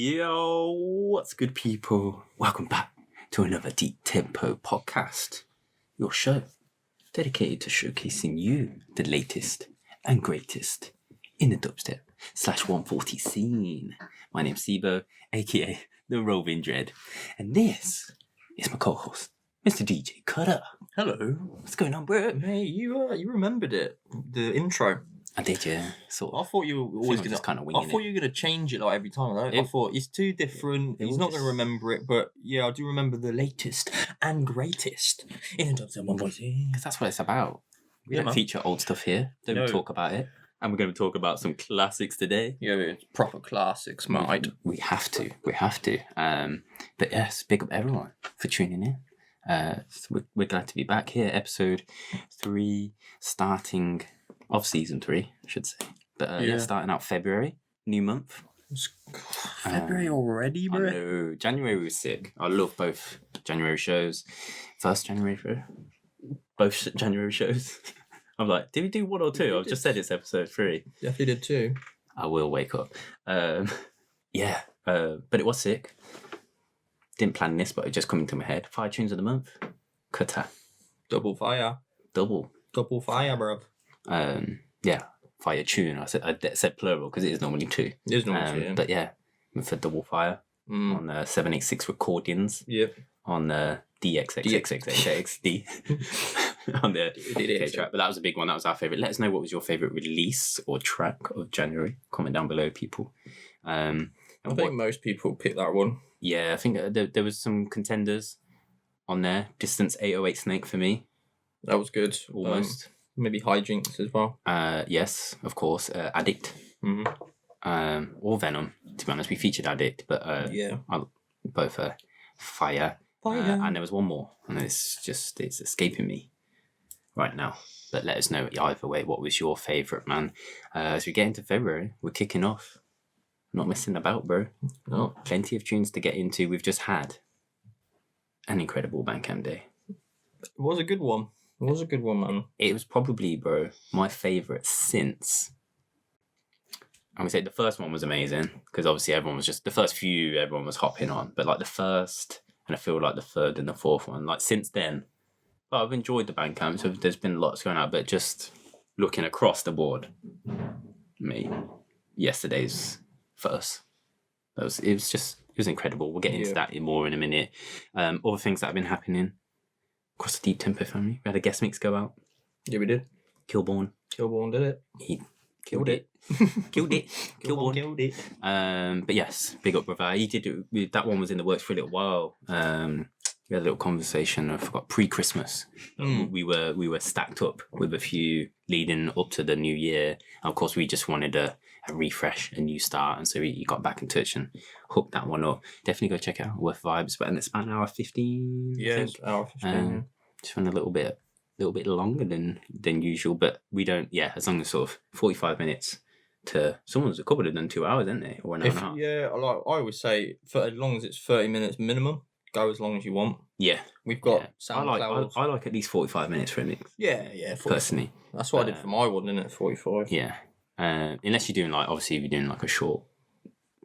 Yo, what's good, people? Welcome back to another Deep Tempo podcast, your show dedicated to showcasing you the latest and greatest in the dubstep /140 scene. My name's Sibo, aka the Roving Dread, and this is my co-host, Mr. DJ Cutter. Hello. What's going on, bro? Hey, you remembered it, the intro. I did, yeah. Sort of. I thought you were always gonna kind of I thought you were gonna change it like every time. Right? I thought it's too different. He's not gonna remember it, but yeah, I do remember the latest and greatest in the dubstep 140. Because that's what it's about. We don't feature old stuff here. Don't talk about it. And we're going to talk about some classics today. Yeah, it's proper classics, mate. We have to. But yes, big up everyone for tuning in. So we're glad to be back here. Episode 3, starting of season 3, I should say. But yeah, starting out February, new month. February already, bro? I know. January was sick. I love both January shows. First January show. Both January shows. I'm like, did we do 1 or 2? I've just said it's episode 3. Definitely did 2. I will wake up. But it was sick. Didn't plan this, but it just come into my head. 5 tunes of the month. Cutter. Double fire. Double fire, bro. Fire tune. I said plural because it is normally 2. It is normally 2, yeah. But yeah, for double fire on 786 recordings. Yep. On the DXXXXXD. On the DK track. But that was a big one. That was our favourite. Let us know what was your favourite release or track of January. Comment down below, people. I think most people picked that one. Yeah, I think there was some contenders on there. Distance 808 Snake for me. That was good. Almost. Maybe Hijinks as well. Yes, of course. Addict. Mm-hmm. Or Venom. To be honest, we featured Addict, but both Fire. And there was one more, and it's escaping me right now. But let us know either way. What was your favourite, man? As we get into February, we're kicking off. Not messing about, bro. No. Plenty of tunes to get into. We've just had an incredible Bandcamp day. It was a good one. It was a good one, man. It was probably, bro, my favourite since. I would say the first one was amazing because obviously everyone was hopping on, but like the first, and I feel like the third and the fourth one, like since then, I've enjoyed the Bandcamp. So there's been lots going out, but just looking across the board, yesterday's first, it was incredible. We'll get into that more in a minute. Other things that have been happening across the Deep Tempo family. We had a guest mix go out. Yeah, we did. Kilbourne did it. He killed it. Kilbourne killed it. But yes, big up, brother. He did it. That one was in the works for a little while. We had a little conversation. I forgot pre-Christmas. We were stacked up with a few leading up to the new year. And of course, we just wanted a refresh, a new start, and so he got back in touch and hooked that one up. Definitely go check it out. Worth vibes. But it's about an hour 15. Yeah, it's an hour 15. Just went a little bit longer than usual, but we don't. Yeah, as long as sort of 45 minutes. Someone's a couple of done 2 hours, didn't they? Or an hour and a half. Yeah, I always say, for as long as it's 30 minutes minimum, go as long as you want. Yeah, we've got SoundCloud. I like at least 45 minutes for a mix. Yeah. 45. Personally, that's what I did for my one, didn't it? 45. Yeah, unless you're doing obviously if you're doing a short.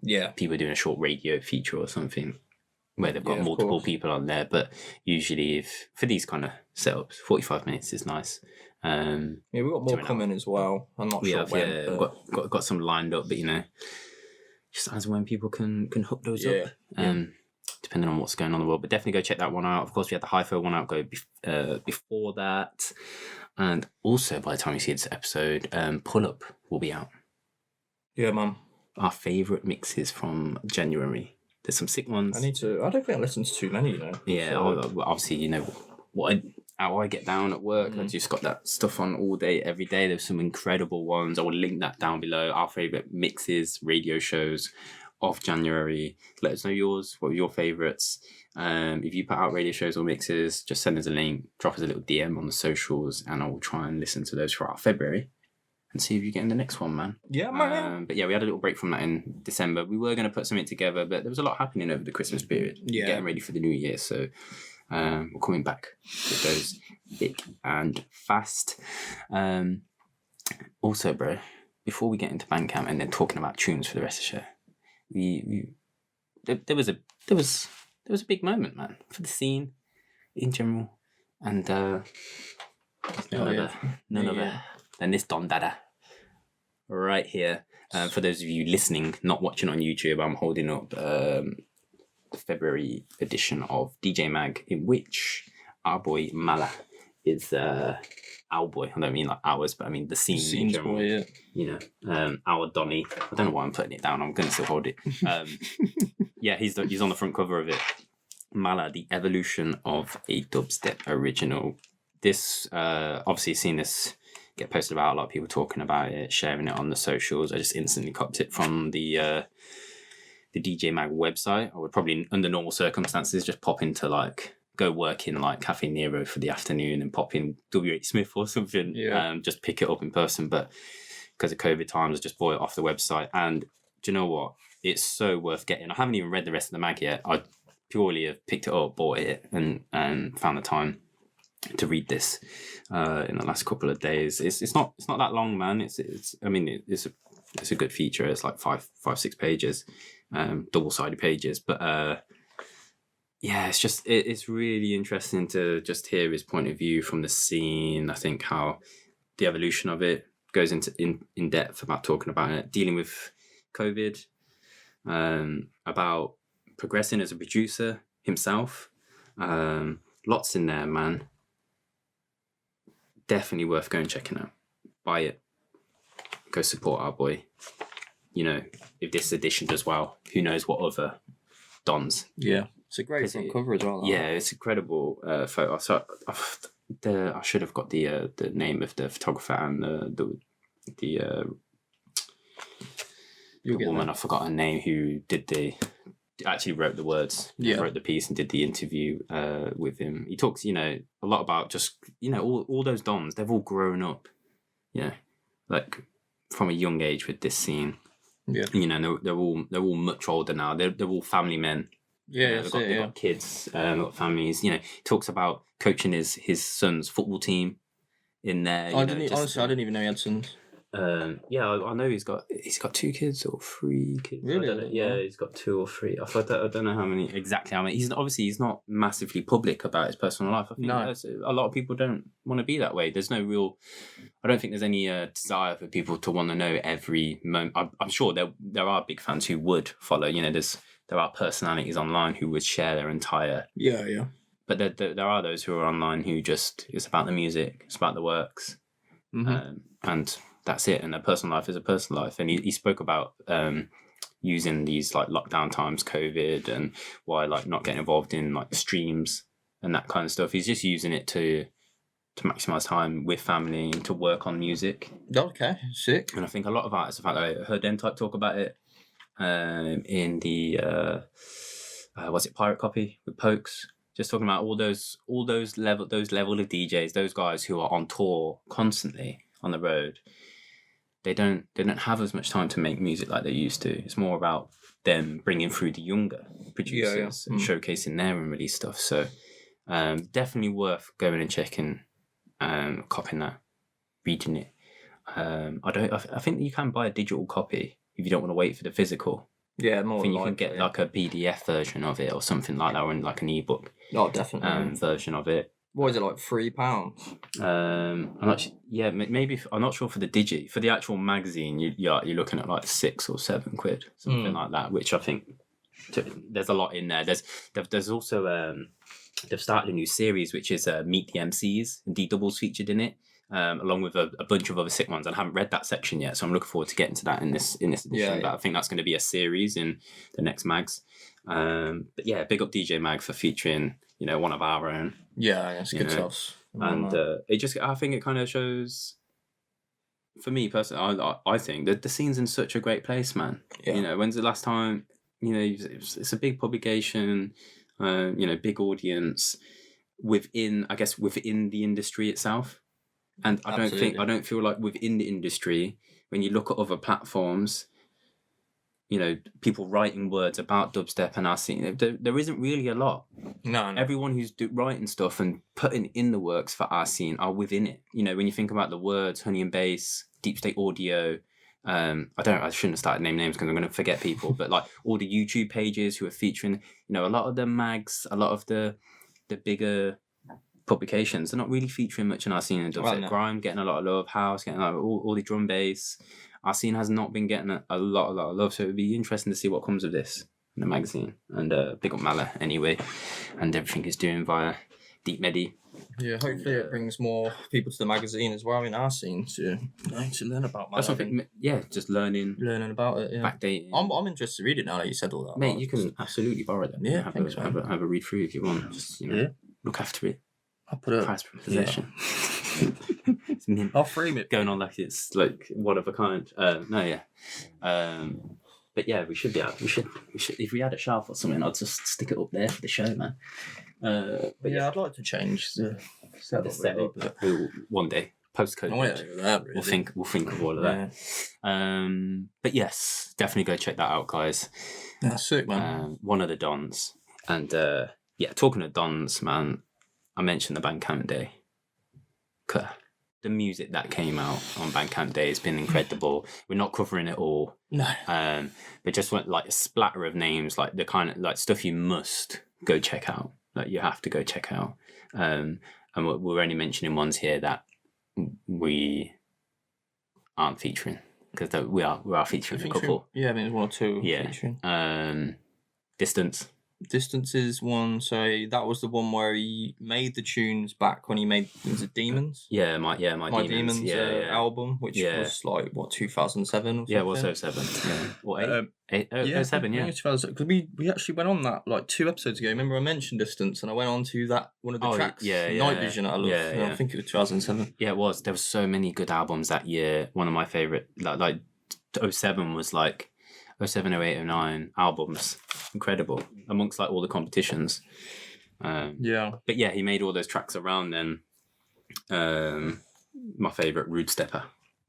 Yeah, people are doing a short radio feature or something where they've got multiple people on there. But usually, for these kind of setups, 45 minutes is nice. We've got more coming as well. I'm not sure when. We've got some lined up, but just as when people can hook those up. Depending on what's going on in the world, but definitely go check that one out. Of course, we had the Hi-Fi one out before that, and also by the time you see this episode, Pull Up will be out. Yeah, man. Our favourite mixes from January. There's some sick ones. I don't think I listened to too many, Yeah, obviously, how I get down at work. I just got that stuff on all day, every day. There's some incredible ones. I will link that down below. Our favourite mixes, radio shows of January. Let us know yours. What were your favourites? If you put out radio shows or mixes, just send us a link, drop us a little DM on the socials, and I will try and listen to those throughout February and see if you get in the next one, man. Yeah, man. But yeah, we had a little break from that in December. We were going to put something together, but there was a lot happening over the Christmas period. Yeah. Getting ready for the new year, so we're coming back with those big and fast. Also, bro, before we get into Bandcamp and then talking about tunes for the rest of the show, we there was a big moment, man, for the scene in general, and none other than this Don Dada right here. For those of you listening, not watching on YouTube, I'm holding up the February edition of DJ Mag, in which our boy Mala is our boy. I don't mean like ours, but I mean the scene in general. Boy, Our Donny. I don't know why I'm putting it down. I'm going to still hold it. Yeah, he's on the front cover of it. Mala, the evolution of a dubstep original. This obviously seen this get posted about, a lot of people talking about it, sharing it on the socials. I just instantly copied it from the DJ Mag website. I would probably, under normal circumstances, just pop into like, go work in like Cafe Nero for the afternoon and pop in W.H. Smith or something, just pick it up in person. But because of COVID times, I just bought it off the website. And do you know what? It's so worth getting. I haven't even read the rest of the mag yet. I purely have picked it up, bought it, and found the time to read this in the last couple of days. It's not that long, man. It's a good feature. It's like 5-6 pages, double-sided pages. But it's really interesting to just hear his point of view from the scene. I think how the evolution of it goes into in depth about talking about it, dealing with COVID, about progressing as a producer himself. Lots in there, man. Definitely worth going checking out. Buy it. Go support our boy. You know, if this edition does well, who knows what other Dons. Yeah, it's a great front cover as well. Yeah, it's incredible photo. So I should have got the name of the photographer and the woman. I forgot her name, who actually wrote the words, wrote the piece and did the interview with him. He talks, a lot about just, all those Dons, they've all grown up, like from a young age with this scene. Yeah. They're all much older now. They're all family men. Yeah, they've got kids, got families. He talks about coaching his son's football team in there. I didn't even know he had sons. I know he's got 2 kids or 3 kids. Really? He's got 2 or 3. I don't know how many. He's not massively public about his personal life. I think a lot of people don't want to be that way. There's no real. I don't think there's any desire for people to want to know every moment. I'm sure there are big fans who would follow. There are personalities online who would share their entire. Yeah. But there are those who are online who just, it's about the music, it's about the works, and that's it. And their personal life is a personal life. And he spoke about using these like lockdown times, COVID, and why like not getting involved in like streams and that kind of stuff. He's just using it to maximize time with family and to work on music. Okay, sick. And I think a lot of artists, in fact, I heard them talk about it in the was it Pirate Copy with Pokes? Just talking about all those level of DJs, those guys who are on tour constantly on the road. They don't have as much time to make music like they used to. It's more about them bringing through the younger producers and showcasing their unreleased stuff. So definitely worth going and checking, copying that, reading it. I think you can buy a digital copy if you don't want to wait for the physical. Yeah, more. I think you can get like a PDF version of it or something like that, or in like an ebook. Oh, definitely. Version of it. What is it, like £3? I'm not. Yeah, maybe. I'm not sure for the digi. For the actual magazine, you're looking at like £6 or £7, something like that. Which I think there's a lot in there. There's also they've started a new series which is Meet the MCs, and D-Double's featured in it. Along with a bunch of other sick ones. I haven't read that section yet, so I'm looking forward to getting to that in this edition. Yeah. But I think that's going to be a series in the next mags. But yeah, big up DJ Mag for featuring, one of our own. Yeah, it's good stuff. And I think it kind of shows, for me personally, I think that the scene's in such a great place, man. Yeah. When's the last time, it's a big publication, big audience within the industry itself. And I don't feel like within the industry, when you look at other platforms, people writing words about dubstep and our scene, there isn't really a lot. No. Everyone who's writing stuff and putting in the works for our scene are within it. When you think about the words, Honey and Bass, Deep State Audio, I shouldn't have started naming names because I'm going to forget people, but like all the YouTube pages who are featuring, a lot of the mags, a lot of the bigger publications, they're not really featuring much in our scene. And dubstep grime getting a lot of love, house getting like all the drum bass. Our scene has not been getting a lot of love, so it would be interesting to see what comes of this in the magazine. And big up Mala anyway, and everything he's doing via Deep Medi. Yeah, hopefully it brings more people to the magazine as well in our scene to learn about. That's something. Yeah, just learning about it. Yeah, backdating. I'm interested to read it now that you said all that. Mate, you can absolutely borrow them. Yeah, have a read through if you want. Just look after it. I'll put it price per possession. It's mint. I'll frame it. Going on like it's like one of a kind. But yeah, we should. If we had a shelf or something, I'd just stick it up there for the show, man. But I'd like to change the setup. One day, post-COVID, we'll think of all of that. But yes, definitely go check that out, guys. That's sick, man. One of the Dons, and talking of Dons, man, I mentioned the Bandcamp Day. The music that came out on Bandcamp Day has been incredible. We're not covering it all. No. But just went like a splatter of names, like the kind of like stuff you must go check out. Like you have to go check out. And we're only mentioning ones here that we aren't featuring because we are featuring a couple. Yeah, I mean, there's one or two. Yeah. Featuring. Distance is one, so that was the one where he made the tunes back when he made Demons. My Demons album, which was like what 2007 or something. Yeah, it was 07. Yeah, or 07. Yeah, 2007. Because we actually went on that like 2 episodes ago. Remember I mentioned Distance, and I went on to that one of the tracks. Night Vision. I love. I think it was 2007. Yeah, it was. There were so many good albums that year. One of my favorite, like 07 was like. 07, 08, 09 albums, incredible amongst like all the competitions. But yeah, he made all those tracks around then. My favorite, Rude Stepper.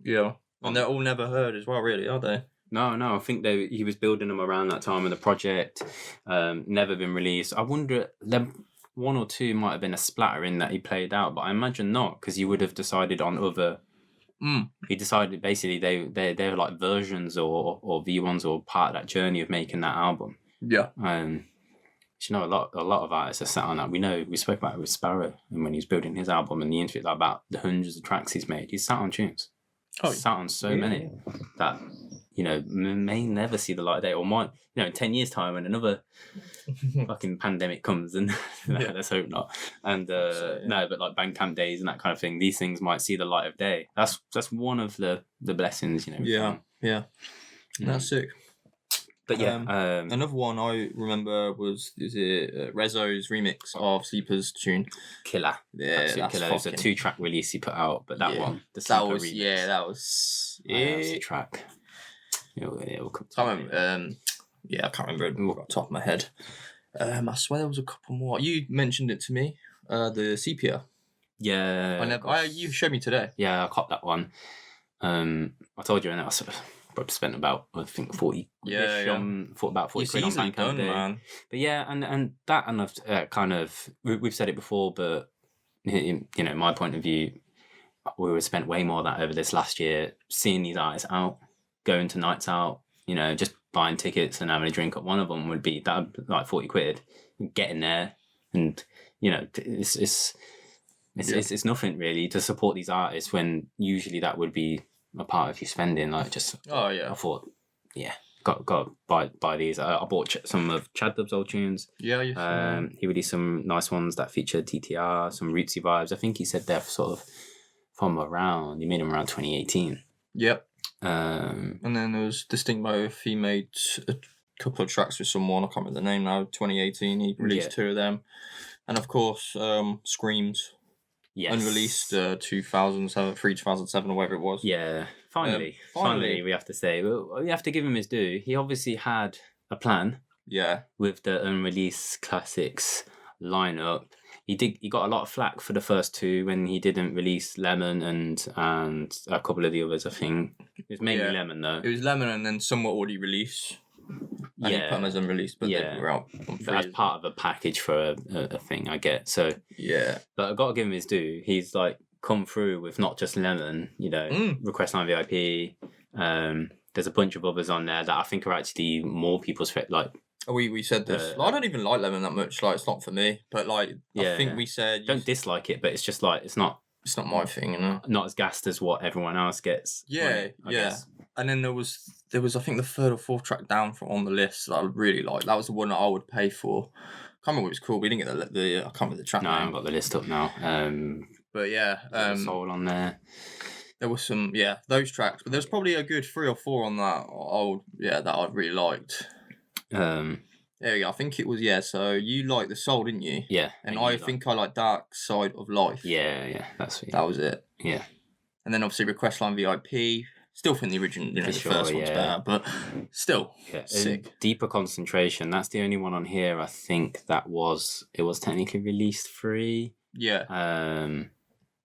Yeah, and they're all never heard as well, really, are they? No, I think he was building them around that time of the project. Never been released. I wonder, one or two might have been a splatter in that he played out, but I imagine not, because he would have decided on other. He decided basically they were like versions or V1s or part of that journey of making that album. Yeah. A lot of artists are sat on that. We spoke about it with Sparrow, and when he was building his album and the interview about the hundreds of tracks he's made, he's sat on tunes. He's sat on so many that may never see the light of day, or might in 10 years' time when another fucking pandemic comes, and let's hope not. And no, but like Bandcamp days and that kind of thing, these things might see the light of day. That's one of the blessings, That's sick. But another one I remember was Rezo's remix of Sleeper's tune. Killer. Yeah, that's killer. It was a 2-track release he put out, but that one, the Sleeper remix. That was the track. We'll come to I can't remember it off the top of my head. I swear there was a couple more. You mentioned it to me, the Sepia. Yeah. You showed me today. Yeah, I copped that one. I told you, and I sort of probably spent about 40. About 40 quid on Bandcamp Day. Man. But yeah, and that, and I've kind of we've said it before, but my point of view, we would spent way more of that over this last year, seeing these artists out, going to nights out, just buying tickets and having a drink at one of them would be that like 40 quid, getting there, and it's nothing really to support these artists when usually that would be a part of your spending. Like just I thought got to buy these. I bought some of Chad Dub's old tunes. He released some nice ones that feature TTR, some rootsy vibes. I think he said they're sort of he made them around 2018. Yep. And then there was Distinct Motive. He made a couple of tracks with someone, I can't remember the name now. 2018, he released 2 of them, and of course, Screams. Yes. Unreleased 2007, 2007 or whatever it was. Yeah. Finally, we have to say, we have to give him his due. He obviously had a plan. Yeah. With the unreleased classics lineup. He got a lot of flack for the first 2 when he didn't release Lemon and a couple of the others, I think. It was mainly Lemon though. It was Lemon and then some were already released. And he put them as unreleased, but they were out. As part of a package for a thing, I get. So but I got to give him his due. He's like come through with not just Lemon, Request Line VIP, There's a bunch of others on there that I think are actually more people's like. We said this. I don't even like lemon that much. Like, it's not for me. But like, I think we said don't dislike it, but it's just like it's not my thing, you know. Not as gassed as what everyone else gets. I guess. And then there was I think the third or fourth track down from on the list that I really liked. That was the one that I would pay for. I can't remember what it was called. We didn't get the I can't remember the track name. I haven't got the list up now. But yeah, Soul on there. There was some those tracks, but there's probably a good 3 or 4 on that that I really liked. There we go. I think it was So you liked The Soul, didn't you? Yeah. And I think I like Dark Side of Life. Yeah. That was it. Yeah. And then obviously Request Line VIP. Still think the original, the first one's better, but still sick. Deeper Concentration. That's the only one on here. I think it was technically released free. Yeah.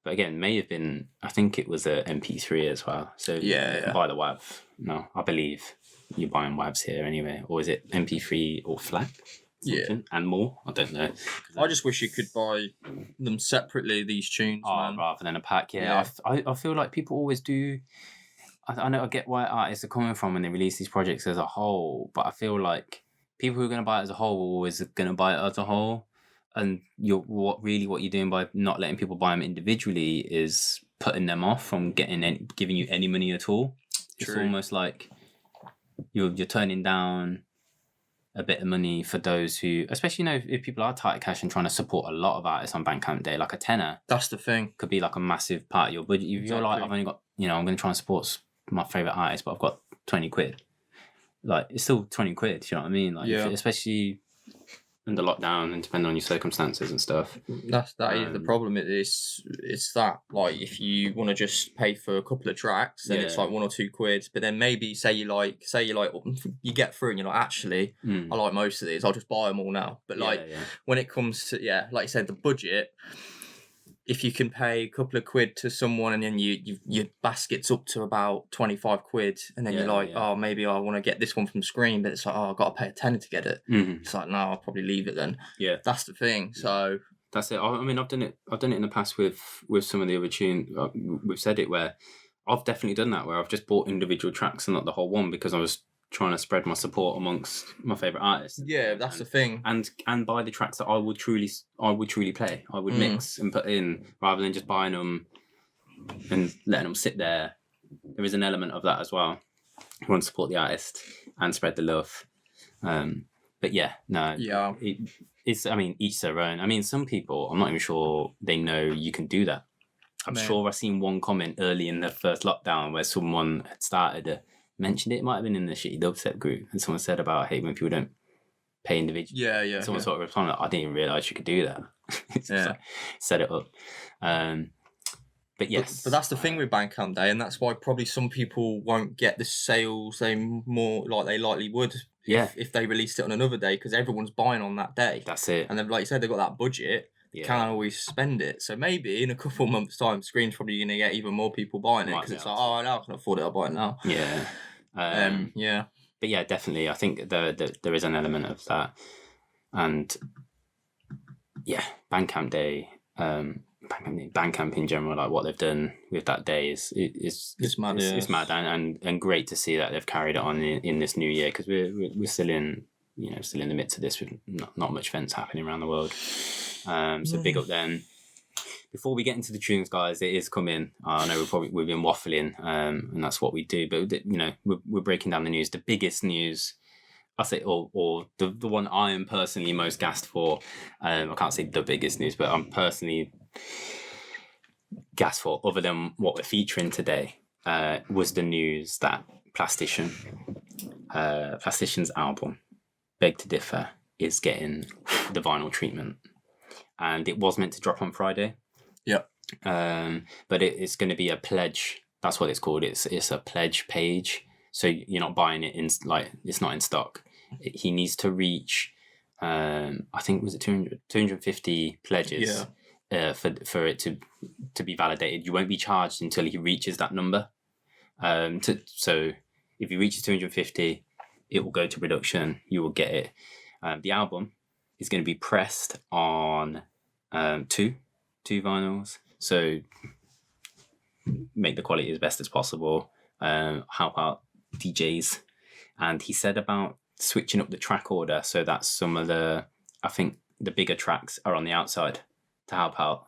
But again, may have been. I think it was a MP3 as well. So you can buy the WAV. No, I believe you're buying WAVs here anyway, or is it MP3 or FLAC? And more. I don't know. I just wish you could buy them separately. These tunes, rather than a pack. I feel like people always do. I know I get why artists are coming from when they release these projects as a whole, but I feel like people who are going to buy it as a whole are always going to buy it as a whole. And what you're doing by not letting people buy them individually is putting them off from giving you any money at all. True. It's almost like you're turning down a bit of money for those who, especially if people are tight cash and trying to support a lot of artists on Bandcamp Day, like a tenner. That's the thing. Could be like a massive part of your budget. If you're like, I've only got, I'm going to try and support my favourite artist, but I've got 20 quid. Like, it's still 20 quid, do you know what I mean? Like, especially under lockdown and depending on your circumstances and stuff. That is the problem. It's that, like, if you want to just pay for a couple of tracks, then it's like 1 or 2 quid. But then maybe say you you get through and you're like, actually, I like most of these. I'll just buy them all now. But when it comes to like you said, the budget. If you can pay a couple of quid to someone and then your basket's up to about 25 quid and then you're like, oh, maybe I want to get this one from Scream, but it's like, oh, I've got to pay a tenner to get it. Mm-hmm. It's like, no, I'll probably leave it then. Yeah. That's the thing. So that's it. I mean, I've done it in the past with some of the other tunes. We've said it where I've definitely done that, where I've just bought individual tracks and not the whole one because I was trying to spread my support amongst my favourite artists. Yeah, that's the thing. And buy the tracks that I would truly play. I would mix and put in rather than just buying them and letting them sit there. There is an element of that as well. You want to support the artist and spread the love. But it's, I mean, each their own. I mean, some people, I'm not even sure they know you can do that. I'm sure I've seen one comment early in the first lockdown where someone had started mentioned it might have been in the Shitty Dubstep group, and someone said about, hey, when people don't pay individually. Yeah. Someone sort of responded, I didn't even realise you could do that. Like, set it up. But yes. But that's the thing with Bandcamp Day, and that's why probably some people won't get the sales they more like they likely would if they released it on another day, because everyone's buying on that day. That's it. And then, like you said, they've got that budget. Can't always spend it. So maybe in a couple of months' time, Screen's probably going to get even more people buying it because it's like, oh, now I can afford it, I'll buy it now. Yeah. But yeah, definitely. I think there is an element of that. And yeah, Bandcamp Day, Bandcamp in general, like what they've done with that day is mad. It's mad and great to see that they've carried it on in this new year, because we're still in the midst of this with not much events happening around the world. So big up then. Before we get into the tunes, guys, it is coming. I know we've been waffling, and that's what we do. But we're breaking down the news. The biggest news, I say, or the one I am personally most gassed for. I can't say the biggest news, but I'm personally gassed for, other than what we're featuring today, was the news that Plastician's album, Beg to Differ, is getting the vinyl treatment. And it was meant to drop on Friday. Yeah. But it's going to be a pledge. That's what it's called. It's a pledge page. So you're not buying it in, like, it's not in stock. He needs to reach, I think, was it 250 pledges for it to be validated. You won't be charged until he reaches that number. So if he reaches 250, it will go to production. You will get it. The album is going to be pressed on two vinyls, so make the quality as best as possible. how about DJs? And he said about switching up the track order so that some of the, I think the bigger tracks are on the outside to help out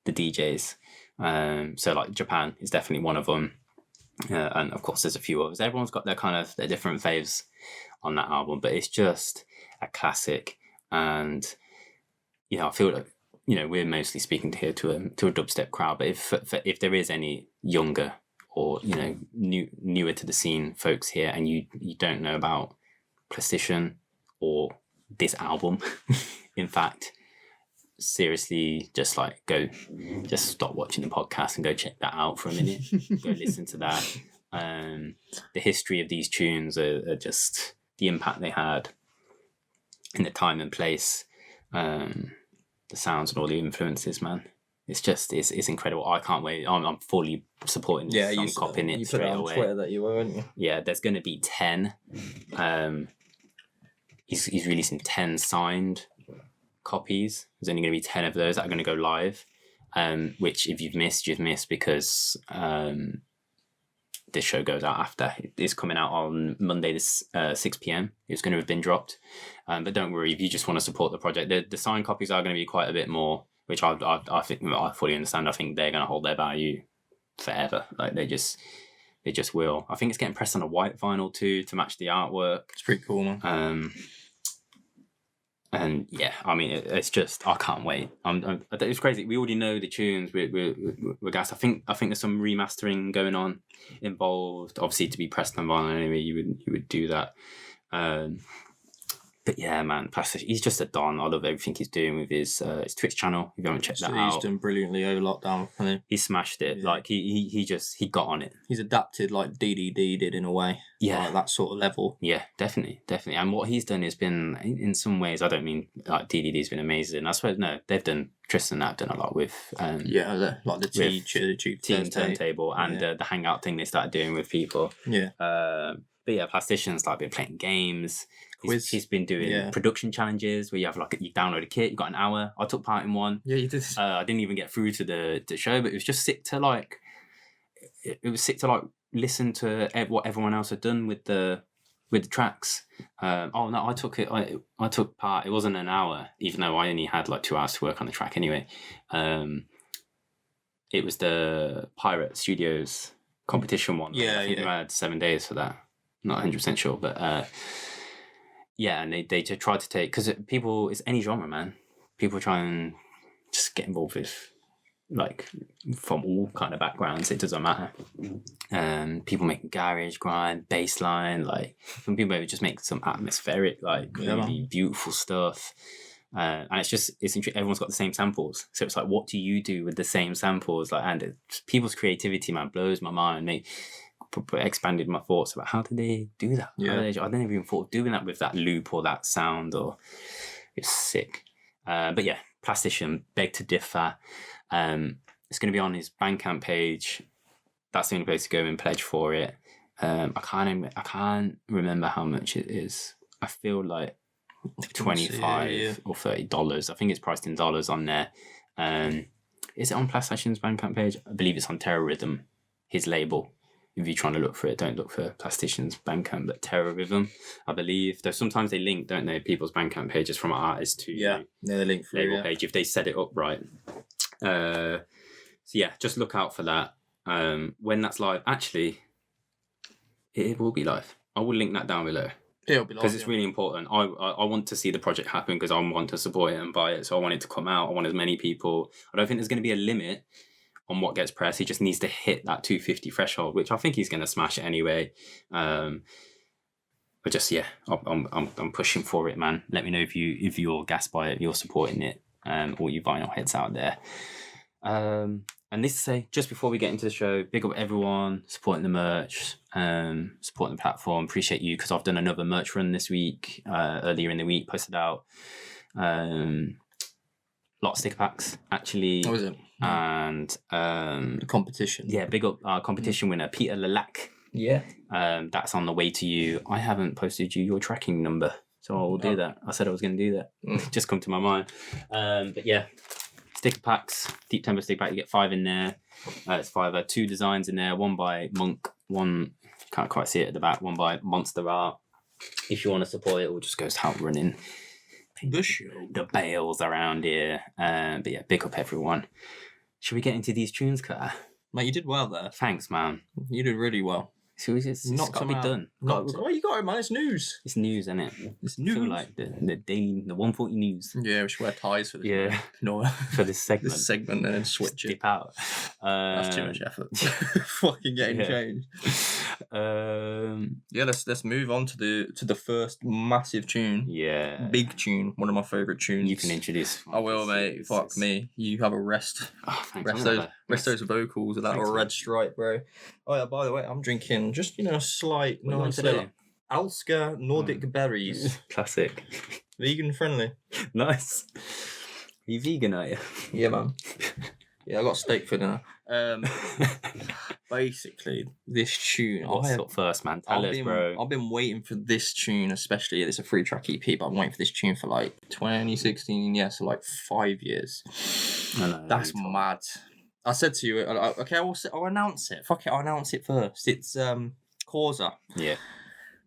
the DJs. So like Japan is definitely one of them. And of course there's a few others. Everyone's got their different faves on that album, but it's just a classic. And, I feel like, we're mostly speaking here to a dubstep crowd, but if there is any younger or, newer to the scene folks here and you don't know about Plastician or this album, in fact, seriously, just stop watching the podcast and go check that out for a minute. Go listen to that. The history of these tunes are just the impact they had in the time and place, the sounds and all the influences, man. It's incredible. I can't wait. I'm fully supporting this. Yeah, I'm copying it straight away. You put it on Twitter that you were, weren't you? Yeah, there's going to be 10. He's releasing 10 signed copies. There's only going to be 10 of those that are going to go live, which if you've missed, because this show goes out after. It's coming out on Monday, this 6 p.m. It's going to have been dropped. But don't worry, if you just want to support the project, the signed copies are going to be quite a bit more, which I think I fully understand. I think they're going to hold their value forever. Like they just will. I think it's getting pressed on a white vinyl too to match the artwork. It's pretty cool, man. And yeah, I mean, it's just, I can't wait. It's crazy. We already know the tunes. We're gassed. I think there's some remastering going on involved. Obviously, to be pressed on vinyl anyway, you would do that. But yeah, man, he's just a don. I love everything he's doing with his Twitch channel. If you haven't checked that out, he's done brilliantly over lockdown. He smashed it. Yeah. Like he got on it. He's adapted like DDD did in a way. Yeah, like that sort of level. Yeah, definitely. And what he's done has been, in some ways, I don't mean like DDD's been amazing. I suppose no, they've done. Tristan and I've done a lot with. Like the team turntable and the hangout thing they started doing with people. Yeah. But yeah, Plastician's like been playing games. He's been doing production challenges where you have you download a kit, you've got an hour. I took part in one. Yeah, you did. I didn't even get through to the show, but it was just sick to listen to what everyone else had done with the tracks. I took part. It wasn't an hour, even though I only had 2 hours to work on the track anyway. It was the Pirate Studios competition one. Yeah, I think they had 7 days for that. Not 100% sure, but and they tried to take, because it's any genre, man. People try and just get involved with from all kind of backgrounds. It doesn't matter. People making garage, grind, bassline. Some people just make some atmospheric, really beautiful stuff. And it's interesting. Everyone's got the same samples, so it's what do you do with the same samples? And people's creativity, man, blows my mind. They expanded my thoughts about how did they do that. I never even thought of doing that with that loop or that sound. Or it's sick. But yeah, Plastician, beg to differ. It's going to be on his Bandcamp page. That's the only place to go and pledge for it. I can't remember how much it is. I feel like $25 or $30. I think it's priced in dollars on there. Is it on Plasticion's Bandcamp page? I believe it's on Terror Rhythm, his label. If you're trying to look for it, don't look for Plastician's Bandcamp, but Terror Rhythm, I believe. Though sometimes they link, don't they, people's Bandcamp pages from artists to they link through, label page if they set it up right. So yeah, just look out for that. When that's live, actually, it will be live. I will link that down below. It'll be live because it's really important. I want to see the project happen because I want to support it and buy it. So I want it to come out. I want as many people. I don't think there's going to be a limit on what gets pressed. He just needs to hit that 250 threshold, which I think he's going to smash it anyway. But just I'm pushing for it, man. Let me know if you're gassed by it, if you're supporting it, all you vinyl heads out there. And this to say, just before we get into the show, big up everyone supporting the merch, supporting the platform. Appreciate you, because I've done another merch run this week, earlier in the week, posted out. Lot of sticker packs, actually. What was it? And the competition. Yeah, big up our competition winner, Peter Lalac. Yeah. That's on the way to you. I haven't posted you your tracking number, so I will do that. I said I was going to do that. Just come to my mind. But yeah, sticker packs, Deep Tempo sticker pack. You get 5 in there. It's 5. 2 designs in there. One by Mungk, one, can't quite see it at the back, one by Monster Art. If you want to support it, we'll just go out running the bales around here. But yeah, big up everyone. Should we get into these tunes, Claire? Mate, you did well there. Thanks, man. You did really well. So it's got to be done. Oh, you got it, man. It's news. It's news, isn't it? It's news. I feel like the daily, the 140 news. Yeah, we should wear ties for this. Yeah. No, for this segment. And then switch it. Dip out. That's too much effort. Fucking getting changed. Yeah, let's move on to the first massive tune. Yeah. Big tune. One of my favourite tunes. You can introduce. I will, mate. Fuck me. You have a rest. Oh, thanks. Rest those vocals without a red stripe, bro. Oh yeah, by the way, I'm drinking just, a slight Alska Nordic berries. Classic. Vegan friendly. Nice. Are you vegan, are you? Yeah, man. Yeah, I got steak for dinner. Basically, this tune. What's up first, man? Tell us, bro. I've been waiting for this tune, especially. It's a 3-track EP, but I'm waiting for this tune for 2016. Yeah, so 5 years. I know, that's mad. I said to you, okay, I'll announce it. Fuck it, I'll announce it first. It's Causa. Yeah.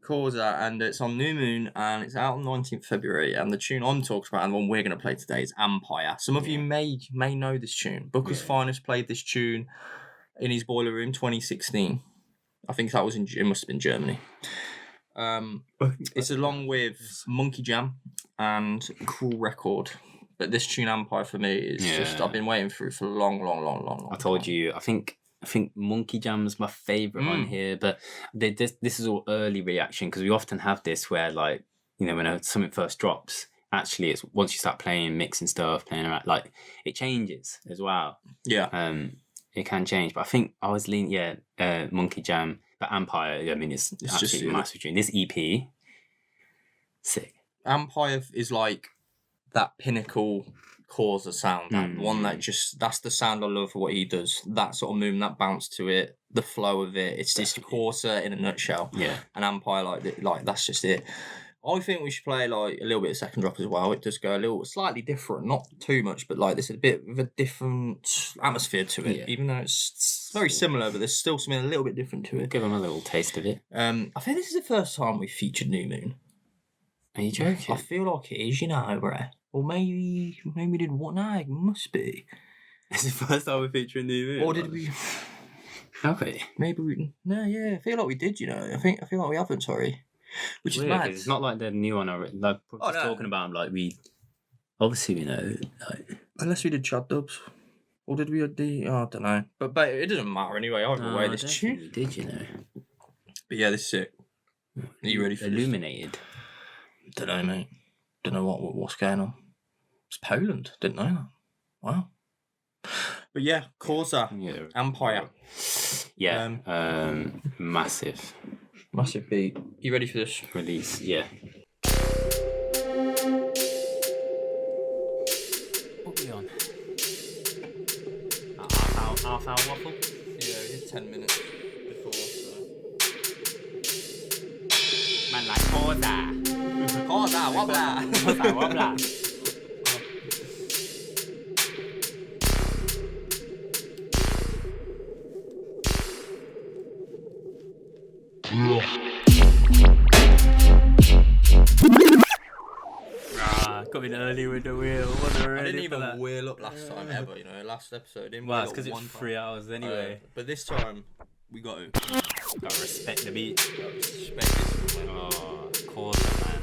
Causa, and it's on New Moon, and it's out on 19th February. And the tune I'm talking about, and the one we're going to play today, is Ampire. Some of you may know this tune. Booker's Finest played this tune in his boiler room 2016. I think that was it must have been Germany. It's along with Monkey Jam and Cruel Record. But this tune Ampire for me is just I've been waiting for a long. I told you, I think Monkey Jam's my favourite on here, but this is all early reaction because we often have this where when something first drops, actually it's once you start playing, mixing stuff, playing around, it changes as well. Yeah. It can change, but I think I was leaning Monkey Jam, but Ampire. I mean, it's absolutely just massive tune. This EP, sick. Ampire is that pinnacle Causa sound, that one that's the sound I love for what he does. That sort of movement, that bounce to it, the flow of it. It's just Causa in a nutshell. Yeah. And Ampire, that's just it. I think we should play a little bit of Second Drop as well. It does go a little slightly different, not too much, but there's a bit of a different atmosphere to it. Even though it's very similar, but there's still something a little bit different to it. Give them a little taste of it. I think this is the first time we featured New Moon. Are you joking? I feel like it is, bro. Or maybe we did what? No, it must be. It's the first time we're featuring New Moon. Or did we? Have we? Maybe we. No, yeah. I feel like we did. I feel like we haven't. Sorry. Which is mad. It's not like the new one. Talking about we. Obviously, we know. Unless we did Chad Dubs, or did we? I don't know. But it doesn't matter anyway. Either way, this tune. We did, But yeah, this is it. Are you ready for Illuminated? This? Don't know, mate. Don't know what's going on. It's Poland. Didn't know that. Wow. But yeah, Causa, Ampire. Yeah. Massive beat. You ready for this release? Yeah. What are we on? Half hour waffle? Yeah, we did 10 minutes before. So. Man, Causa. Causa, wobbla. Causa, wobbla. Coming early with the wheel. I didn't even wheel up last time ever, last episode. Well, it's because it's 3 hours anyway. But this time, we got to. Gotta respect the beat. Respect this one. Oh, of course, man.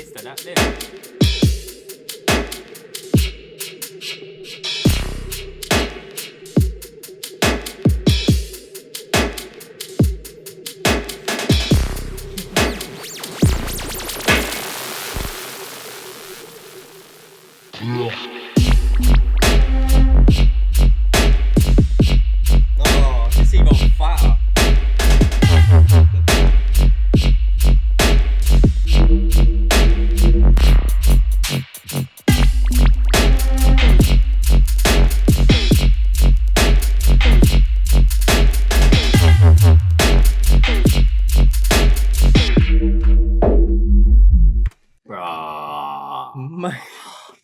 taste of that limp. Oh, it's even fatter. Bruh.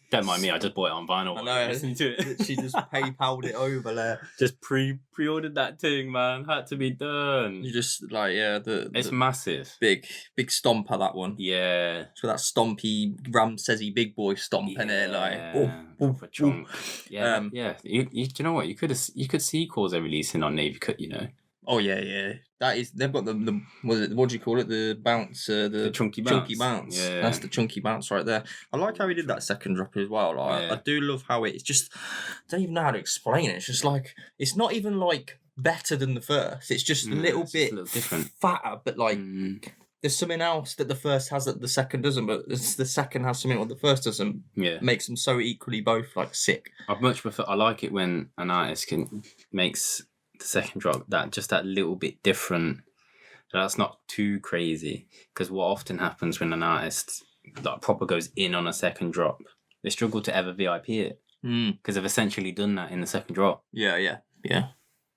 Don't mind me, I just bought it on vinyl. I know, Listen to it. she just PayPal'd it over there. Just pre-ordered that thing, man. Had to be done. You just like It's massive. big stomper, that one. Yeah. So that stompy Ramsesy big boy stomp in there, like for chunk. Yeah, Yeah. You do you know what? You could see Causa releasing on Navy Cut, you know. Oh yeah. That is, they've got the what do you call it? The bounce, the chunky bounce. Yeah, that's the chunky bounce right there. I like how he did that second drop as well. Like, Yeah. I do love how it's just, I don't even know how to explain it. It's just like, it's not even like better than the first. It's just a little it's bit a little different. fatter, but like there's something else that the first has that the second doesn't. But the second has something that the first doesn't. Yeah. Makes them so equally both like sick. I'd much prefer. I like it when an artist makes the second drop that little bit different. So that's not too crazy, because what often happens when an artist like proper goes in on a second drop, they struggle to ever VIP it because they've essentially done that in the second drop. Yeah.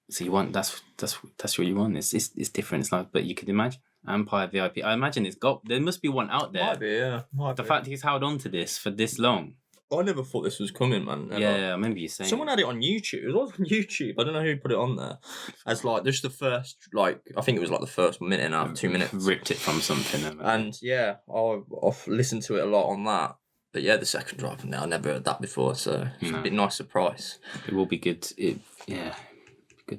So you want that's what you want. It's different. It's like, but you could imagine Ampire VIP. I imagine there must be one out there. Might be, yeah. The fact he's held on to this for this long. I never thought this was coming, man. Ever. Yeah, I remember you saying. Someone had it on YouTube. It was on YouTube. I don't know who put it on there. As like, just the first, like, I think it was like the first minute and a half, 2 minutes. Ripped it from something. And yeah, I've listened to it a lot on that. But yeah, the second drop, I never heard that before, so it's a bit nice surprise. It will be good. Good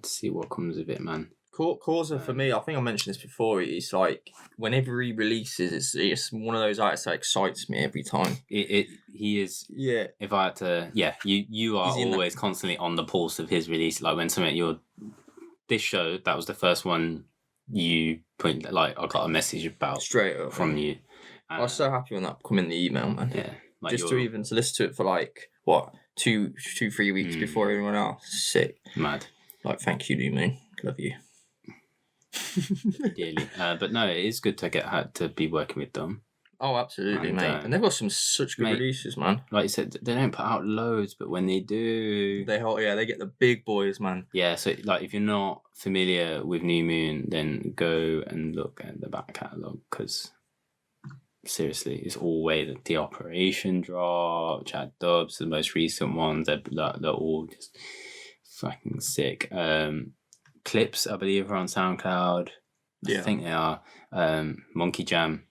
to see what comes of it, man. Causa for me, I think I mentioned this before. It's like whenever he releases, it's one of those artists that excites me every time. He is. Yeah. If I had to, you are always constantly on the pulse of his release. Like when this show, that was the first one you put. Like I got a message about straight up from you. I was so happy when that come in the email, man. Yeah. Like just to listen to it for like what 2-3 weeks before everyone else. Sick. Mad. Like, thank you, Dunman. Love you. Dearly. But no, it is good to be working with them. Oh, absolutely, mate. And they've got such good releases, man. Like you said, they don't put out loads, but when they do, they get the big boys, man. Yeah, so like if you're not familiar with New Moon, then go and look at the back catalogue, because seriously, it's always the Operation drop, Chad Dubs, the most recent ones. They're all just fucking sick. Clips, I believe, are on SoundCloud. I think they are. Monkey Jam.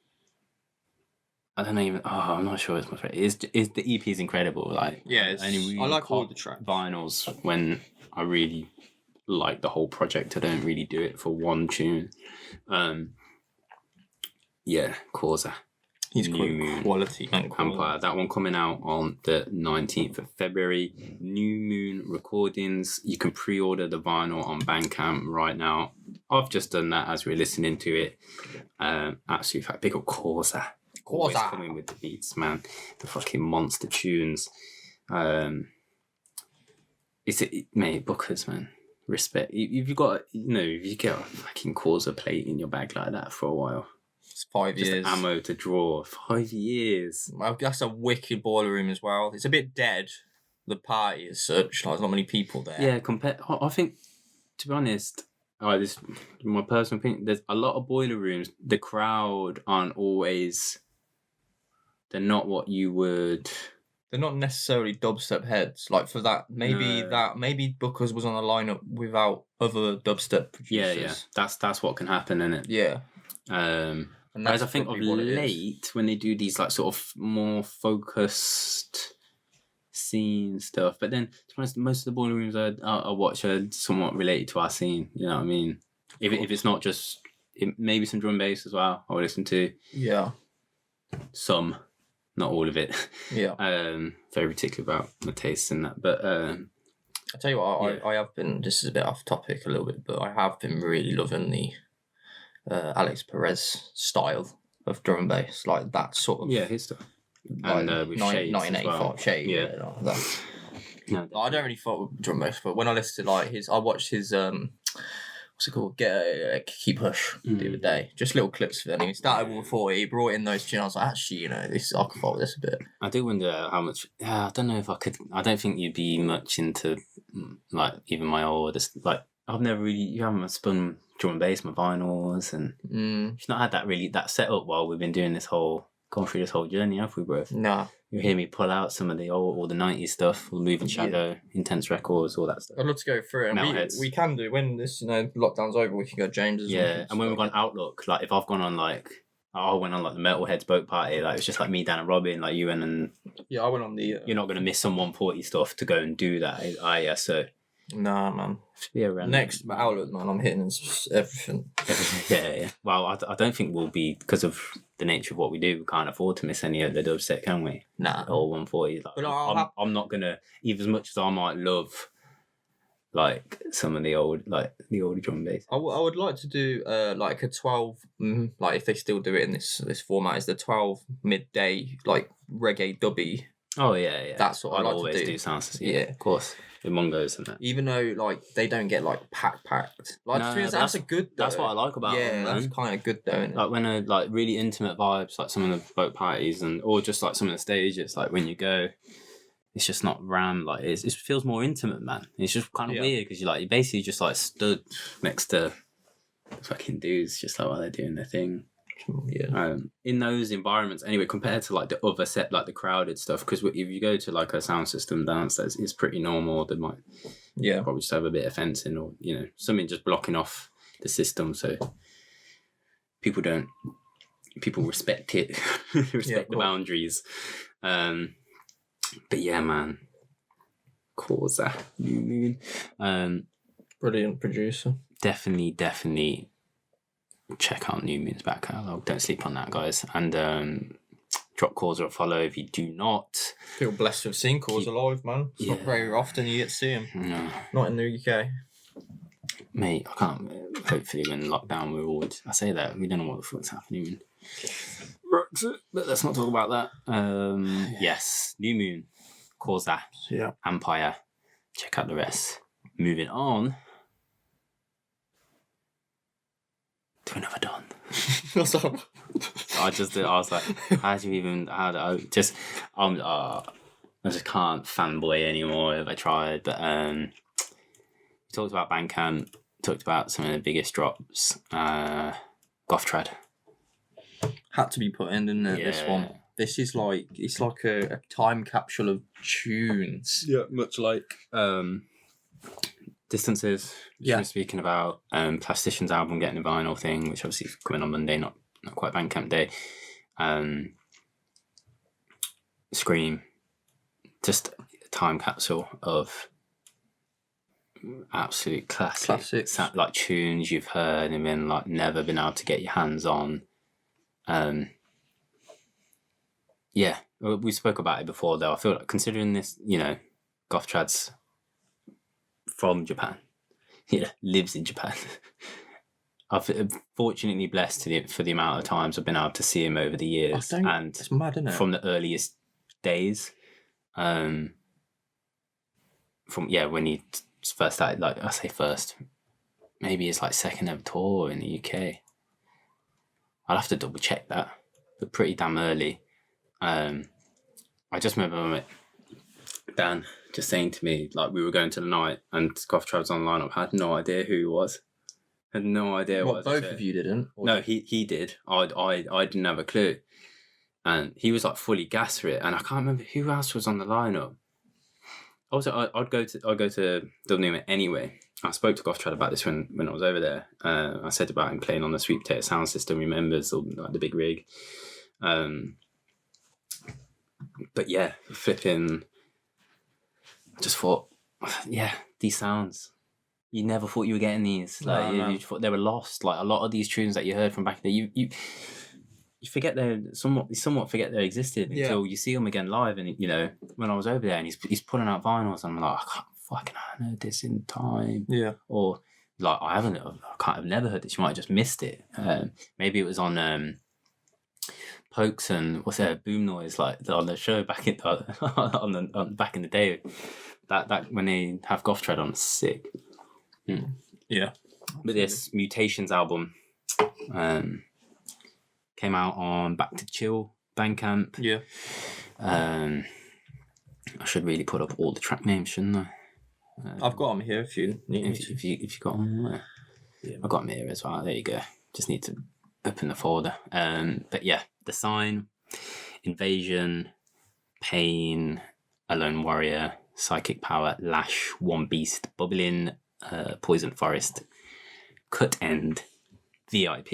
I don't even. I'm not sure it's my favorite. The EP is incredible. Like, I like all the tracks. Vinyls when I really like the whole project. I don't really do it for one tune. Causa. He's quality. Ampire. That one coming out on the 19th of February. New Moon Recordings. You can pre-order the vinyl on Bandcamp right now. I've just done that as we're listening to it. Absolutely fact. Big up Causa. Always coming with the beats, man. The fucking monster tunes. Mate, Bookers, man. Respect. If you get a fucking Causa plate in your bag like that for a while. It's 5 years. Just ammo to draw. 5 years. Well, that's a wicked boiler room as well. It's a bit dead, the party as such. Like, there's not many people there. Yeah, I think, to be honest, this is my personal opinion, there's a lot of boiler rooms. The crowd aren't always... They're not what you would... They're not necessarily dubstep heads. Like, for that, maybe Bookers was on a lineup without other dubstep producers. Yeah. That's what can happen, innit? Yeah. Whereas I think of late, when they do these like sort of more focused scene stuff, but then to be honest, most of the boiler rooms I watch are somewhat related to our scene. You know what I mean? If it's not just maybe some drum bass as well, I would listen to. Yeah. some, not all of it. Yeah. Very particular about my tastes in that. But I tell you what, I have been. This is a bit off topic a little bit, but I have been really loving the Alex Perez style of drum and bass, like that sort of. Yeah, his stuff. Like And with Shades 1985 as well. Shade. Yeah. Like that. No, I don't really fuck with drum bass, but when I listened to like I watched his what's it called? Key Push the other day. Just little clips of it. And he started with 40. He brought in those tunes. I was like, actually, this I could fuck with this a bit. I do wonder how much. I don't know if I could. I don't think you'd be much into like even my oldest. Like I've never really. You haven't spun drum and bass, my vinyls, and you've not had that setup while we've been doing gone through this whole journey, have we, bro? Nah. You hear me pull out some of the all the 90s stuff, all Moving Shadow, Intense Records, all that stuff. I'd love to go through it. And we can do, when this lockdown's over, we can go James's. Yeah, and when we've gone Outlook, like if I've gone on I went on like the Metalheads boat party, like it's just like me, Dan and Robin, like you and yeah, I went on the... You're not going to miss some 140 stuff to go and do that. Yeah, so... Nah, man. Yeah, around next Outlook, man, I'm hitting everything. Yeah. Well, I don't think we'll be, because of the nature of what we do, we can't afford to miss any of the dub set, can we? Nah. Or 140. Like, but I'm not going to, even as much as I might love, like, some of the older drum and bass. I would like to do, like, a 12, like, if they still do it in this format, is the 12 midday, like, reggae dubby. Oh, yeah. That's what I like always to do. Sound system. Yeah, of course. With Mungos and that. Even though, like, they don't get, like, packed. Like, no, that's a good, though. That's what I like about them, that's kind of good, though, isn't it? Like, when a, like, really intimate vibes, like some of the boat parties, or just, like, some of the stages, like, when you go, it's just not ram, like, it feels more intimate, man. It's just kind of weird, because you basically just, like, stood next to fucking dudes, just, like, while they're doing their thing. Yeah. In those environments, anyway, compared to like the other set, like the crowded stuff, because if you go to like a sound system dance, it's pretty normal. They might, probably just have a bit of fencing or something just blocking off the system, so people respect it, respect the boundaries. But yeah, man, Causa, New Moon, brilliant producer. Definitely. Check out New Moon's back catalogue. Don't sleep on that, guys. And drop Causa a follow if you do not. Feel blessed to have seen Causa live, man. It's not very often you get to see him. No. Not in the UK. Mate, I can't. Hopefully, when lockdown, we're all. I say that we don't know what the fuck's happening. But let's not talk about that. Yes, New Moon, Causa, Ampire. Check out the rest. Moving on. To another Don. I was like, I just can't fanboy anymore if I tried. But we talked about Bandcamp, talked about some of the biggest drops. Goth-Trad. Had to be put in, didn't it? Yeah. This one. This is like, it's like a time capsule of tunes. Yeah, much like Distances, which we're speaking about, Plastician's album getting a vinyl thing, which obviously is coming on Monday, not quite Bandcamp Day. Scream, just a time capsule of absolute classics, like tunes you've heard and been like never been able to get your hands on. We spoke about it before though. I feel like considering this, Goth-Trad's from Japan, lives in Japan. I've fortunately blessed for the amount of times I've been able to see him over the years, and it's mad, isn't it? From the earliest days, from when he first started, like I say first, maybe it's like second ever tour in the UK. I'll have to double check that, but pretty damn early. I just remember Dan just saying to me, like, we were going to the night and Goth-Trad was on the lineup. I had no idea who he was. Had no idea what both of you didn't? No, he did. I didn't have a clue. And he was like fully gassed for it. And I can't remember who else was on the lineup. Also, I'd go to Dunman anyway. I spoke to Goth-Trad about this when I was over there. I said about him playing on the Sweet Potato sound system, remembers all, like, the big rig. But yeah, flipping... I just thought, these sounds. You never thought you were getting these. Like, you thought they were lost. Like, a lot of these tunes that you heard from back then, you forget you somewhat forget they existed until you see them again live. And you know, when I was over there and he's pulling out vinyls, I'm like, I can't fucking heard this in time. Yeah. Or like I've never heard this. You might have just missed it. Maybe it was on Pokes and what's that Boom Noise like on the show back in back in the day. That when they have Goth-Trad on, sick. Yeah. But this Mutations album came out on Back to Chill Bandcamp. Yeah. I should really put up all the track names, shouldn't I? I've got them here if you need me to. If you got them there. Yeah. I've got them here as well. There you go. Just need to open the folder. But yeah, The Sign, Invasion, Pain, Alone Warrior, Psychic Power, Lash, One Beast, Bubbling, Poison Forest, Cut End, VIP,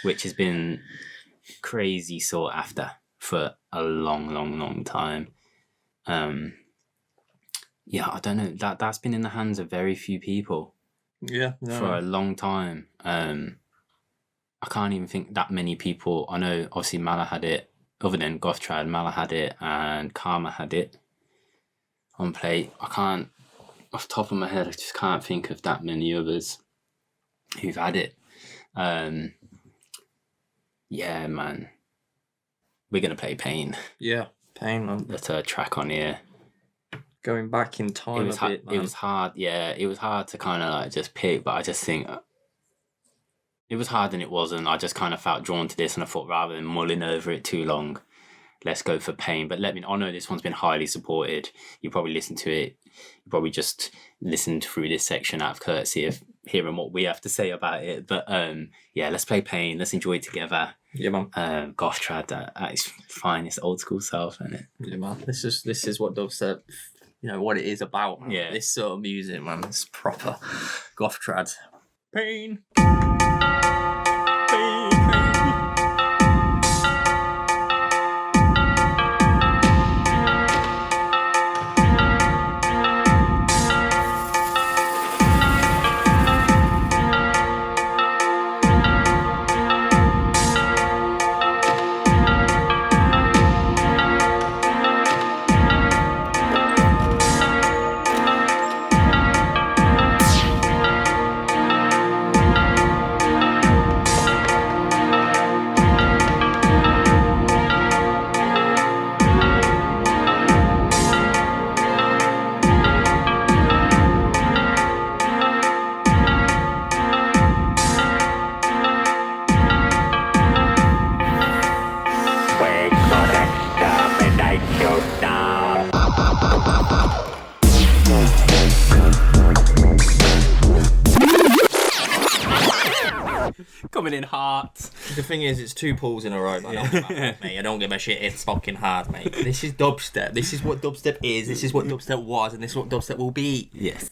which has been crazy sought after for a long time. Yeah, I don't know. That's been in the hands of very few people. Yeah, no. For a long time. I can't even think that many people. I know obviously Mala had it, other than Goth-Trad, Mala had it and Karma had it on plate. I can't, off the top of my head, I just can't think of that many others who've had it. Yeah, man. We're going to play Pain. Yeah, Pain, man. That's a track on here. Going back in time a bit, man. It was hard, yeah. It was hard to kind of like just pick, but I just think it was hard and it wasn't. I just kind of felt drawn to this and I thought rather than mulling over it too long, let's go for Pain. But I know this one's been highly supported. You probably listened to it. You probably just listened through this section out of courtesy of hearing what we have to say about it. But yeah, let's play Pain. Let's enjoy it together. Yeah, man. Goth-Trad at its finest old school self, isn't it? Yeah, man. This is what dubstep, you know, what it is about. Man. Yeah. This sort of music, man. It's proper Goth-Trad. Pain. Coming in hot. The thing is, it's 2 pulls in a row, man. Mate, I don't give a shit. It's fucking hard, mate. This is dubstep. This is what dubstep is. This is what dubstep was, and this is what dubstep will be. Yes.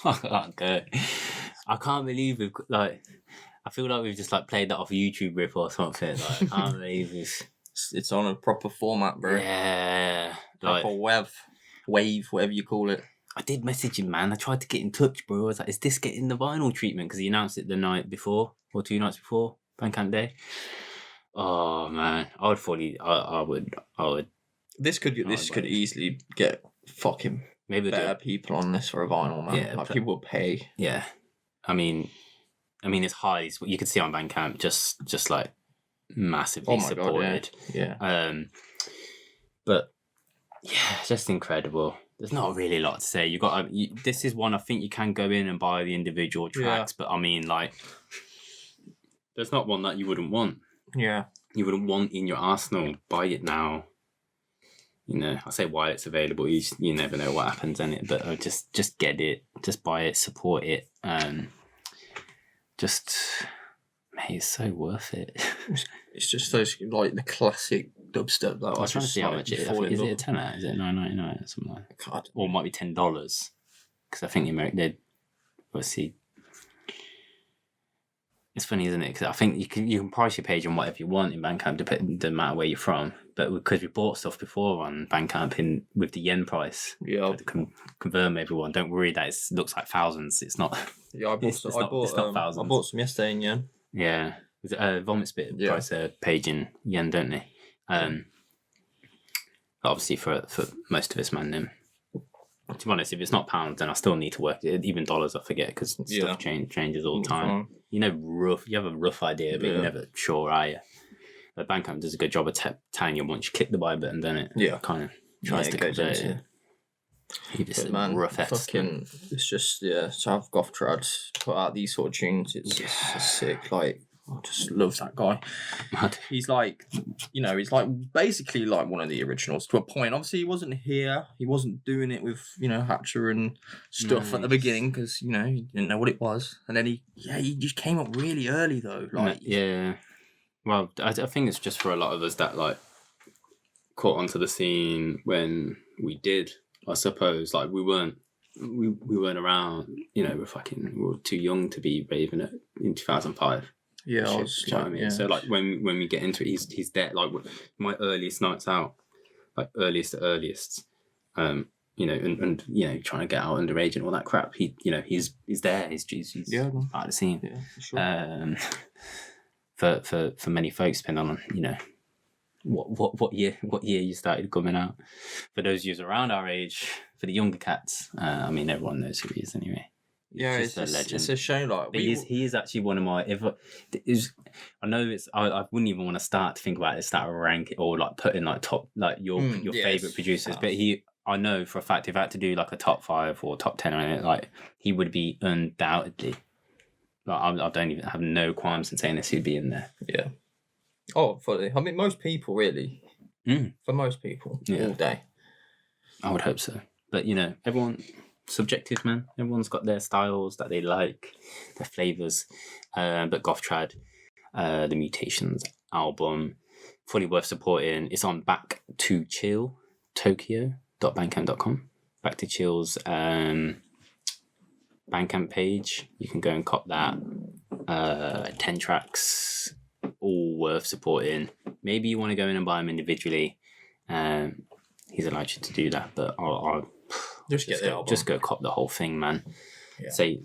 I can't go. I can't believe we've like. I feel like we've just like played that off a YouTube rip or something. Like, I can't believe it's on a proper format, bro. Yeah, proper wave, whatever you call it. I did message him, man. I tried to get in touch, bro. I was like, "Is this getting the vinyl treatment?" Because he announced it the night before or 2 nights before Bandcamp Day. Oh man, I would. This could easily get fucking maybe better people on this for a vinyl, man. Yeah, like people will pay. Yeah, I mean, it's highly. You can see on Bandcamp just like massively supported. God, yeah. But yeah, just incredible. There's not really a lot to say. This is one I think you can go in and buy the individual tracks, but I mean, like, there's not one that you wouldn't want. Yeah, you wouldn't want in your arsenal. Buy it now. You know, I say while it's available. You never know what happens in it, but just get it, just buy it, support it. Mate, it's so worth it. It's just those like the classic dubstep that I was trying to see how much it is. Is it a tenner? Is it $9.99 or something like that? God. Or it might be $10 because I think they'd obviously. It's funny, isn't it? Because I think you can price your page on whatever you want in Bandcamp, doesn't matter where you're from. But because we bought stuff before on Bandcamp with the yen price, confirm everyone. Don't worry that it looks like thousands. It's not. Yeah, I bought thousands. I bought some yesterday in yen. Yeah, Vomitspit price their page in yen, don't they? Obviously for most of us, man. To be honest, if it's not pounds, then I still need to work it. Even dollars, I forget because stuff changes all the time. You have a rough idea, but you're never sure, are you? But Bandcamp does a good job of telling you once you click the buy button, then it kind of tries to convert it. It's man, rough it's just to have Goth-Trad put out these sort of tunes. It's just sick. Like, I just love that guy. He's like, he's like basically like one of the originals to a point. Obviously, he wasn't here. He wasn't doing it with Hatcher and stuff at the beginning because he didn't know what it was. And then he just came up really early though. Like, yeah. Well, I think it's just for a lot of us that like caught onto the scene when we did. I suppose like we weren't around. We were too young to be raving in 2005. Yeah, you know what I mean? Yeah. So like when we get into it, he's there. Like my earliest nights out, like earliest, and trying to get out underage and all that crap. He's there. He's out of the scene. Yeah, for sure. For many folks, depending on what year you started coming out. For those of you around our age, for the younger cats, everyone knows who he is anyway. It's a legend. It's a shame. Like he is actually one of my. I wouldn't even want to start to think about it, start a rank or like putting like top like your favorite producers. But I know for a fact if I had to do like a top 5 or top 10 or anything, like he would be undoubtedly. Like I don't even have no qualms in saying this. He'd be in there. Yeah. Oh, fully. I mean, most people really. For most people, all day. I would hope so, but everyone. Subjective, man. Everyone's got their styles that they like, their flavors. But Goth-Trad, the Mutations album, fully worth supporting. It's on Back to Chill Tokyo.bandcamp.com. Back to Chill's Bandcamp page. You can go and cop that. 10 tracks, all worth supporting. Maybe you want to go in and buy them individually. He's allowed you to do that, but I'll just go cop the whole thing, man. Yeah. Say,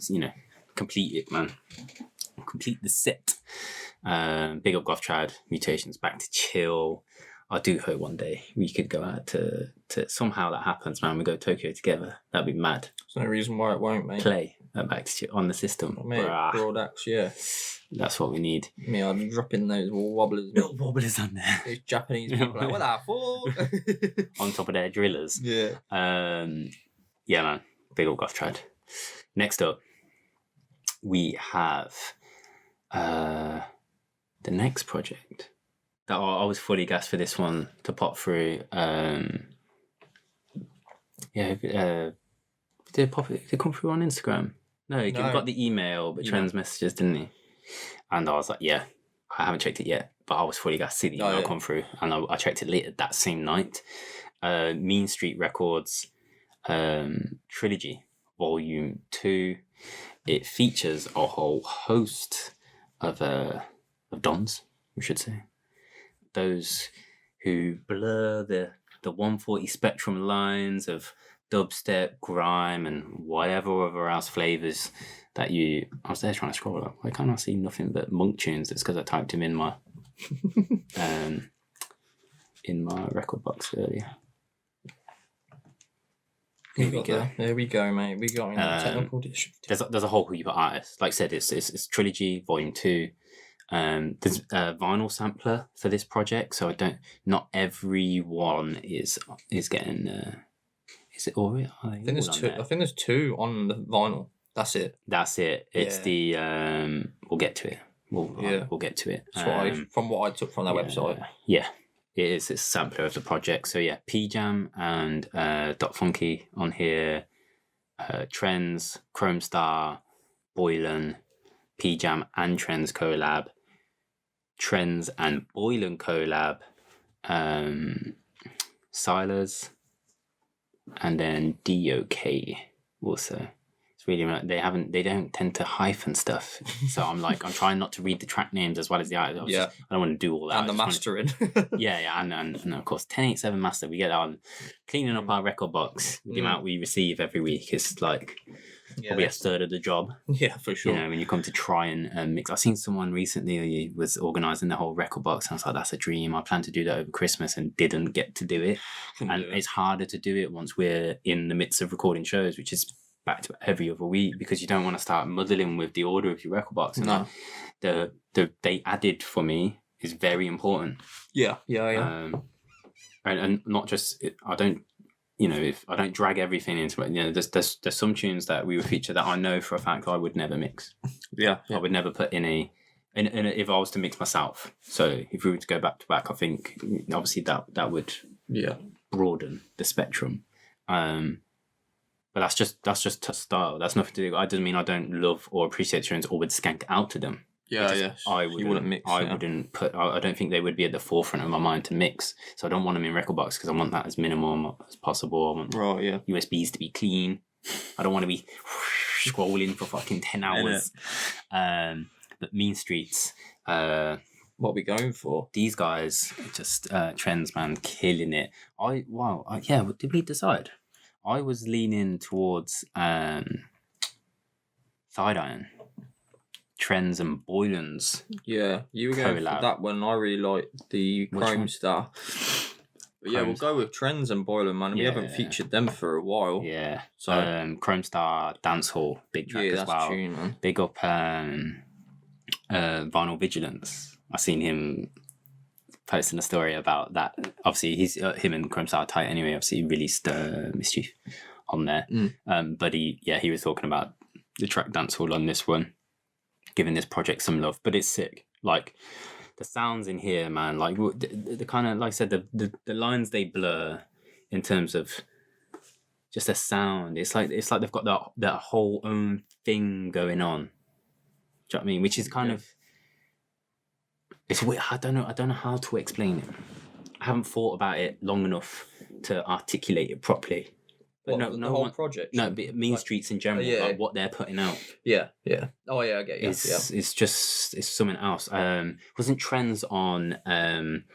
complete it, man. Complete the set. Big up Goth-Trad, Mutations, Back to Chill. I do hope one day we could go out to somehow that happens, man. We go to Tokyo together. That'd be mad. There's no reason why it won't, mate. Play at Back to Chill on the system. Mate, broad axe, yeah. That's what we need. I'm dropping those wobblers. Little wobblers on there. Those Japanese people like, what the fuck? On top of their drillers. Yeah. Yeah, man. Big old Goth-Trad. Next up, we have the next project that I was fully gassed for this one to pop through. Did it come through on Instagram? No, he got the email, but trans messages, didn't he? And I was like, yeah, I haven't checked it yet, but I was fully gassed to see the email come through, and I checked it later that same night. Mean Street Records trilogy Volume 2. It features a whole host of dons, we should say. Those who blur the 140 spectrum lines of dubstep, grime, and whatever other else flavours that you... I was there trying to scroll up. Why can't I see nothing but Mungk tunes? It's because I typed him in my record box earlier. Here we go. There we go, mate. We got in technical difficulty. There's a whole heap of artists. Like I said, it's Trilogy Volume 2. There's a vinyl sampler for this project, so not everyone is getting. Is it all? I think there's two on the vinyl. That's it. It's the. We'll get to it. We'll get to it. From what I took from their website. Yeah, it's a sampler of the project. So yeah, P.A.B and Dot Funky on here. Trends, Chrome Star, Boylan, P.A.B and Trends collab. Trends and Boylan collab, Silas, and then DOK also. It's really they don't tend to hyphen stuff, so I'm trying not to read the track names as well as the artists. I don't want to do all that. And the mastering. and of course 1087 master. We get that on cleaning up our record box. The amount we receive every week is probably a third of the job. Yeah, for sure. When you come to try and mix. I've seen someone recently who was organising the whole record box, and I was like, that's a dream. I planned to do that over Christmas and didn't get to do it. It's harder to do it once we're in the midst of recording shows, which is back to every other week, because you don't want to start muddling with the order of your record box. And the they added for me is very important. Yeah. And not just, I don't, if I don't drag everything into it, there's some tunes that we would feature that I know for a fact I would never mix. Yeah. I would never put in a if I was to mix myself. So if we were to go back to back, I think obviously that would broaden the spectrum. But that's just style. That's nothing to do. That doesn't mean I don't love or appreciate tunes or would skank out to them. I wouldn't mix. I don't think they would be at the forefront of my mind to mix. So I don't want them in record box because I want that as minimal as possible. I want USBs to be clean. I don't want to be scrolling for fucking 10 hours. But Mean Streets. What are we going for? These guys just Trends, man, killing it. What did we decide? I was leaning towards Sideiron. Trends and Boylan's. Yeah, you were going for that one. I really like the Chrome Star. But we'll go with Trends and Boylan, man. We haven't featured them for a while. Yeah. So Chrome Star, Dancehall, big track as well. Tune, man. Big up Vinyl Vigilance. I seen him posting a story about that. Obviously, he's him and Chrome Star are tight anyway. Obviously, he released Mischief on there. But he was talking about the track Dancehall on this one, giving this project some love. But it's sick. Like the sounds in here, man. Like the kind of, like I said, the lines they blur in terms of just the sound. It's like they've got that whole own thing going on. Do you know what I mean? Which is kind of, it's weird. I don't know how to explain it. I haven't thought about it long enough to articulate it properly. But the whole project? No, but Mean Streets in general, like what they're putting out. Yeah. Oh yeah, I get you. It's something else. Wasn't Trends on?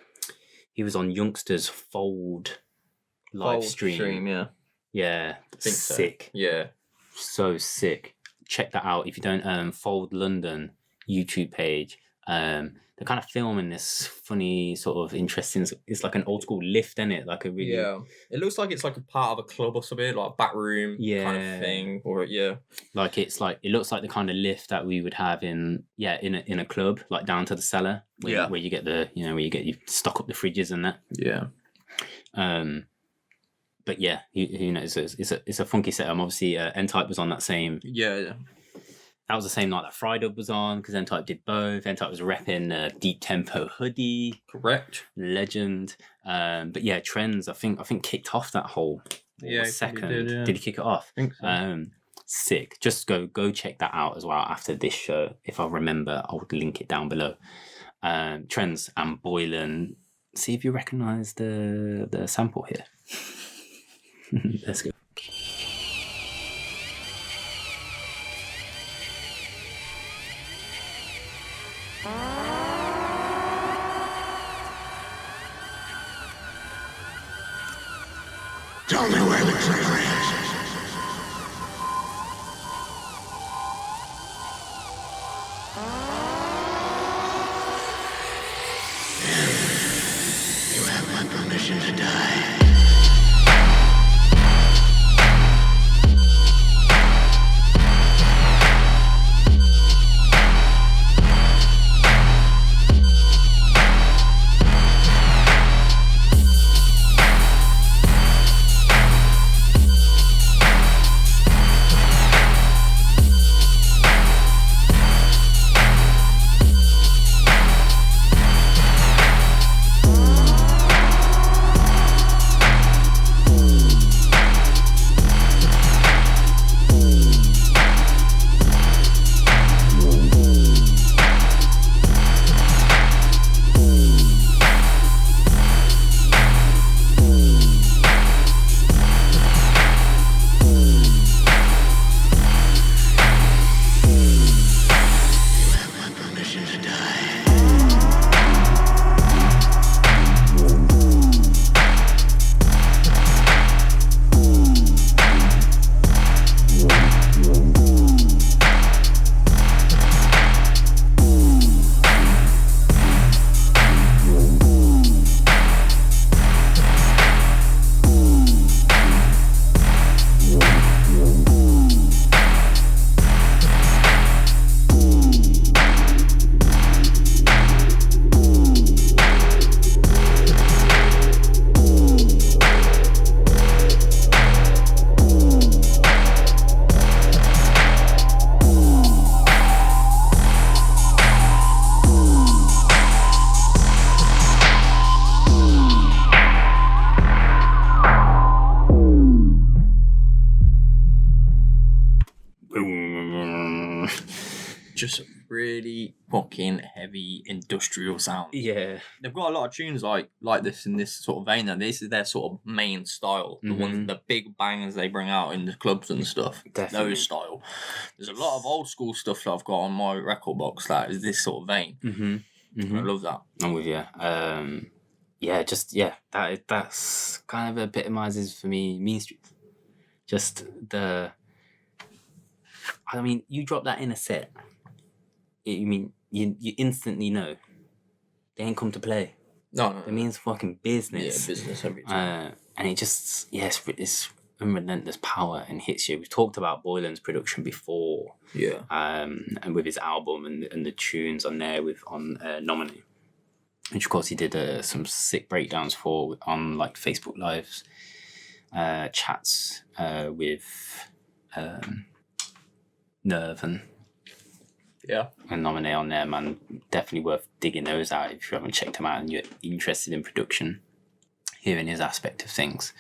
He was on Youngster's Fold live stream. Yeah, sick. So. Yeah, so sick. Check that out if you don't. Fold London YouTube page. They're kind of filming this funny sort of interesting. It's like an old school lift, isn't it? Like a really. Yeah, it looks like it's like a part of a club or something, like a back room kind of thing, or Like it looks like the kind of lift that we would have in a club, like down to the cellar, where you get you stock up the fridges and that. Yeah. But yeah, who knows? It's a funky setup. Obviously, N-Type was on that same. Yeah. That was the same night that Friday was on, because N-Type did both. N-Type was repping Deep Tempo hoodie. Correct. Legend. But yeah, Trends, I think kicked off that whole second. Did he kick it off? I think so. Sick. Just go check that out as well after this show. If I remember, I'll link it down below. Trends and Boylan. See if you recognise the sample here. Let's go. Tell me where the treasure is. You have my permission to die. Just really fucking heavy industrial sound. Yeah. They've got a lot of tunes like this in this sort of vein. Though this is their sort of main style. The ones, the big bangers they bring out in the clubs and stuff. Definitely. Those style. There's a lot of old school stuff that I've got on my record box that is this sort of vein. I love that. I'm with you. That's kind of epitomizes for me Mean Streets. Just the. I mean, you drop that in a set. You instantly know they ain't come to play. No. It means fucking business. Yeah, business every time. And it just, it's unrelentless power and hits you. We've talked about Boylan's production before. Yeah. And with his album and the tunes on there on Nominee. Which of course he did some sick breakdowns on like Facebook Lives, chats with Nerve and Nominee on there, man. Definitely worth digging those out if you haven't checked them out and you're interested in production, hearing his aspect of things.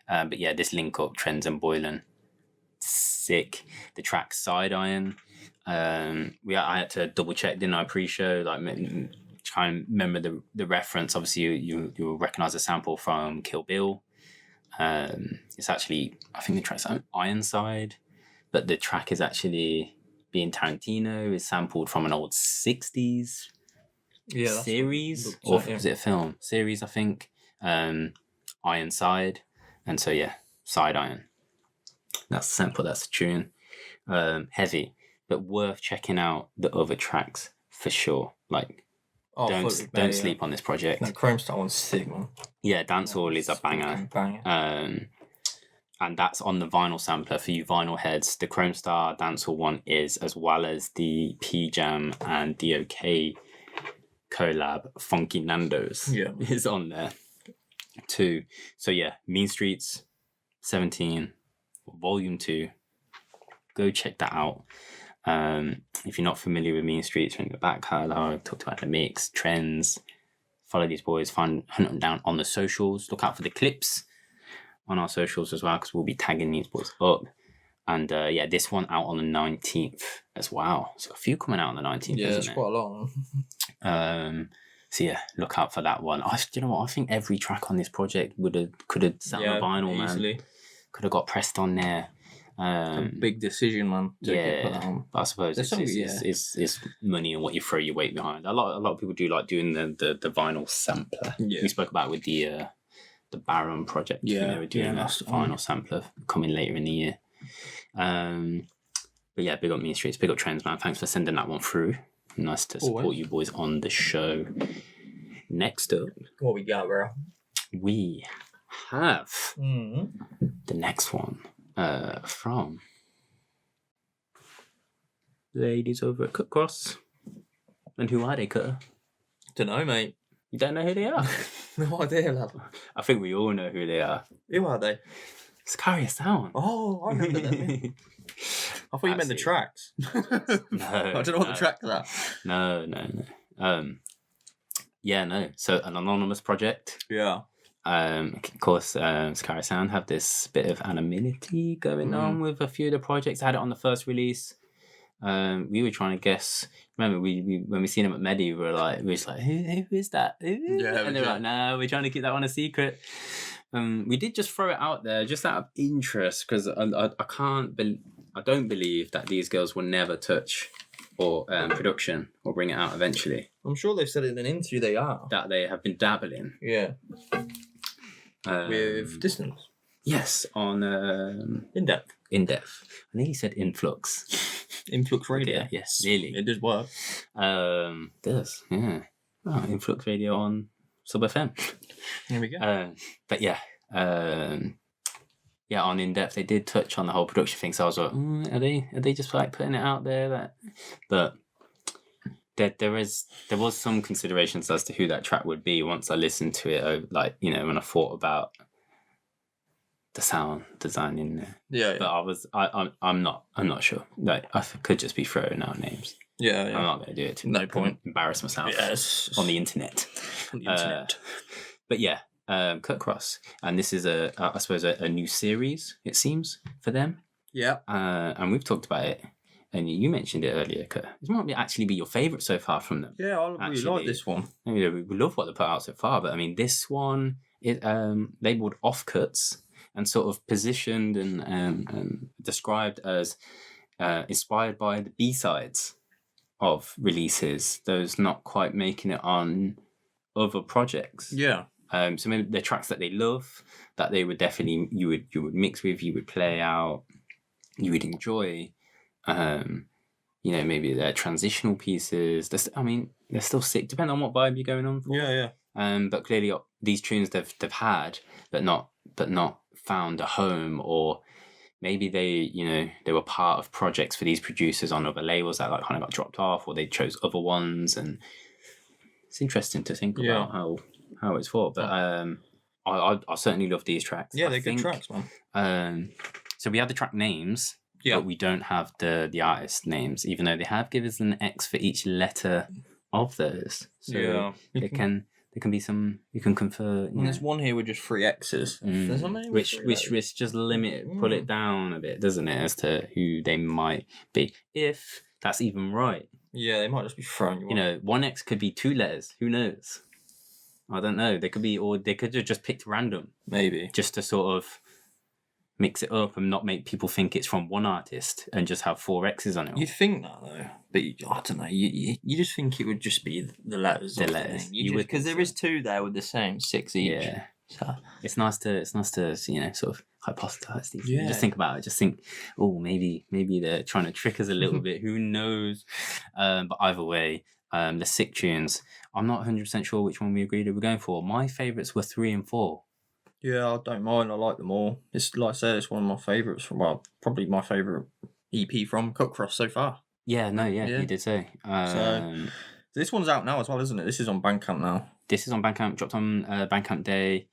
But yeah, this link up, Trends and Boylan, sick. The track Sideiron, I had to double check, didn't I, pre-show, like try and remember the reference. Obviously you'll recognise the sample from Kill Bill. It's actually, I think the track's Ironside, but the track is actually being Tarantino, is sampled from an old 60s series, or was it a film? Series, I think. Ironside. And so, yeah, Sideiron. That's the sample, that's the tune. Heavy, but worth checking out the other tracks for sure. Like, don't sleep on this project. That Chrome Star one's sick, man. Yeah, Dancehall is a banger. And that's on the vinyl sampler for you vinyl heads. The Chrome Star Dancehall one is, as well as the P.A.B and DOK collab, Funky Nando's is on there too. So yeah, Mean Streets 17, Volume 2. Go check that out. If you're not familiar with Mean Streets, in the back catalog, talked about the mix, trends, follow these boys, hunt them down on the socials, look out for the clips on our socials as well, because we'll be tagging these boys up. And this one out on the 19th as well. So a few coming out on the 19th. Yeah, it's quite a lot. So yeah, look out for that one. You know what? I think every track on this project could have sat on vinyl, easily. Man. Could have got pressed on there. A big decision, man. But I suppose it's money and what you throw your weight behind. A lot of people do like doing the vinyl sampler. Yeah. We spoke about with the Baron project. Yeah, We're doing that's a final sampler coming later in the year. But yeah, big up Mean Streets, big up Trends, man. Thanks for sending that one through. Nice to support you boys on the show. Next up, what we got, bro? We have the next one from the ladies over at Cutcross. And who are they, Cutter? Don't know, mate. You don't know who they are? No idea, lad. I think we all know who they are. Who are they? Scary Sound. Oh, I remember them. I thought you meant the tracks. No, I don't know what the tracks are. No. Yeah, no. So an anonymous project. Yeah. Of course, Scary Sound have this bit of anonymity going on with a few of the projects. I had it on the first release. We were trying to guess. Remember, we when we seen them at Medi, we were just like, who is that? Yeah, and they were like, no, we're trying to keep that one a secret. We did just throw it out there just out of interest because I don't believe that these girls will never touch or production or bring it out eventually. I'm sure they've said it in an interview they are. That they have been dabbling. Yeah. With Distance. Yes, on In Depth. I think he said Influx. Influx Radio. Yeah, yes, really. It does work. Does, yeah. Oh, Influx Radio on Sub FM. There we go. But yeah, on In Depth they did touch on the whole production thing. So I was like, are they just like putting it out there? But there was some considerations as to who that track would be once I listened to it. Like when I thought about the sound design in there. Yeah. But I'm not sure. Like I could just be throwing out names. Yeah. I'm not going to do it. No point. Embarrass myself. Yes. On the internet. But yeah, Cutcross, and this is I suppose a new series. It seems for them. Yeah. And we've talked about it, and you mentioned it earlier. Kurt. This might actually be your favourite so far from them. Yeah, I really like this one. I mean, we love what they put out so far, but I mean, this one is labelled Offcuts and sort of positioned and described as inspired by the B-sides of releases, those not quite making it on other projects. Yeah. So maybe the tracks that they love, that they would definitely you would mix with, you would play out, you would enjoy. Maybe they're transitional pieces. They're still sick, depending on what vibe you're going on for. Yeah. But clearly these tunes they've had, but not found a home, or maybe they were part of projects for these producers on other labels that like kind of got dropped off, or they chose other ones, and it's interesting to think about how it's thought. But I certainly love these tracks. Yeah, they're good tracks, man. So we have the track names, but we don't have the artist names, even though they have given us an X for each letter of those. So there can be some, you can confer. There's one here with just 3 X's. Which just pull it down a bit, doesn't it, as to who they might be, if that's even right. Yeah, they might just be throwing you. 1 X could be 2 letters. Who knows? I don't know. They could have just picked random, maybe, just to sort of mix it up and not make people think it's from one artist and just have 4 X's on it. You'd think that though, but I don't know. You just think it would just be the letters. The letters. Because there is 2 there with the same 6 each. Yeah. So it's nice to sort of hypothesize these. Yeah. Just think about it. Just think, maybe they're trying to trick us a little bit. Who knows? But either way, the sick tunes. I'm not 100% sure which one we agreed we were going for. My favourites were 3 and 4. Yeah, I don't mind. I like them all. It's like I said, it's one of my favourites probably my favourite EP from Cutcross so far. Yeah, you did say. So this one's out now as well, isn't it? This is on Bandcamp now. This is on Bandcamp, dropped on Bandcamp Day.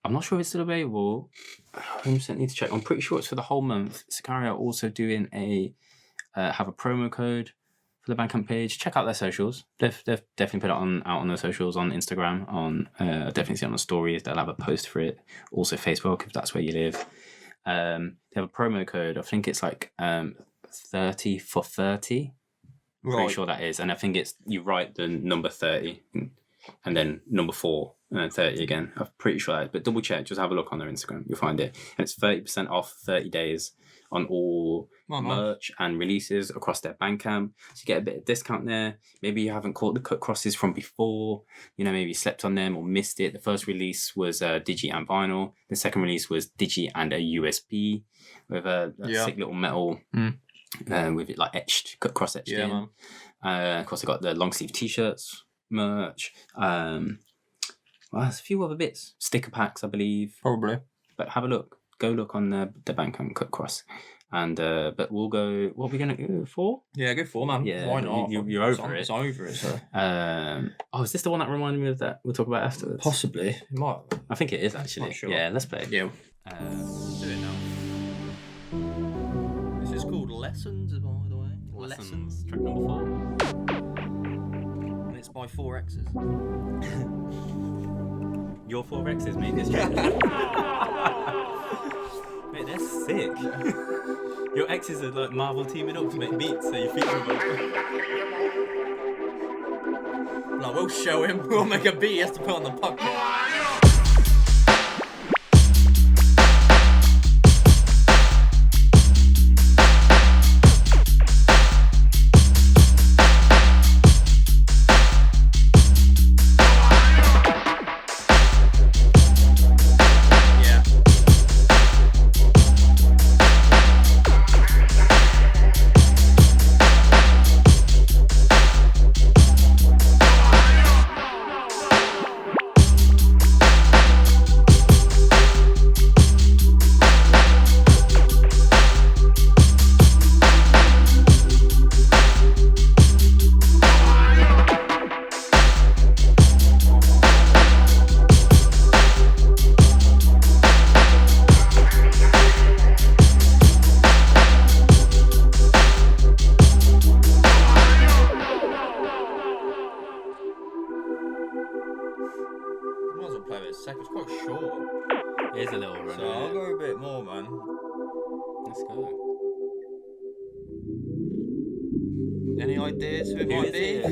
I'm not sure if it's still available. I 100% need to check. I'm pretty sure it's for the whole month. Sicario are also doing have a promo code for the Bandcamp page. Check out their socials. They've definitely put it out on their socials, on Instagram, I definitely see it on the stories. They'll have a post for it. Also Facebook, if that's where you live. They have a promo code. I think it's like 30 for 30. Right. Pretty sure that is. And I think you write the number 30. and then number 4, and then 30 again. I'm pretty sure that, but double check, just have a look on their Instagram, you'll find it. And it's 30% off 30 days on all merch and releases across their Bandcamp. So you get a bit of discount there. Maybe you haven't caught the Cutcrosses from before, you know, maybe you slept on them or missed it. The first release was Digi and vinyl. The second release was Digi and a USB with a sick little metal with it like etched, Cutcross etched in. Man. Of course, I got the long sleeve t-shirts, merch. Well, there's a few other bits. Sticker packs, I believe. Probably. But have a look. Go look on the Bandcamp Cutcross. And but we'll go. What are we gonna go for? Yeah, go 4, man. Yeah, why not? You're over it. It's over it. So. Is this the one that reminded me of that we'll talk about afterwards? Possibly. It might. I think it is actually. Not sure. Yeah, let's play it. Yeah. Do it now. This is called Lessons, by the way. Lessons. Track number 4. And it's by 4 X's. Your 4 X's made this track. Mate, they're sick. Your exes are like Marvel teaming up to make beats, so you're featuring them. Like, we'll show him. We'll make a beat he has to put on the podcast. Any ideas who it might be?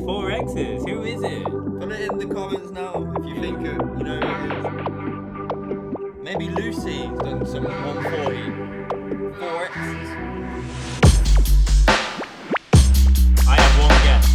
4 X's. Who is it? Put it in the comments now if you think you know who it is. Maybe Lucy's done some 140. 4 X's. I have one guess.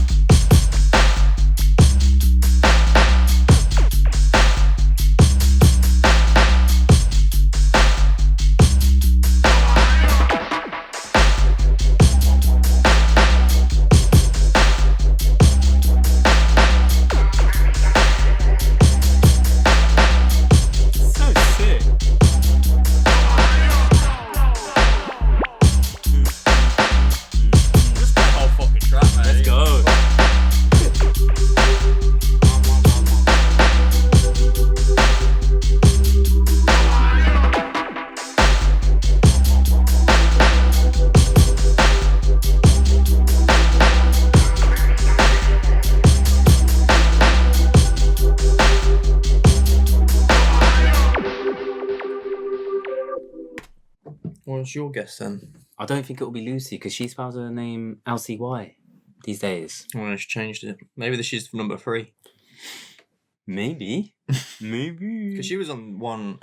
What's your guess then? I don't think it'll be Lucy because she spells her name LCY these days. Well, she's changed it. Maybe this is number 3. Maybe. Because she was on one.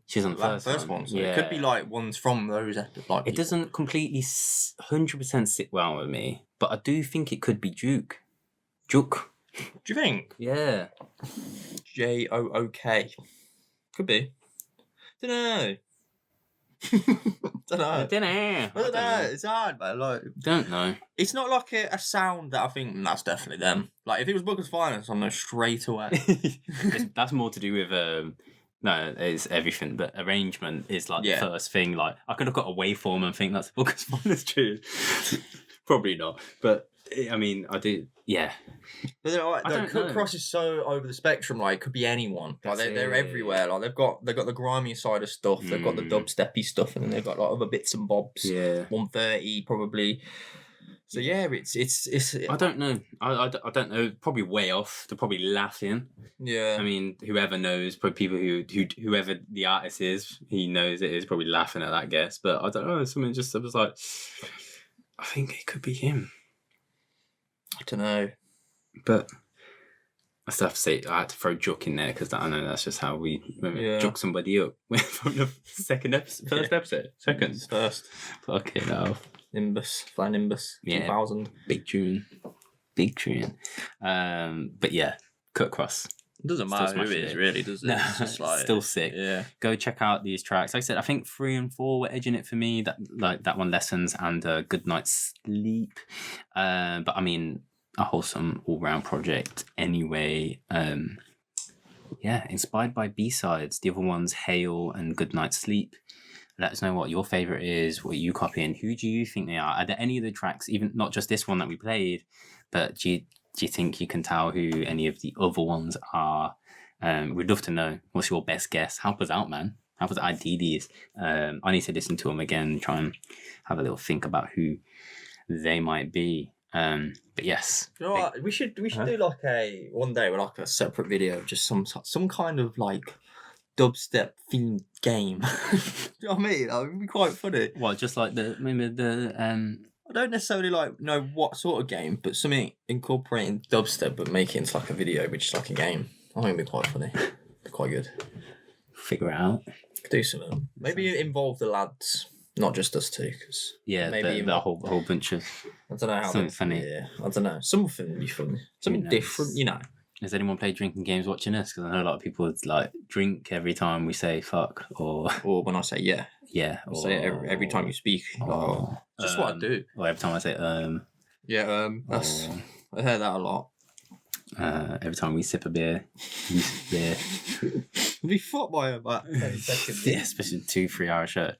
She was on the first one. So it could be like ones from those. Like it doesn't completely 100% sit well with me, but I do think it could be Juke. Juke. Do you think? Yeah. Jook. Could be. Don't know. I don't know. It's hard, man. Like, don't know. It's not like a sound that I think that's definitely them. Like if it was Booker's Finest, I know straight away. That's more to do with no, it's everything. But arrangement is like the first thing. Like I could look at a waveform and think that's Booker's Finest tune. Probably not, but I mean, I do. Yeah. But the Cutcross is so over the spectrum. Like, it could be anyone. Like they're everywhere. Like they've got the grimy side of stuff. They've got the dubsteppy stuff, and then they've got like other bits and bobs. Yeah. 130 probably. So yeah, it's. I don't know. I don't know. Probably way off. They're probably laughing. Yeah. I mean, whoever knows, probably people whoever the artist is, he knows it is probably laughing at that guess. But I don't know. Something I was like, I think it could be him. I don't know. But I still have to say I had to throw Jook in there because I know that's just how we jock somebody up from the first episode. First. Fucking hell. Fly Nimbus. 2000. Big tune. But yeah, Cutcross. It doesn't matter who it is, really, does it? No, it's just like, still sick. Yeah. Go check out these tracks. Like I said, I think 3 and 4 were edging it for me. That one, Lessons and Good Night's Sleep. But I mean, a wholesome all-round project anyway. Inspired by B-sides. The other ones, Hail and Good Night's Sleep. Let us know what your favourite is, what you copying. Who do you think they are? Are there any of the tracks, even not just this one that we played, but do you think you can tell who any of the other ones are? We'd love to know. What's your best guess? Help us out, man. Help us ID these. I need to listen to them again, try and have a little think about who they might be. But yes. You know what? We should do like one day with like a separate video of just some kind of like dubstep themed game. Do you know what I mean? That would be quite funny. What, just like I don't necessarily know what sort of game, but something incorporating dubstep but making it into like a video, which is like a game. I think it'd be quite funny. Quite good. Figure it out. Could do something. Maybe involve the lads, not just us two. Cause maybe the whole bunch of. I don't know how. Something funny. Yeah, I don't know. Something would be funny. Something different, you know. Has anyone played drinking games watching us? Because I know a lot of people would like drink every time we say fuck or when I say yeah. Yeah. Or say it every time you speak. Just what I do. Or every time I say Yeah, I heard that a lot. Every time we sip a beer, you sip beer. We'll be fucked by about 10 seconds. Yeah, especially 2-3 hour shirt.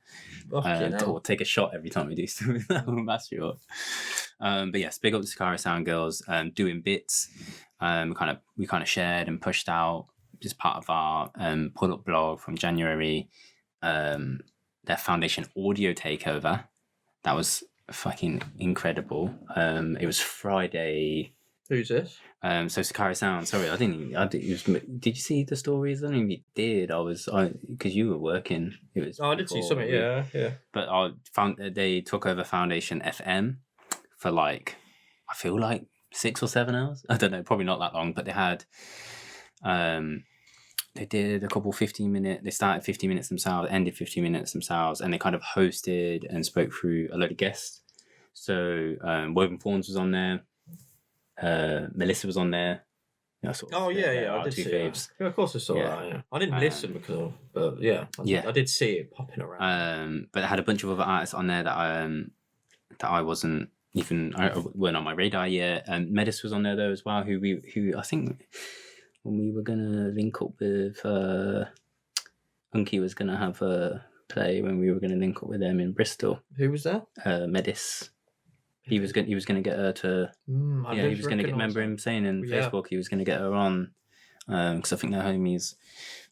Or take a shot every time we do something that will mess you up. But yes, big up to Sakara Sound Girls doing bits. We kind of shared and pushed out just part of our pull up blog from January. Their Foundation audio takeover. That was fucking incredible. It was Friday. Who's this? So Sakara Sound. Sorry, I didn't. Did you see the stories? I don't even did. Because you were working. It was. I did see something. Yeah. But I found they took over Foundation FM for like, I feel like 6 or 7 hours. I don't know, probably not that long. But they had, they did a couple 15-minute. They started 15 minutes themselves, ended 15 minutes themselves, and they kind of hosted and spoke through a load of guests. So Woven Fawns was on there. Melissa was on there. I did see it. Yeah, of course I saw that. Yeah. I didn't listen but I did see it popping around. But I had a bunch of other artists on there that I wasn't even weren't on my radar yet. Medis was on there though as well. Who I think when we were gonna link up with Unky was gonna have a play when we were gonna link up with them in Bristol. Who was that? Medis. He was going to get her to. He was going to get. Remember him saying in Facebook he was going to get her on, because I think they're homies.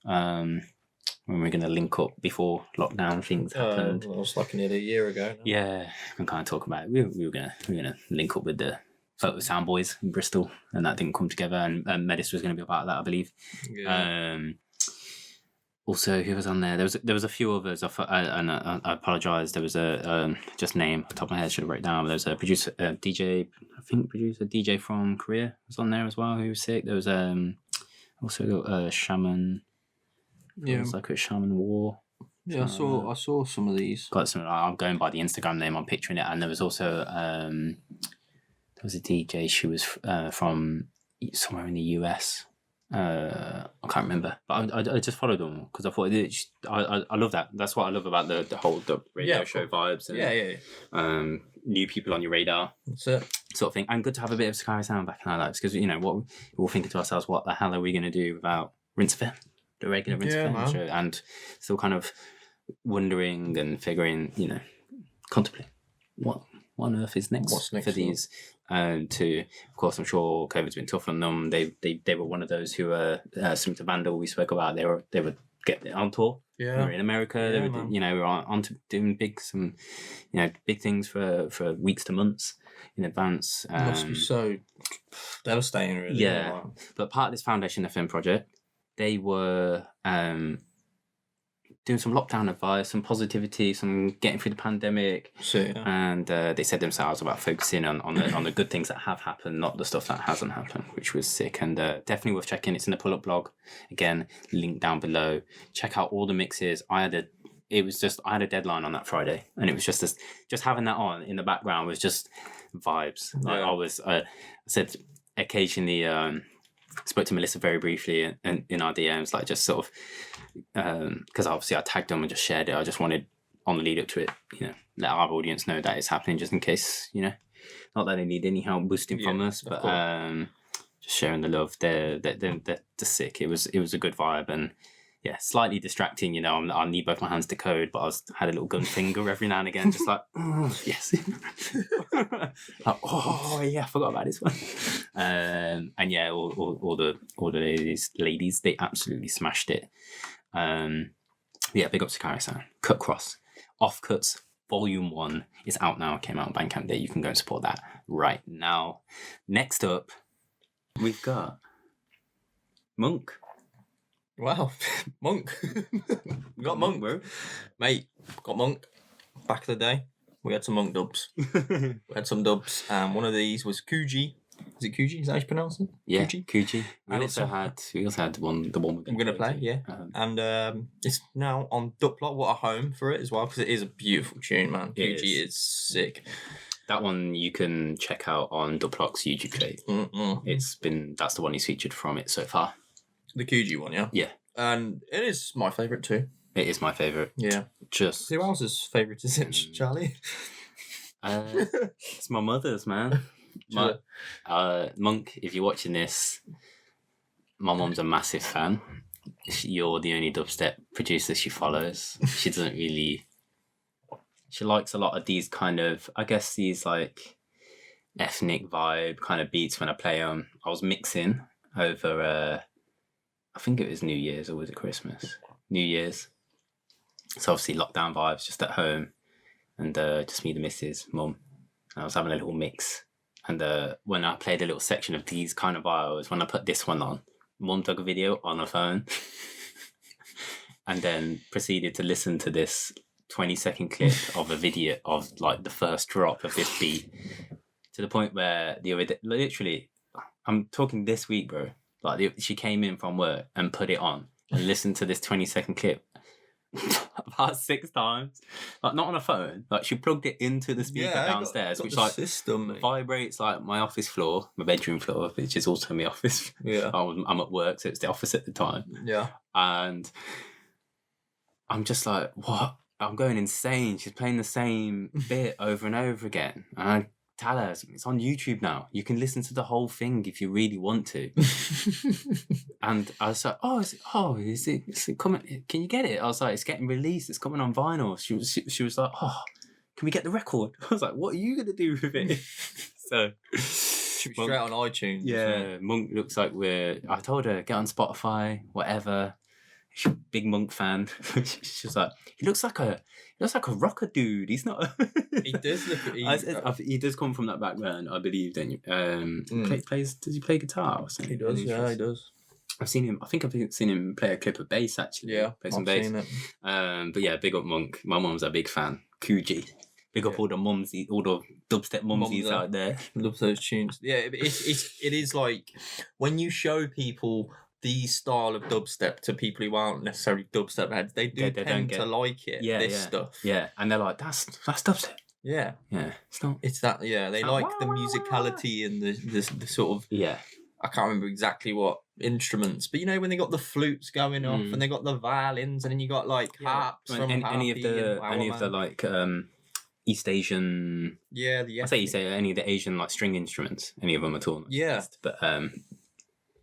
When we were going to link up before lockdown things happened. Well, it was like nearly a year ago. Now. Yeah, we can kind of talk about it. We were gonna link up with the Photo Sound Boys in Bristol, and that didn't come together. And Medis was going to be a part of that, I believe. Yeah. Also, who was on there? There was a few others. I apologise. There was a just name off the top of my head. Should have wrote it down. There was a producer, DJ from Korea was on there as well. Who was sick. There was also a Shaman. Yeah, it was like a Shaman War. Yeah, I saw some of these. Got some. I'm going by the Instagram name. I'm picturing it, and there was also there was a DJ. She was from somewhere in the US. I can't remember, but I just followed them because I thought I love that. That's what I love about the whole radio show vibes. And, new people on your radar. That's it. Sort of thing. And good to have a bit of Sky Sound back in our lives because what we're thinking to ourselves, what the hell are we going to do without Rinse FM, the regular Rinse FM show, and still kind of wondering and figuring, contemplating what on earth is next for these. Of course, I'm sure COVID's been tough on them. They were one of those who were similar to Vandal we spoke about. They would get on tour. Yeah, they were in America. Yeah, they were, were on to doing big things for weeks to months in advance. It must be so devastating, really. Yeah, but part of this Foundation FM project, they were doing some lockdown advice, some positivity, some getting through the pandemic. So, yeah. And they said themselves about focusing on the good things that have happened, not the stuff that hasn't happened, which was sick. And definitely worth checking. It's in the Pull Up blog. Again, link down below. Check out all the mixes. I had a deadline on that Friday, and it was just having that on in the background was just vibes. Like I said occasionally, spoke to Melissa very briefly and in our DMs, like just sort of because obviously I tagged them and just shared it. I just wanted on the lead up to it, let our audience know that it's happening, just in case, not that they need any help boosting from us, but just sharing the love. They're sick. It was a good vibe, and yeah, slightly distracting. I need both my hands to code, but had a little gun finger every now and again, just like, oh, yes. Like, oh yeah, I forgot about this one. And yeah, all the ladies, they absolutely smashed it. Yeah, big ups to Carrie-san. Cutcross, Offcuts, Volume 1 is out now. It came out on Bandcamp Day. You can go and support that right now. Next up, we've got Mungk. Wow, Mungk. We got Mungk, bro. Mate, got Mungk. Back in the day, we had some Mungk dubs. We had some dubs. One of these was Kuji. Is it Kuji? Is that how you pronounce it? Yeah, Kuji. We also had the one we're going to play, yeah. And it's now on Duploc. What a home for it as well, because it is a beautiful tune, man. Kuji is sick. That one you can check out on Duploc's YouTube page. That's the one he's featured from it so far. The Kuji one, yeah? Yeah. And it is my favourite too. It is my favourite. Yeah. Just... Who else's favourite is it, Charlie? It's my mother's, man. Mungk, if you're watching this, my mum's a massive fan. You're the only dubstep producer she follows. She doesn't really... She likes a lot of these kind of... I guess these like ethnic vibe kind of beats when I play them. I was mixing over... I think it was New Year's, or was it Christmas? New Year's. So obviously lockdown vibes, just at home. And just me, the missus, mum. And I was having a little mix. And when I played a little section of these kind of vibes, when I put this one on, mum took a video on her phone. And then proceeded to listen to this 20-second clip of a video of like the first drop of this beat. To the point where literally, I'm talking this week, bro. Like she came in from work and put it on and listened to this 20-second clip about 6 times. Like not on a phone. Like she plugged it into the speaker downstairs, which like system, vibrates like my office floor, my bedroom floor, which is also my office. Yeah, I'm at work, so it's the office at the time. Yeah, and I'm just like, what? I'm going insane. She's playing the same bit over and over again, and I tell her it's on YouTube now. You can listen to the whole thing if you really want to. And I was like, is it coming? Can you get it? I was like, it's getting released. It's coming on vinyl. She was like, can we get the record? I was like, what are you gonna do with it? So should be straight on iTunes. Yeah, Mungk looks like I told her get on Spotify, whatever. She's a big Mungk fan. She's like, he looks like a rocker dude. He's not. He does look. He does come from that background, I believe. Don't you? Does he play guitar or something? He does. Yeah, he does. I've seen him. I think I've seen him play a clip of bass actually. Yeah, play some bass. Seen it. But yeah, big up Mungk. My mum's a big fan. Kuji. Big up all the mumsies, all the dubstep mumsies out there. Love those tunes. Yeah, it is like when you show people the style of dubstep to people who aren't necessarily dubstep heads, they tend to like it. This stuff. Yeah, and they're like, that's dubstep. Yeah, it's not. It's that. Yeah, they like the musicality and the sort of. Yeah. I can't remember exactly what instruments, but when they got the flutes going off and they got the violins, and then you got like harps from any of the like East Asian. Yeah, I say any of the Asian like string instruments, any of them at all. Yeah, but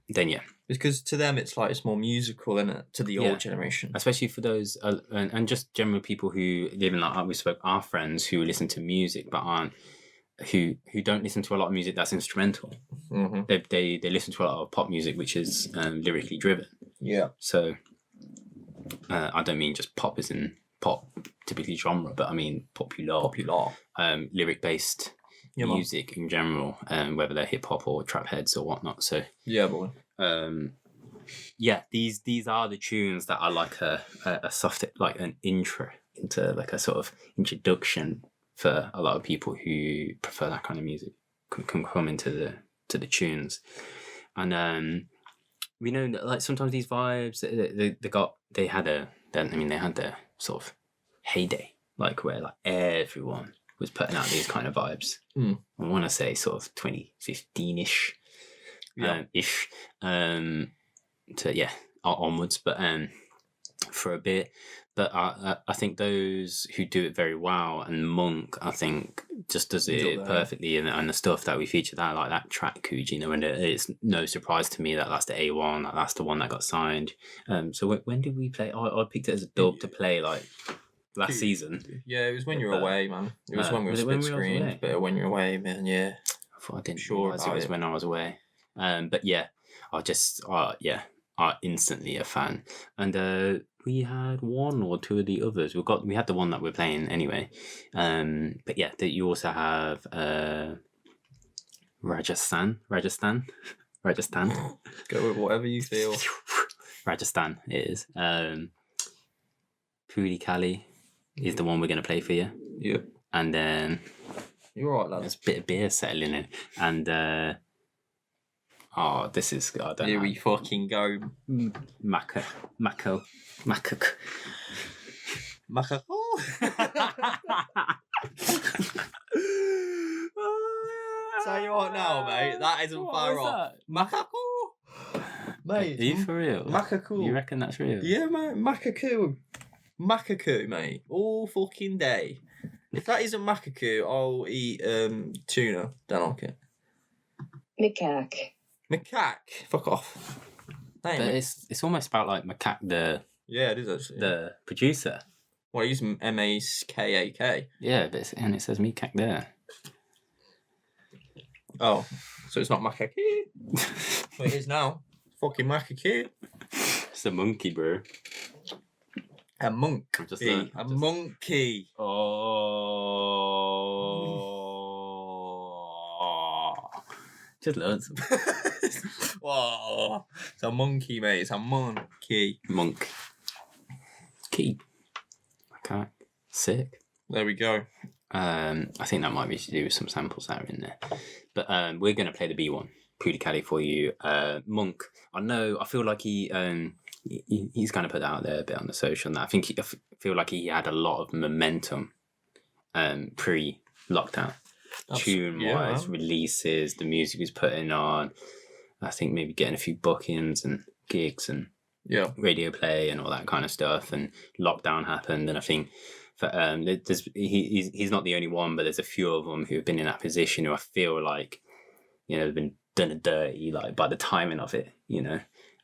then yeah. Because to them it's like it's more musical, isn't it? To the old generation, especially for those and just general people who live in like we spoke, our friends who listen to music but aren't who don't listen to a lot of music that's instrumental. Mm-hmm. They listen to a lot of pop music which is lyrically driven. Yeah. So I don't mean just pop as in pop typically genre, but I mean popular lyric based music in general, whether they're hip hop or trap heads or whatnot. So yeah, boy. yeah, these are the tunes that are like a soft, like an intro into like a sort of introduction for a lot of people who prefer that kind of music can come into the tunes. And we know that like sometimes these vibes they had their sort of heyday, like where like everyone was putting out these kind of vibes. I want to say sort of 2015-ish to onwards, but for a bit. But I think those who do it very well, and Mungk, I think, just does it perfectly, and the stuff that we featured that, like that track Kuji, and it's no surprise to me that that's the A1, that's the one that got signed. So when did we play? I picked it as a dub to play like last season. Yeah, it was when you were away, man. It was when we were split screen, but when you're away, man, yeah. I thought I didn't realise it was when I was away. But yeah, I'm instantly a fan. And we had one or two of the others. We had the one that we're playing anyway. But yeah, you also have Rajasthan. Go with whatever you feel. Rajasthan it is. Puli is the one we're going to play for you. Yep. And then you're right, lad. There's a bit of beer settling in, and this is I don't Here know. we fucking go. Mako. Tell you what now, mate. That isn't far off. Macaco. Mate, are you for real? Macaco. You reckon that's real? Yeah, mate. Macaco, mate. All fucking day. If that isn't macaco, I'll eat tuna. Don't like it. Macaque. Fuck off. But it's almost about like Macaque yeah, it is actually. The producer. Well, he's M-A-K-A-K. Yeah, but it says Macaque there. Oh, so it's not macaque. Well, it is now. Fucking macaque. It's a monkey, bro. A monk. A monkey. Oh. Just loads. Whoa. It's a monkey, mate. It's a monkey. Mungk. Key. Okay. Sick. There we go. I think that might be to do with some samples that are in there. But we're going to play the B1, Puli for you. Mungk, I feel like he's kind of put that out there a bit on the social. And I feel like he had a lot of momentum pre-lockdown. Tune-wise, releases, the music he was putting on. I think maybe getting a few bookings and gigs and radio play and all that kind of stuff. And lockdown happened, and I think he's not the only one, but there's a few of them who have been in that position who I feel like, have been done dirty like by the timing of it,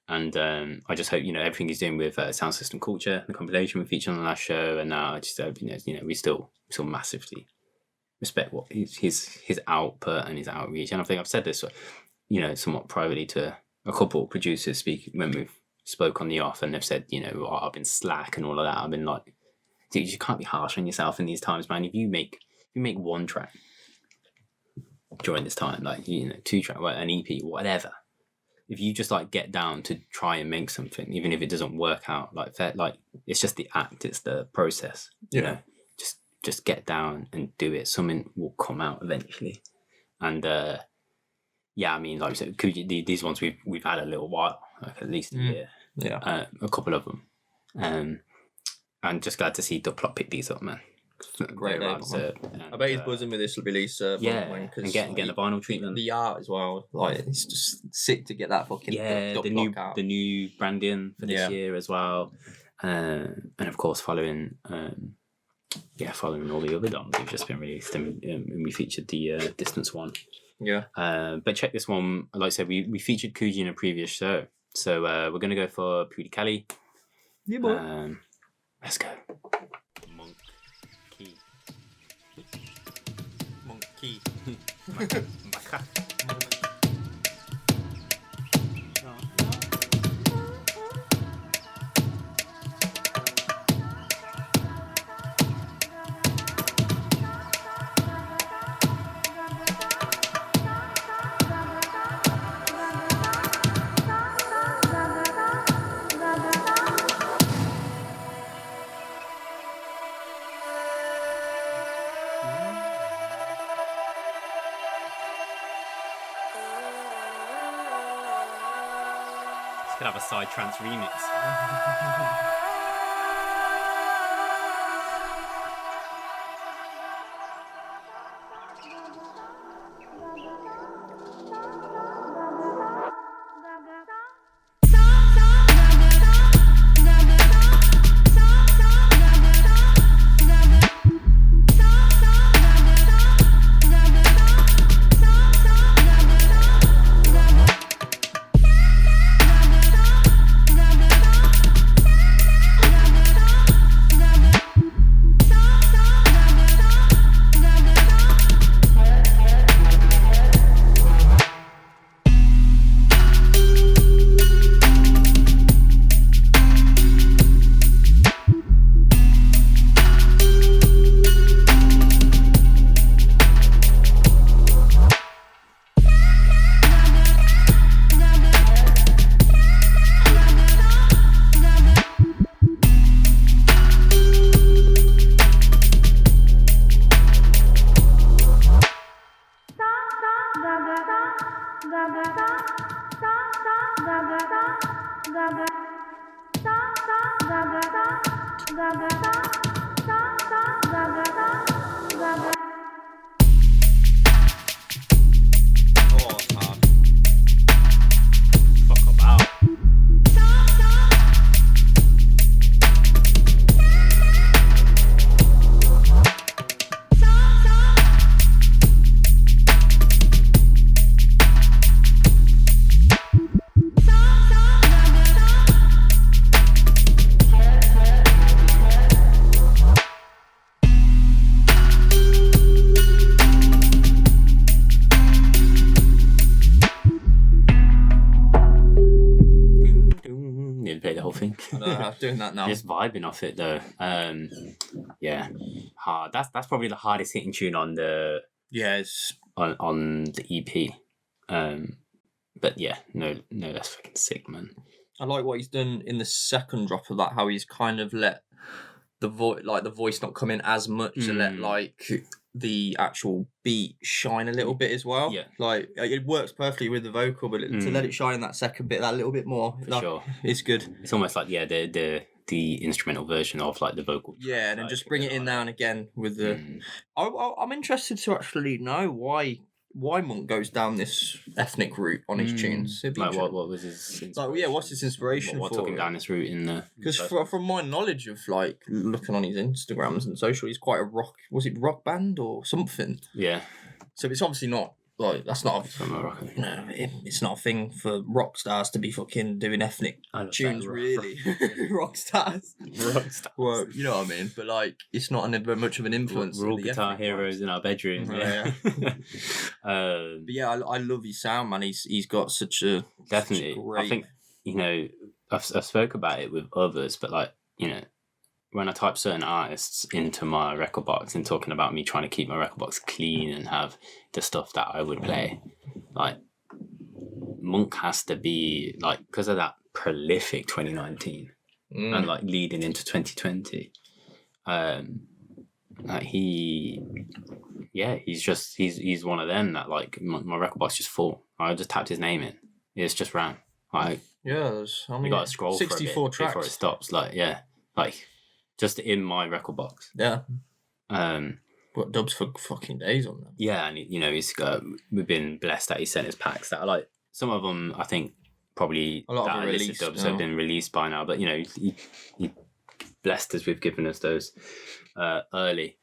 And I just hope everything he's doing with Sound System Culture, the compilation we featured on the last show, and now I just hope we still massively respect what his output and his outreach. And I think I've said this, somewhat privately to a couple producers when we've spoke on the off, and they've said, I've been slack and all of that. I've been like, dude, you can't be harsh on yourself in these times, man. If you make one track during this time, like 2 track, an EP, whatever. If you just like get down to try and make something, even if it doesn't work out, like it's just the act, it's the process. Just get down and do it. Something will come out eventually. And like I said, these ones we've had a little while, like at least a year. Yeah, a couple of them. And just glad to see Duploc pick these up, man. Great label, man. I bet he's buzzing with this release. And getting the vinyl treatment. The art as well. Like, it's just sick to get that fucking Duploc out. The new branding for this year as well. And of course following all the other dons who've just been released, and we featured the Distance one. Yeah. But check this one. Like I said, we featured Kuji in a previous show. So we're gonna go for Puli. Yeah, boy. Let's go. Monkey. Could have a side trance remix. Doing that now. Just vibing off it though. Yeah, hard. That's probably the hardest hitting tune on the on the EP. But yeah, no, that's fucking sick, man. I like what he's done in the second drop of that. How he's kind of let the voice not come in as much and let like the actual beat shine a little bit as well. Yeah, like it works perfectly with the vocal, but to let it shine in that second bit that little bit more, for sure, it's good. It's almost like the instrumental version of like the vocal. Yeah, and then just bring it in now and again with the. I'm interested to actually know why Mungk goes down this ethnic route on his tunes. Like what was his? What's his inspiration? What took him down this route in the? Because from my knowledge of like looking on his Instagrams and social, he's quite a rock. Was it rock band or something? Yeah. So it's obviously not like that's not. No, it's not a thing for rock stars to be fucking doing ethnic tunes, really. Rock stars. Well, you know what I mean. But like, it's not much of an influence. We're all guitar heroes in our bedrooms. Yeah. But yeah, I love his sound, man. He's got such a definitely. Such a great... I think I've spoke about it with others, but like when I type certain artists into my record box and talking about me trying to keep my record box clean and have the stuff that I would play, like Mungk has to be like, because of that prolific 2019 and like leading into 2020, like he's one of them that like my record box just full. I just tapped his name in, it's just ran. Like there's you gotta scroll 64 for a bit tracks before it stops. Like just in my record box. Yeah. Got dubs for fucking days on them. Yeah, and we've been blessed that he sent us packs that are like, some of them I think probably a lot that of are listed dubs have been released by now, but he blessed us with giving us those early.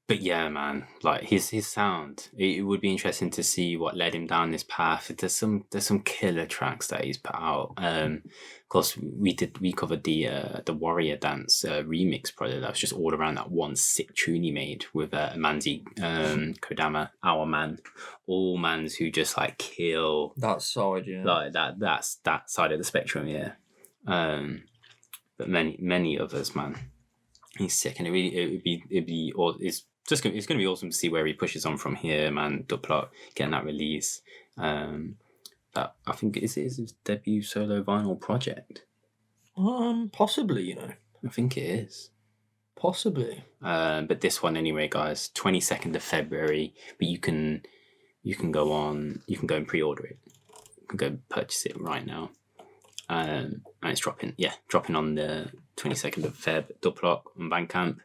But yeah, man, like his sound, it would be interesting to see what led him down this path. There's some killer tracks that he's put out. Of course, we covered the Warrior Dance remix project that was just all around that one sick tune he made with Manzi Kodama, Our Man, all mans who just like kill that side, yeah, like that's that side of the spectrum, yeah. But many others, man, he's sick, and it's going to be awesome to see where he pushes on from here, man. Duploc getting that release. That I think is his debut solo vinyl project. Possibly, I think it is. Possibly. But this one anyway, guys, 22nd of February. But you can go and pre-order it. can go purchase it right now. And it's dropping on the 22nd of Feb, Duploc on Bandcamp,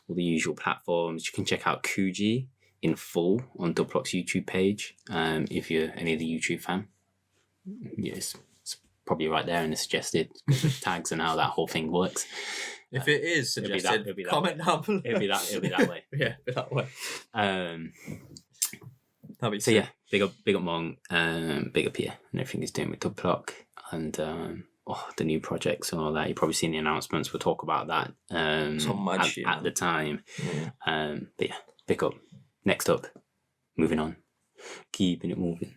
all the usual platforms. You can check out Kuji in full on Duploc's YouTube page if you're any of the YouTube fan. Yes, it's probably right there in the suggested tags and how that whole thing works. If it is suggested, it'll be that comment down below. It'll be that way. Yeah, it'll be that way. That'd be so yeah, big up Mungk, big up here and everything he's doing with Duploc and the new projects and all that. You've probably seen the announcements. We'll talk about that at the time. Yeah. But yeah, big up. Next up, moving on, keeping it moving.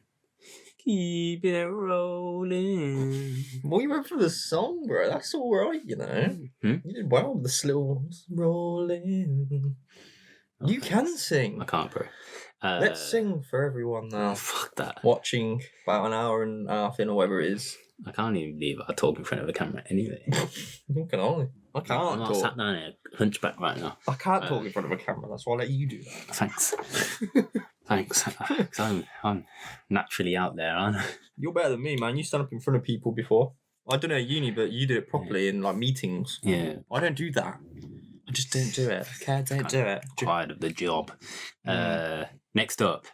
Keeping it rolling. Well, you went for the song, bro. That's all right, you know. You did well with the slow rolling. You can sing. I can't, bro. Let's sing for everyone now. Fuck that. Watching about an hour and a half in or whatever it is. I can't even believe I talk in front of a camera anyway. You can only. I can't I'm talk. sat down here, hunchback right now. I can't talk in front of a camera. That's why I'll let you do that. Thanks. Thanks. 'Cause I'm naturally out there, aren't I? You're better than me, man. You stand up in front of people before. I don't know at uni, but you do it properly in like meetings. Yeah. I don't do that. I just don't do it. Okay, don't do it. Tired of the job. Next up,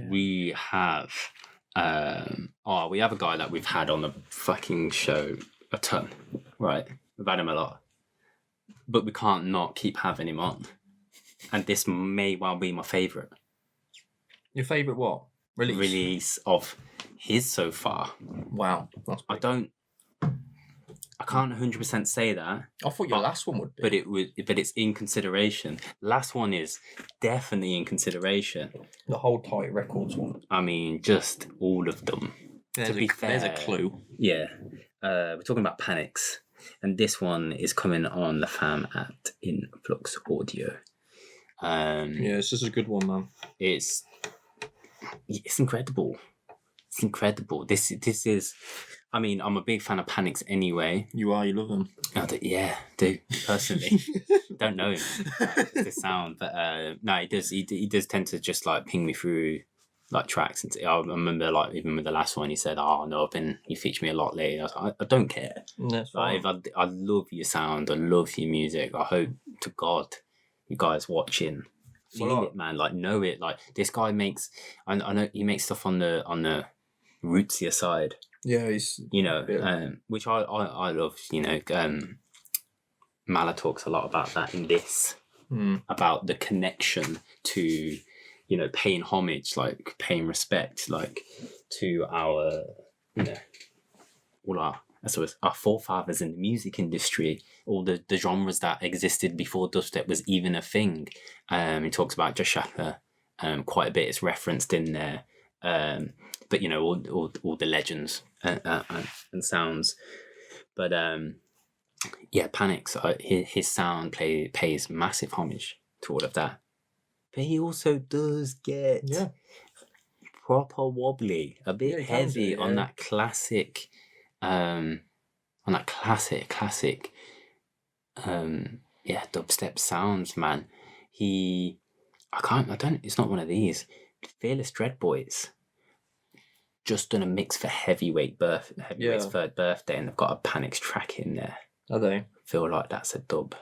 we have we have a guy that we've had on the fucking show a ton, right? We've had him a lot, but we can't not keep having him on. And this may well be my favourite. Your favourite what? Release of his so far. Wow. I can't 100% say that. I thought your last one would be. But it's in consideration. Last one is definitely in consideration. The whole Tight Records one. I mean, just all of them. To be fair, there's a clue. Yeah. We're talking about Panix. And this one is coming on the fam at Influx Audio. This is a good one, man. It's incredible. It's incredible. This is... I mean, I'm a big fan of Panix anyway. You are, you love them. I do, personally. Don't know him. The sound, but no, he does. He does tend to just like ping me through like tracks. And I remember like even with the last one, he said, "Oh no, you feature me a lot lately." I was like, I don't care. That's fine. Like, I love your sound. I love your music. I hope to God you guys watching feel it, man. Like know it. Like this guy makes. I know he makes stuff on the rootsier side. Yeah, he's which I love. Mala talks a lot about that in this, about the connection to, paying homage, like paying respect, like to our, all our forefathers in the music industry, all the genres that existed before dubstep was even a thing. He talks about Jashaka, quite a bit. It's referenced in there. But all the legends and sounds, but Panix, his sound pays massive homage to all of that, but he also does get proper wobbly, a bit heavy on that classic, dubstep sounds, man. It's not one of these. Fearless Dread Boys just done a mix for Heavyweight's third birthday, and they've got a Panix track in there. Are they? I feel like that's a dub.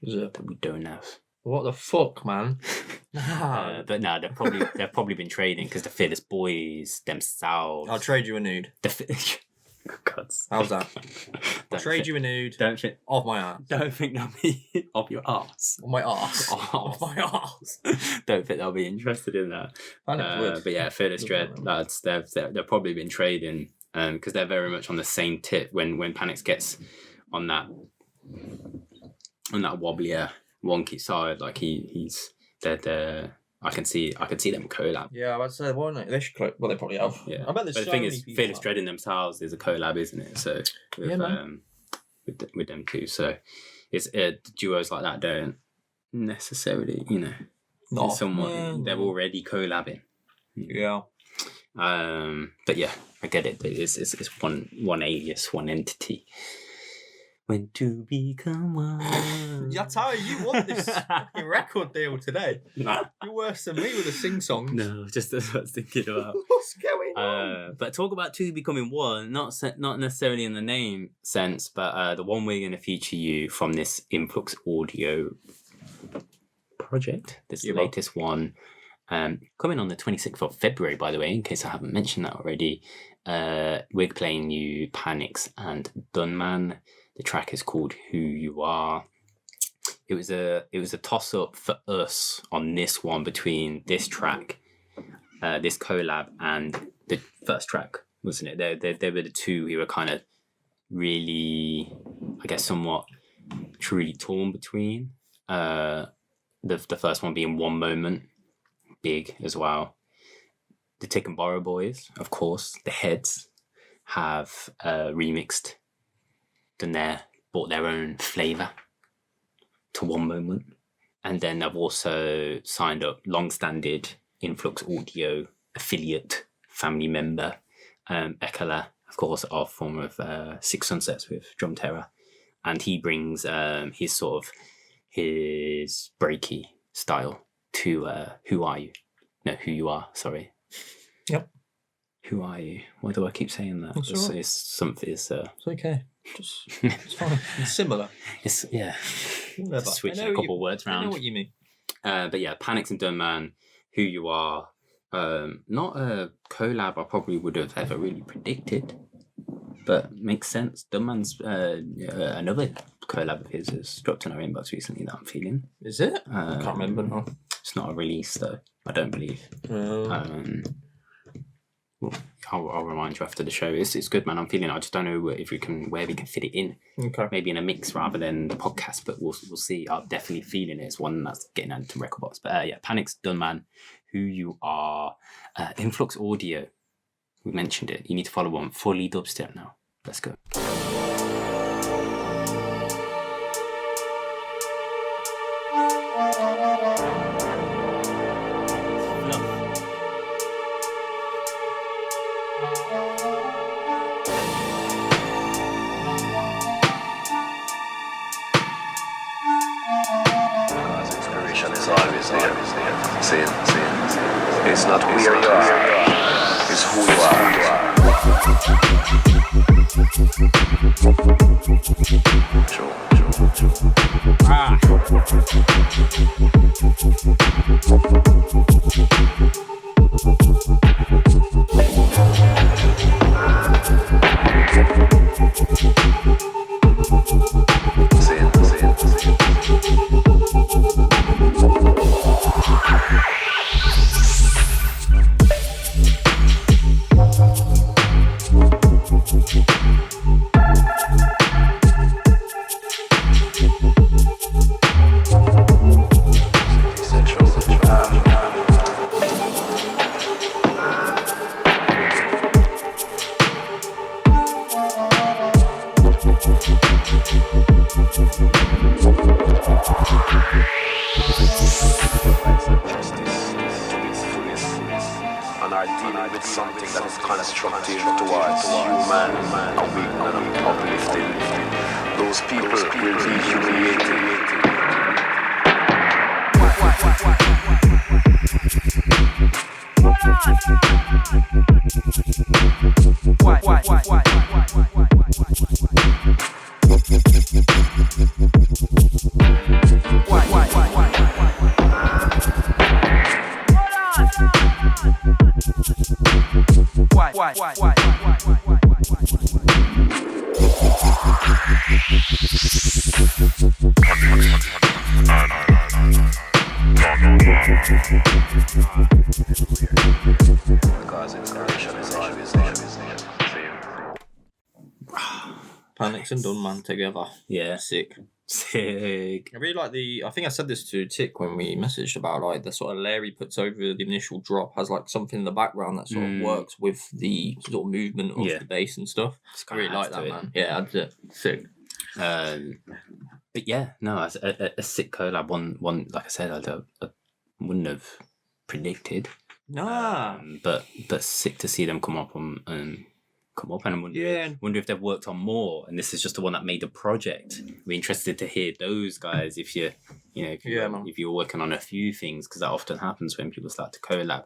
Is it? That we don't have. What the fuck, man? But no, they've probably been trading because the Fearless Boys themselves. I'll trade you a nude. God's how's that? I'll trade you a nude. Of my ass. Don't think they'll be of your ass. Of my ass. Of my ass. Don't think they'll be interested in that. But yeah, Fearless Dread lads, they've probably been trading because they're very much on the same tip when Panix gets on that wobblier, wonky side. Like they're I can see them collab. Yeah, I'd say why not? They should collab. Well, they probably have. Yeah, I bet there's but the thing is, Fearless Dread in themselves is a collab, isn't it? So with them two, so it's duos like that don't necessarily, they're already collabing. Yeah. But yeah, I get it. It's one alias, one entity. when two become one. That's how you won this fucking record deal today. Nah. You're worse than me with the sing-songs. No, just that's what I was thinking about. What's going on? But talk about two becoming one, not necessarily in the name sense, but the one we're going to feature you from this Influx audio project, this latest one, coming on the 26th of February, by the way, in case I haven't mentioned that already. We're playing you Panix and Dunman. The track is called Who You Are. It was a toss up for us on this one between this track, this collab, and the first track, wasn't it? They were the two we were kind of really, I guess, somewhat truly torn between. The first one being One Moment, big as well. The Tick and Borrow boys, of course, the Heads have remixed, brought their own flavour to One Moment. And then they've also signed up long-standing Influx Audio affiliate family member, Ekala, of course, our former of Six Sunsets with Drum Terror. And he brings his breaky style to Who Are You? No, Who You Are, sorry. Yep. Who Are You? Why do I keep saying that? It's something. It's okay. It's fine. It's similar. It's Whatever. Switching a couple words around. I know what you mean. But yeah, Panix and Dunman, Who You Are. Not a collab I probably would have ever really predicted, but makes sense. Dunman's another collab of his has dropped in our inbox recently that I'm feeling. Is it? I can't remember now. It's not a release though, I don't believe. I'll remind you after the show. It's good, man. I'm feeling. I just don't know where we can fit it in. Okay. Maybe in a mix rather than the podcast, but we'll see. I'm definitely feeling it. It's one that's getting added to record box. But yeah, Panix, Dunman, Who You Are, Influx Audio. We mentioned it. You need to follow on fully dubstep now. Let's go. It's not where you are, it's who you are. Panix and Dunman together. Yeah. Sick. Sick. I really like I think I said this to Tick when we messaged about like the sort of layer he puts over the initial drop has like something in the background that sort of works with the sort of movement of the bass and stuff. I really like that, man. Yeah, that's it. Sick. But yeah, no, a sick collab. One like I said, I wouldn't have predicted. Nah. But sick to see them come up and come up, and I wonder if they've worked on more, and this is just the one that made the project. We're interested to hear those guys if you're, if you're working on a few things, because that often happens when people start to collab.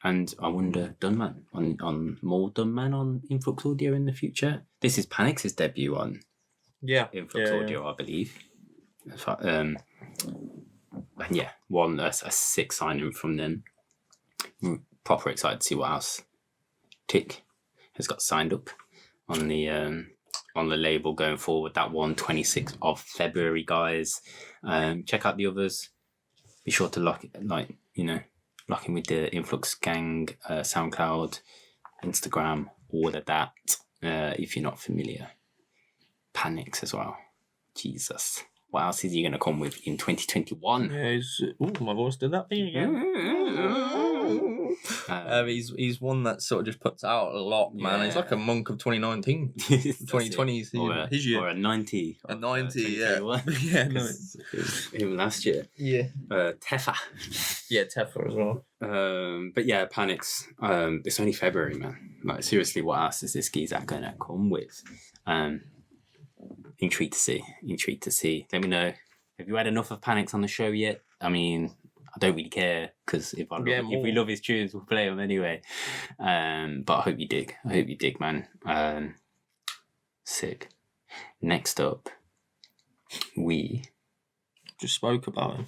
And I wonder, Dunman, on more Dunman on Influx Audio in the future. This is Panix's debut on Influx Audio, I believe. And a sick signing from them. Proper excited to see what else Tick has got signed up on the label going forward. That one, 26th of February, guys. Check out the others. Be sure to lock in with the Influx Gang, SoundCloud, Instagram, all of that. If you're not familiar, Panix as well. Jesus, what else is he going to come with in 2021? My voice did that thing again. He's one that sort of just puts out a lot, man. He's like a Mungk of 2019, 2020s, his year, or a 90, a 90, yeah, no, it was him last year. Tappa, Tappa as well. But yeah, Panix. It's only February, man. Like seriously, what else is this geezer gonna come with? Intrigued to see. Let me know. Have you had enough of Panix on the show yet? I mean, I don't really care, because if we love his tunes, we'll play them anyway. But I hope you dig. Man. Sick. Next up, we just spoke about him.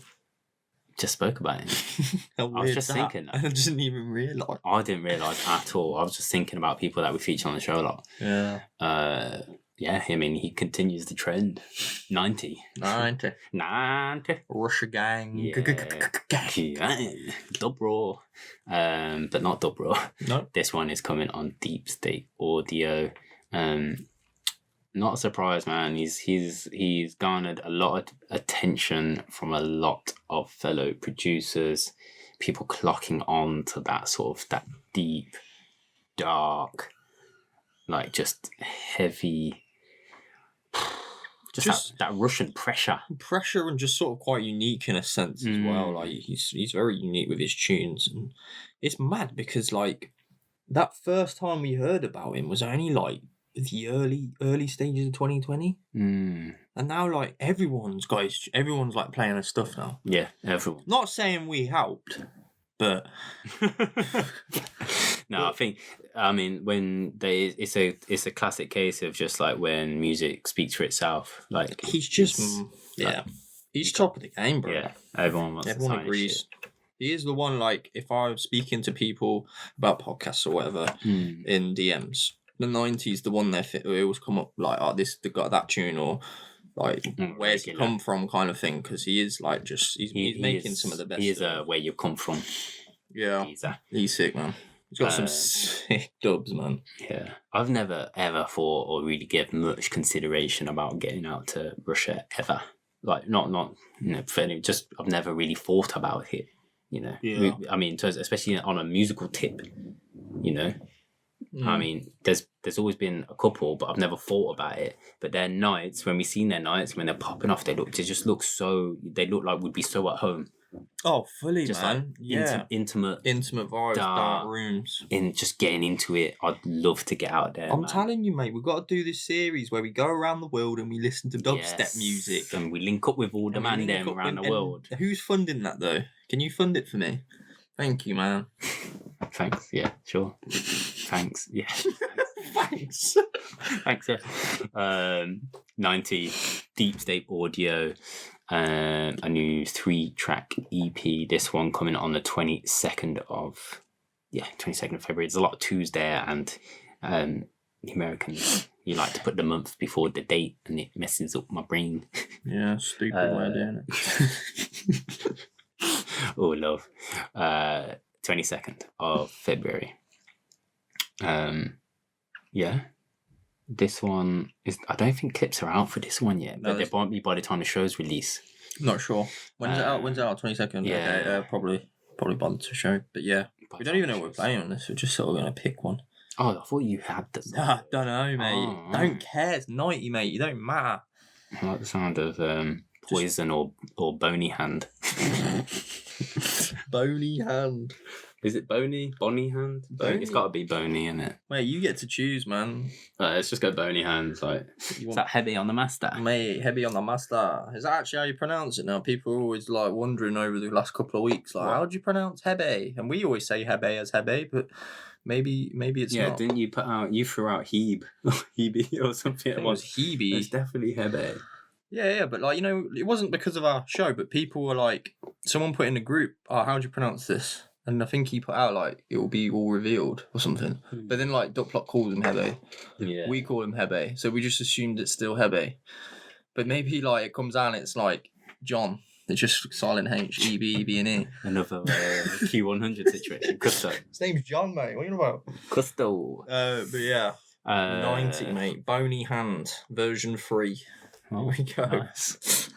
I was just thinking. I didn't even realise. I didn't realise at all. I was just thinking about people that we feature on the show a lot. I mean, he continues the trend. 90. Russia Gang. Dub Raw. But not Dub Raw. No. This one is coming on Deep State Audio. Not a surprise, man. He's garnered a lot of attention from a lot of fellow producers. People clocking on to that sort of that deep, dark, like just heavy, just that Russian pressure and just sort of quite unique in a sense as well. Like he's very unique with his tunes, and it's mad because like that first time we heard about him was only like the early stages of 2020, and now like everyone's like playing his stuff now. Yeah, everyone. Not saying we helped, but no, I mean when it's a classic case of just like when music speaks for itself. Like he's just he's top of the game, bro. Yeah, everyone agrees. He is the one. Like if I'm speaking to people about podcasts or whatever in DMs. The 90s, the one they always come up like, they got that tune, or like where's he come from kind of thing, because he is like he's making some of the best. He is where you come from. Yeah, he's sick, man. He's got some sick dubs, man. Yeah, I've never ever thought or really give much consideration about getting out to Russia ever. Like not just I've never really thought about it. I mean, especially on a musical tip, I mean, there's always been a couple, but I've never thought about it. But their nights, when we've seen their nights, when they're popping off, they look like we'd be so at home. Oh, fully, just man. Like intimate vibes, dark rooms. In just getting into it, I'd love to get out there. I'm telling you, mate, we've got to do this series where we go around the world and we listen to dubstep music. And we link up with all the man them around the world. Who's funding that, though? Can you fund it for me? Thank you, man. Thanks. Yeah, sure. Thanks. Yeah. Thanks. Thanks. Yeah. 90 Deep State Audio, a new 3-track EP. This one coming on the 22nd of February. There's a lot of twos there, and the Americans, you like to put the month before the date, and it messes up my brain. Yeah, stupid way of doing it. Oh, love. 22nd of February. This one is. I don't think clips are out for this one yet, but they won't be by the time the show's release. Not sure. When's it out? 22nd. Yeah, okay, probably by the show. But yeah, we don't even know what we're playing on this. We're just sort of gonna pick one. Oh, I thought you had them. I don't know, mate. Oh, don't care. It's 90, mate. You don't matter. I like the sound of Poison or Bony Hand. Bony Hand. Is it Bony? Bony hand? Bony? It's got to be Bony, isn't it? Mate, you get to choose, man. Let's just go Bony hands. Like, is that heavy on the master? Mate, heavy on the master. Is that actually how you pronounce it now? People are always like wondering over the last couple of weeks, like, how do you pronounce Hebe? And we always say Hebe as Hebe, but maybe it's not. Didn't you threw out Hebe or something? It was Hebe. It's definitely Hebe. Yeah, but like, it wasn't because of our show, but people were like, someone put in a group, how do you pronounce this? And I think he put out like, it will be all revealed or something. But then like Duploc calls him Hebe. Yeah. We call him Hebe. So we just assumed it's still Hebe. But maybe like it comes out and it's like John. It's just silent H, E-B, E-B and E. Another Q100 situation. Custo. His name's John, mate. What are you about? Custo. But yeah. 90, mate. Bony hand. Version 3. Oh, Here we go. Nice.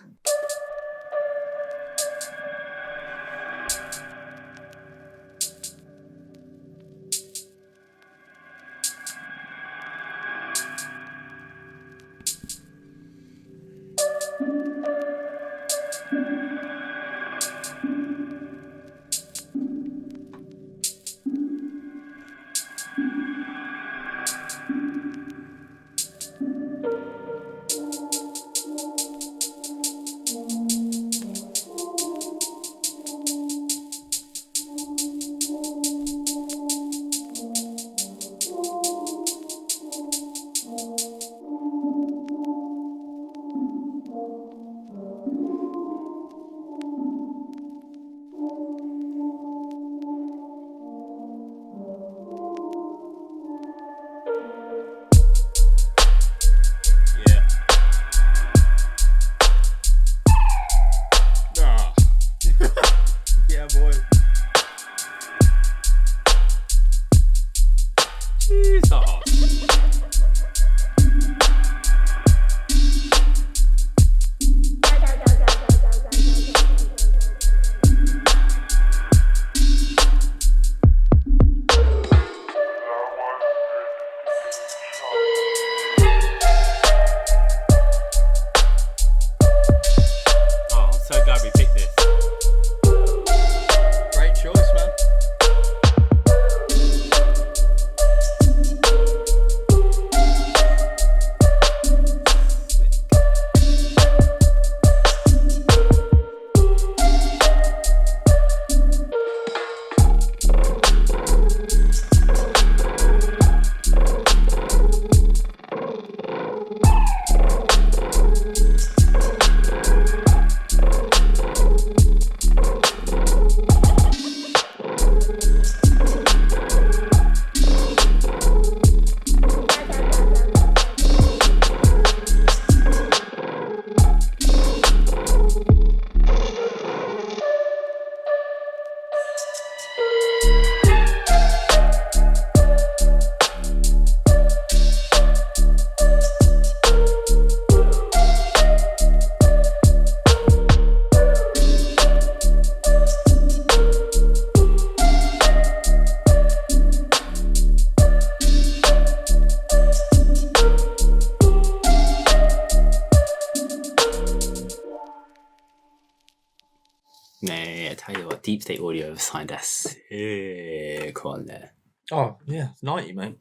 tell you what, Deep State Audio have signed a sick one there. Oh, yeah, 90, mate.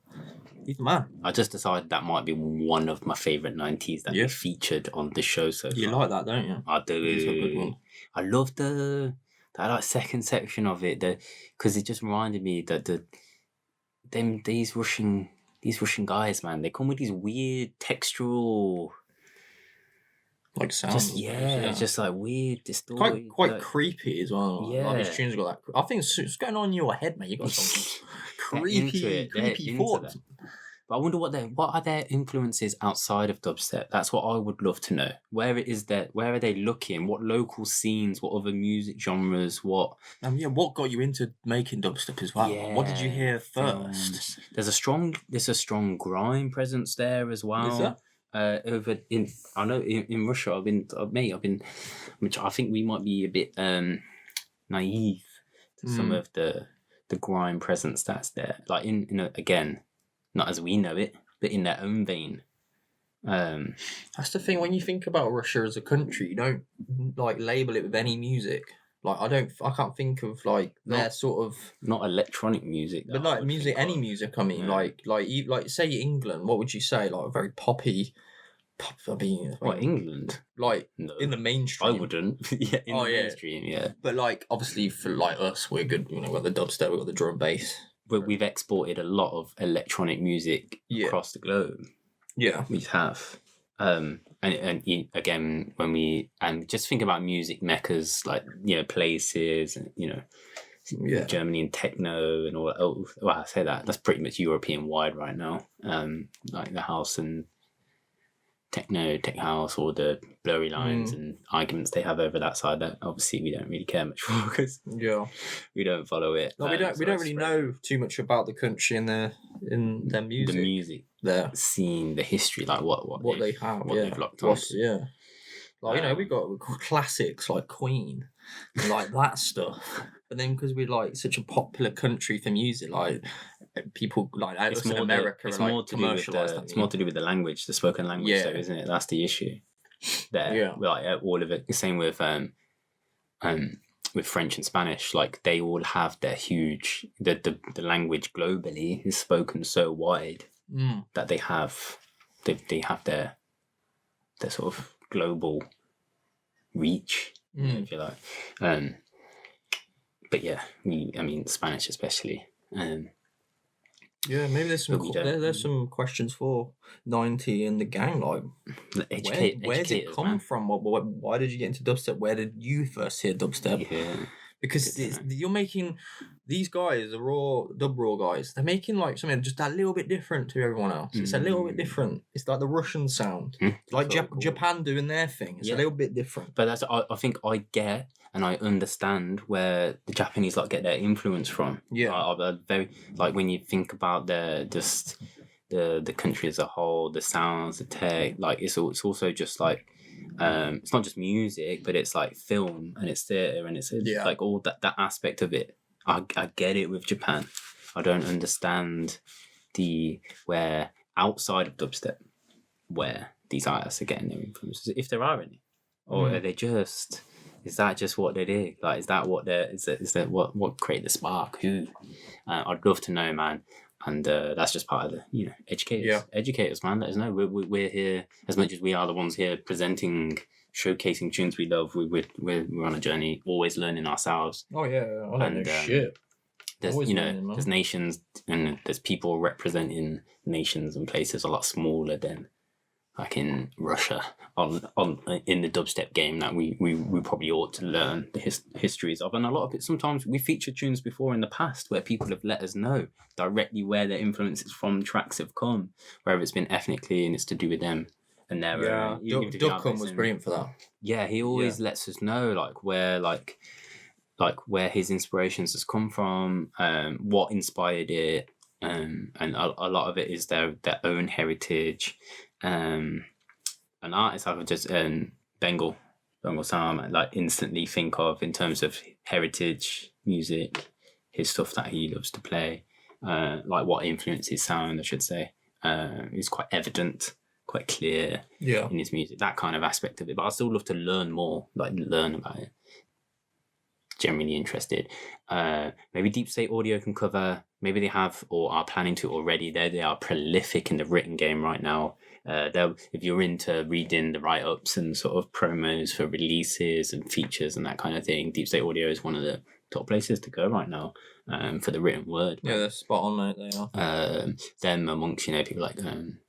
He's the man. I just decided that might be one of my favourite 90s that we featured on the show so far. You like that, don't you? I do. It's a good one. I love that like second section of it, because it just reminded me that these Russian guys, man, they come with these weird textural, like sounds. Just like weird, distorted. Quite creepy as well. Yeah. Like these tunes got that. I think it's going on in your head, mate. You got some creepy thoughts. But I wonder what are their influences outside of dubstep? That's what I would love to know. Where are they looking? What local scenes? What other music genres? What? What got you into making dubstep as well? Yeah, what did you hear first? There's a strong grime presence there as well. Is there? In Russia, I've been, which I think we might be a bit naive to some of the grime presence that's there. Like again, not as we know it, but in their own vein. That's the thing. When you think about Russia as a country, you don't like label it with any music. Like I can't think of like their sort of not electronic music, but like music, any music. I mean, like say England. What would you say? Like a very poppy. I mean, England? Like No. in the mainstream. I wouldn't. Yeah, in the mainstream, yeah. But like obviously for like us, we're good. You know, we've got the dubstep, we've got the drum bass. But we've exported a lot of electronic music across the globe. Yeah, we have. And again, when we just think about music meccas, like places, and Germany and techno and all. Oh, well, I say that's pretty much European wide right now. Like the house and techno, tech house, all the blurry lines and arguments they have over that side. That obviously we don't really care much for because we don't follow it. No, we don't really know too much about the country and their music. The music, their scene, the history, like what they have, what they've locked on. Like we've got classics like Queen, and like that stuff. But then because we're like such a popular country for music, like people like us in America, it's more to do with the language, the spoken language, though, isn't it? That's the issue. There, like all of it. The same with French and Spanish. Like they all have their huge the language globally is spoken so wide that they have their sort of global reach, if you like. But yeah, I mean Spanish especially. Yeah, maybe there's some questions for 90 and the gang. Like, where did it come from? Why did you get into dubstep? Where did you first hear dubstep? Yeah. Because you're making these guys, the raw guys. They're making like something just a little bit different to everyone else. It's a little bit different. It's like the Russian sound, like Japan doing their thing. It's a little bit different. But I think I get and I understand where the Japanese get their influence from. Yeah, I very like when you think about the country as a whole, the sounds, the tech. Like it's also just like. It's not just music, but it's like film and it's theatre and it's like all that aspect of it. I get it with Japan. I don't understand where outside of dubstep where these artists are getting their influences, if there are any, or are they just? Is that just what they did? Like, is that what is that what created the spark? Who? I'd love to know, man. And that's just part of the, educators, man. Let us know. We're here as much as we are the ones here presenting, showcasing tunes we love. We're on a journey, always learning ourselves. Oh yeah, I don't know shit. There's there's nations and there's people representing nations and places a lot smaller than like in Russia in the dubstep game that we probably ought to learn the histories of. And a lot of it, sometimes we featured tunes before in the past where people have let us know directly where their influences from tracks have come, whether it's been ethnically and it's to do with them and their Duploc was brilliant for that. Yeah, he always lets us know where his inspirations has come from, what inspired it, and a lot of it is their own heritage. An artist I would just Bengal Sam instantly think of in terms of heritage music, his stuff that he loves to play, like what influenced his sound, I should say, is quite evident, quite clear in his music, that kind of aspect of it. But I still love to learn more, learn about it. Generally interested. Maybe Deep State Audio can cover. Maybe they have or are planning to already. They are prolific in the written game right now. If you're into reading the write-ups and sort of promos for releases and features and that kind of thing, Deep State Audio is one of the top places to go right now for the written word. Yeah, they're spot on, mate. They are. Them amongst people like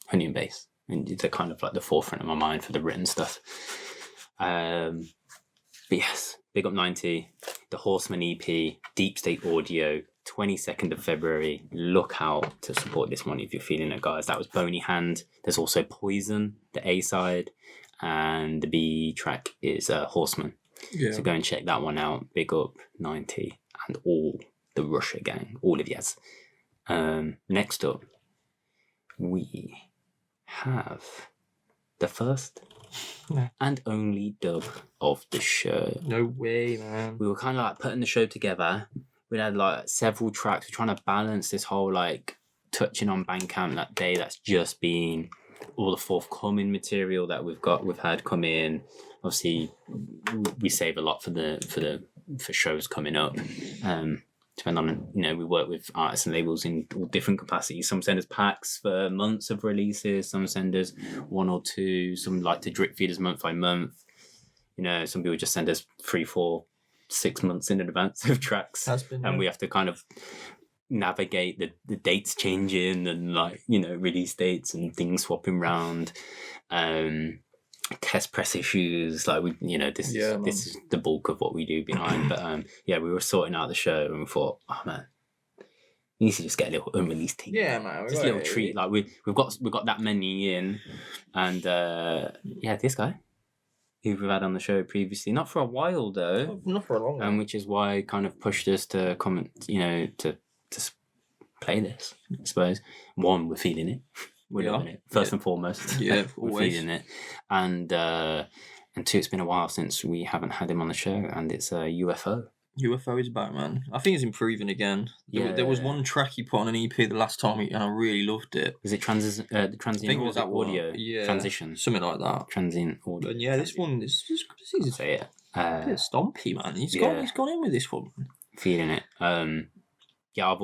Honey and Bass, and they're kind of like the forefront of my mind for the written stuff. But yes, big up 90, the Horseman EP, Deep State Audio, 22nd of February. Look out to support this one if you're feeling it, guys. That was Bony Hand. There's also Poison, the A side, and the B track is Horseman. Yeah. So go and check that one out. Big up 90 and all the Russia gang, all of yous. Next up, we have the first and only dub of the show. No way, man. We were kind of putting the show together. We had several tracks. We're trying to balance this whole touching on Bandcamp that day. That's just been all the forthcoming material that we've had come in. Obviously, we save a lot for the for shows coming up. Depending on, we work with artists and labels in all different capacities. Some send us packs for months of releases. Some send us 1 or 2. Some like to drip feed us month by month. Some people just send us 3, 4, 6 months in advance of tracks. And we have to kind of navigate the dates changing and release dates and things swapping around. Test press issues, this is the bulk of what we do behind. But we were sorting out the show and we thought, oh man, we need to just get a little unreleased thing. Yeah, man, just a little treat. Like we've got that many in, and this guy who we've had on the show previously, not for a while though, not for a long time, which is why it kind of pushed us to comment, to play this. I suppose we're feeling it. We're loving it first and foremost. Yeah, we're feeling it, and 2, it's been a while since we haven't had him on the show, and it's UFO. UFO is back, man. I think he's improving again. There was one track he put on an EP the last time, and I really loved it. Was it transient audio? Yeah, transition, something like that. Transient audio. And this one is say it. A bit stompy, man. He's gone in with this one. Feeling it. I've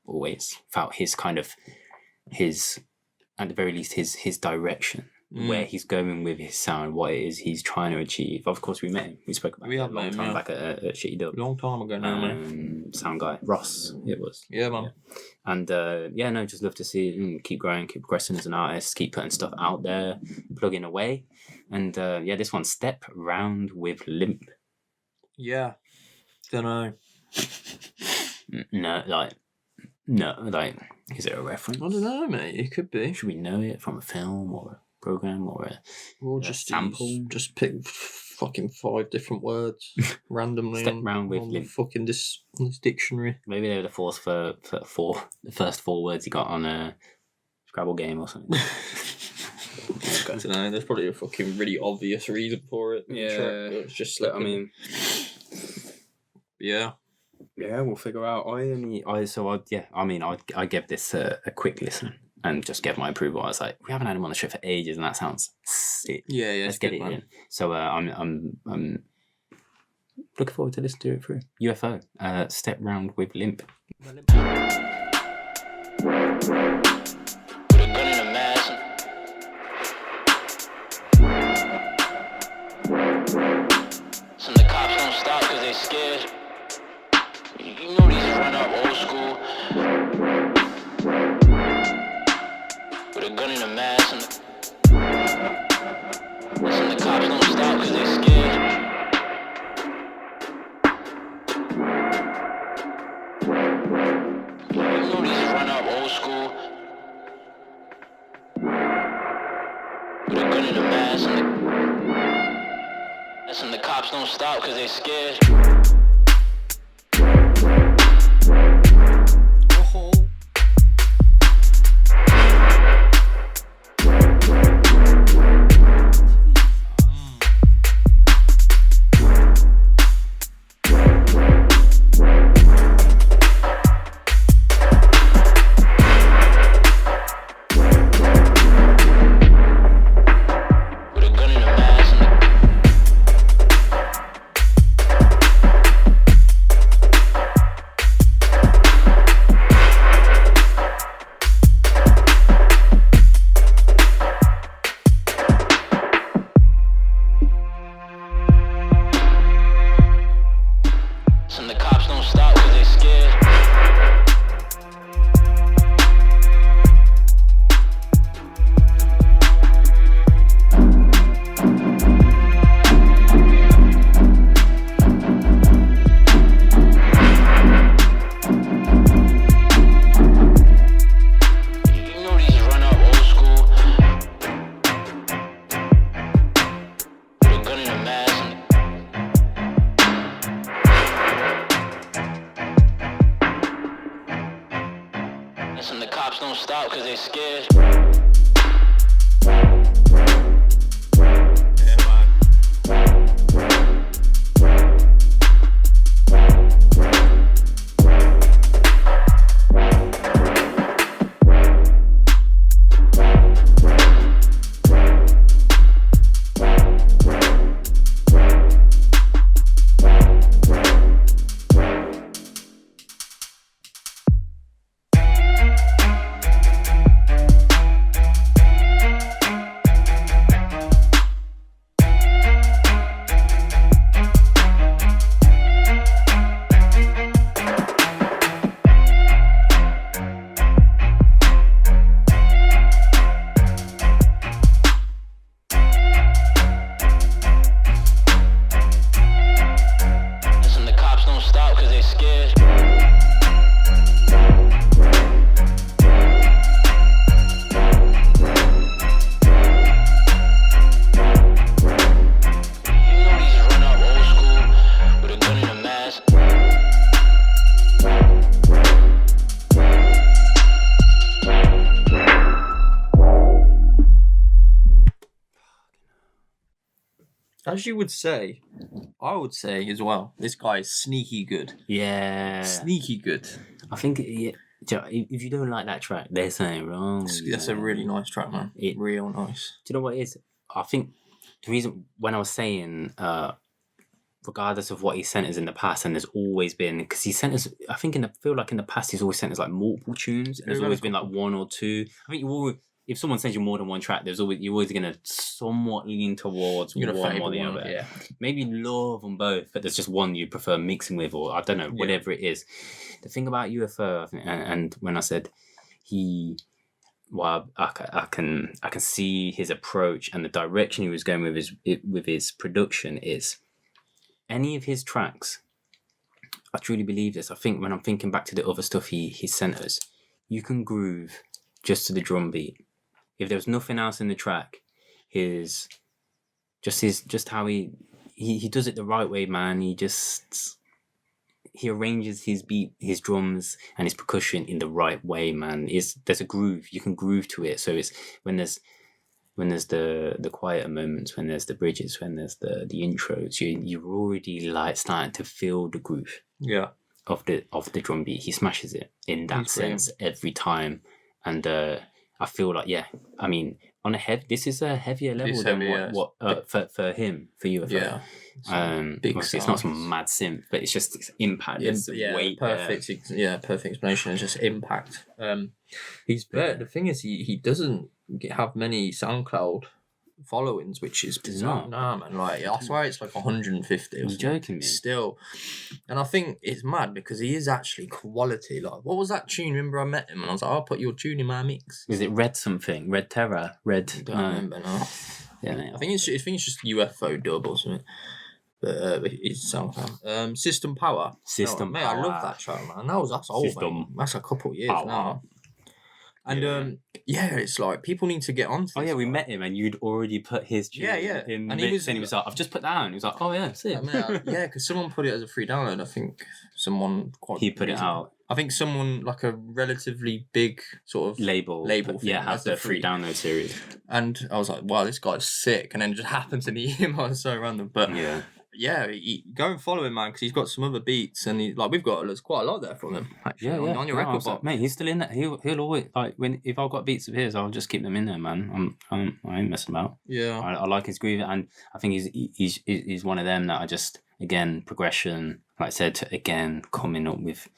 always felt his kind of at the very least his direction, where he's going with his sound, what it is he's trying to achieve. Of course, we met him. We spoke about him a long time back at Shitty Dub. Long time ago now, man. Sound guy Ross, it was. Yeah, man. And just love to see him keep growing, keep progressing as an artist, keep putting stuff out there, plugging away. And this one, Step Round with Limp. Yeah, don't know. No, is it a reference? I don't know, mate. It could be. Should we know it from a film or a program or a sample? Just pick fucking 5 different words randomly. Step round with Limp. Fucking this dictionary. Maybe they were the force for the first 4 words you got on a Scrabble game or something. I don't know. There's probably a fucking really obvious reason for it. Yeah, it's just slipping. Yeah. Yeah, we'll figure out. I gave this a quick listen and just gave my approval. I was like, we haven't had him on the show for ages, and that sounds sick. Yeah, let's get it in. So I'm looking forward to listening to it through. UFO, Step Round with Limp. Put a gun in a mask. Some of the cops don't stop because they scared. You know these run up old school. With a gun in a mask. Listen, the cops don't stop because they scared. You know these run up old school. With a gun in a mask. Listen, the cops don't stop because they scared. as you would say, I would say as well, this guy is sneaky good. Yeah. Sneaky good. I think if you don't like that track, there's something wrong. That's a really nice track, man. Real nice. Do you know what it is? I think the reason when I was saying, regardless of what he sent us in the past, and there's always been, because he sent us, I think in the past he's always sent us like multiple tunes, and there's always been like one or two. I think if someone sends you more than one track, you're always gonna somewhat lean towards one or the other. Yeah. Maybe love them both, but there's just one you prefer mixing with, or I don't know, whatever it is. The thing about UFO, I think, and when I said I can see his approach and the direction he was going with his production is any of his tracks. I truly believe this. I think when I'm thinking back to the other stuff he sent us, you can groove just to the drum beat. If there was nothing else in the track, just how he does it the right way, man. He arranges his beat, his drums, and his percussion in the right way, man. There's a groove. You can groove to it. So it's when there's the quieter moments, when there's the bridges, when there's the intros, you're already like starting to feel the groove. Yeah. Of the drum beat. He smashes it in that sense every time. And I feel like, I mean, this is a heavier level than for him, for UFO. Yeah. It's not some mad synth, but it's just impact. Weight perfect. Perfect explanation. It's just impact. The thing is, he doesn't have many SoundCloud followings, which is bizarre. Nah, man. Like, I swear it's like 150. You're joking me? Still, and I think it's mad because he is actually quality. Like, what was that tune? Remember, I met him and I was like, "I'll put your tune in my mix." Is it Red something? Red Terror? Red? I don't remember now. Yeah, I think it's just UFO dub or something. But it's SoundCloud. System Power. Power. I love that track, man. That's old, man. That's a couple of years now. And it's like people need to get on to this. We met him and you'd already put his tune in the mix, and he was like, I've just put that on. He was like, oh yeah, see. Because someone put it as a free download. I think someone he put it out. I think someone like a relatively big sort of label thing, has the free download series. And I was like, wow, this guy's sick. And then it just happened to be him. I was so random, but go and follow him, man, because he's got some other beats, and there's quite a lot there from him. Actually, on your record box, mate. He's still in there. He'll always if I've got beats of his, I'll just keep them in there, man. I ain't messing about. Yeah, I like his groove, and I think he's one of them that I just progression, like I said, again coming with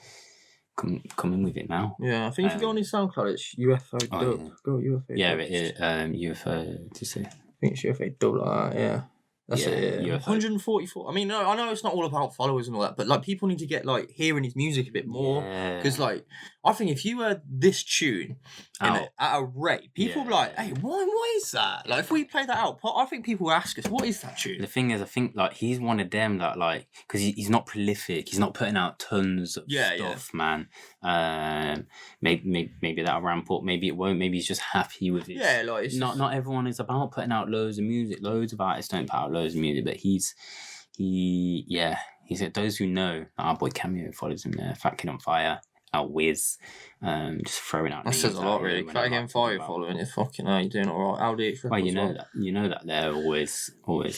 it now. Yeah, I think if you go on his SoundCloud, it's UFO dub. Yeah. Go UFO. Yeah, dub. it is UFO. To see. I think it's UFO dub like that. Yeah. That's it. Yeah. 144. I mean, no, I know it's not all about followers and all that, but like people need to get like hearing his music a bit more, because like I think if you heard this tune at a rate, people would be like, "Hey, what is that?" Like if we play that out, I think people will ask us, "What is that tune?" The thing is, I think like he's one of them that like, because he's not prolific, he's not putting out tons of stuff, man. Maybe that'll ramp up, maybe it won't. Maybe he's just happy with it. Yeah, like it's not everyone is about putting out loads of music. Loads of artists don't put out loads of music, but he's those who know. Our boy Cameo follows him there. Fat Kid on Fire, our Wiz, just throwing out. That says a lot, really. Fat Kid on Fire following it. Fucking hell, you're doing all right. LDH. Well, you know that they're always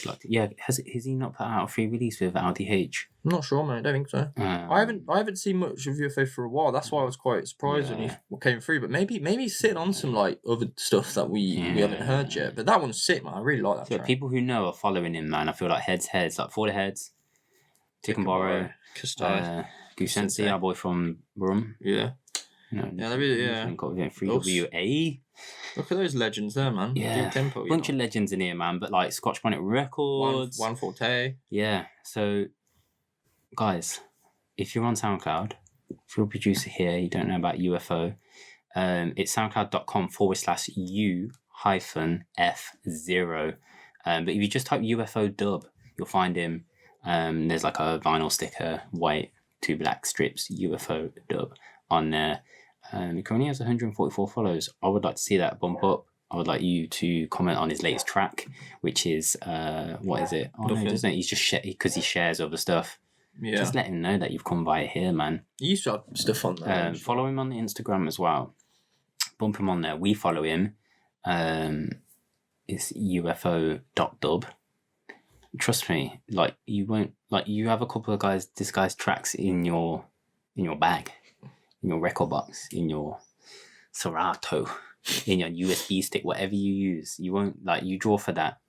like. Yeah, has he not put out a free release with LDH? I'm not sure, man. I don't think so. I haven't seen much of UFO for a while. That's why I was quite surprised when he came through. But maybe he's sitting on some like other stuff that we haven't heard yet. But that one's sick, man. I really like that. So people who know are following him, man. I feel like heads like For the Heads, Tick and Borrow, Goose Sensei, our boy from Brum. Yeah. They're really, Got 3WA. Look at those legends there, man. Yeah, tempo, bunch of legends in here, man. But like Scotch Bonnet Records, One Forte. Yeah. So, guys, if you're on SoundCloud, if you're a producer here, you don't know about UFO, it's soundcloud.com/U-F0. But if you just type UFO dub, you'll find him. There's like a vinyl sticker, white, 2 black strips, UFO dub on there. He currently has 144 follows. I would like to see that bump up. I would like you to comment on his latest track, which is what is it? Oh no, doesn't it? He's just because he shares other stuff. Yeah. Just let him know that you've come by here, man. He used to have stuff on there. Follow him on the Instagram as well. Bump him on there. We follow him. It's UFO.dub. trust me, like you won't like you have a couple of this guy's tracks in your bag, in your record box, in your Serato, in your USB stick, whatever you use. You won't like you draw for that.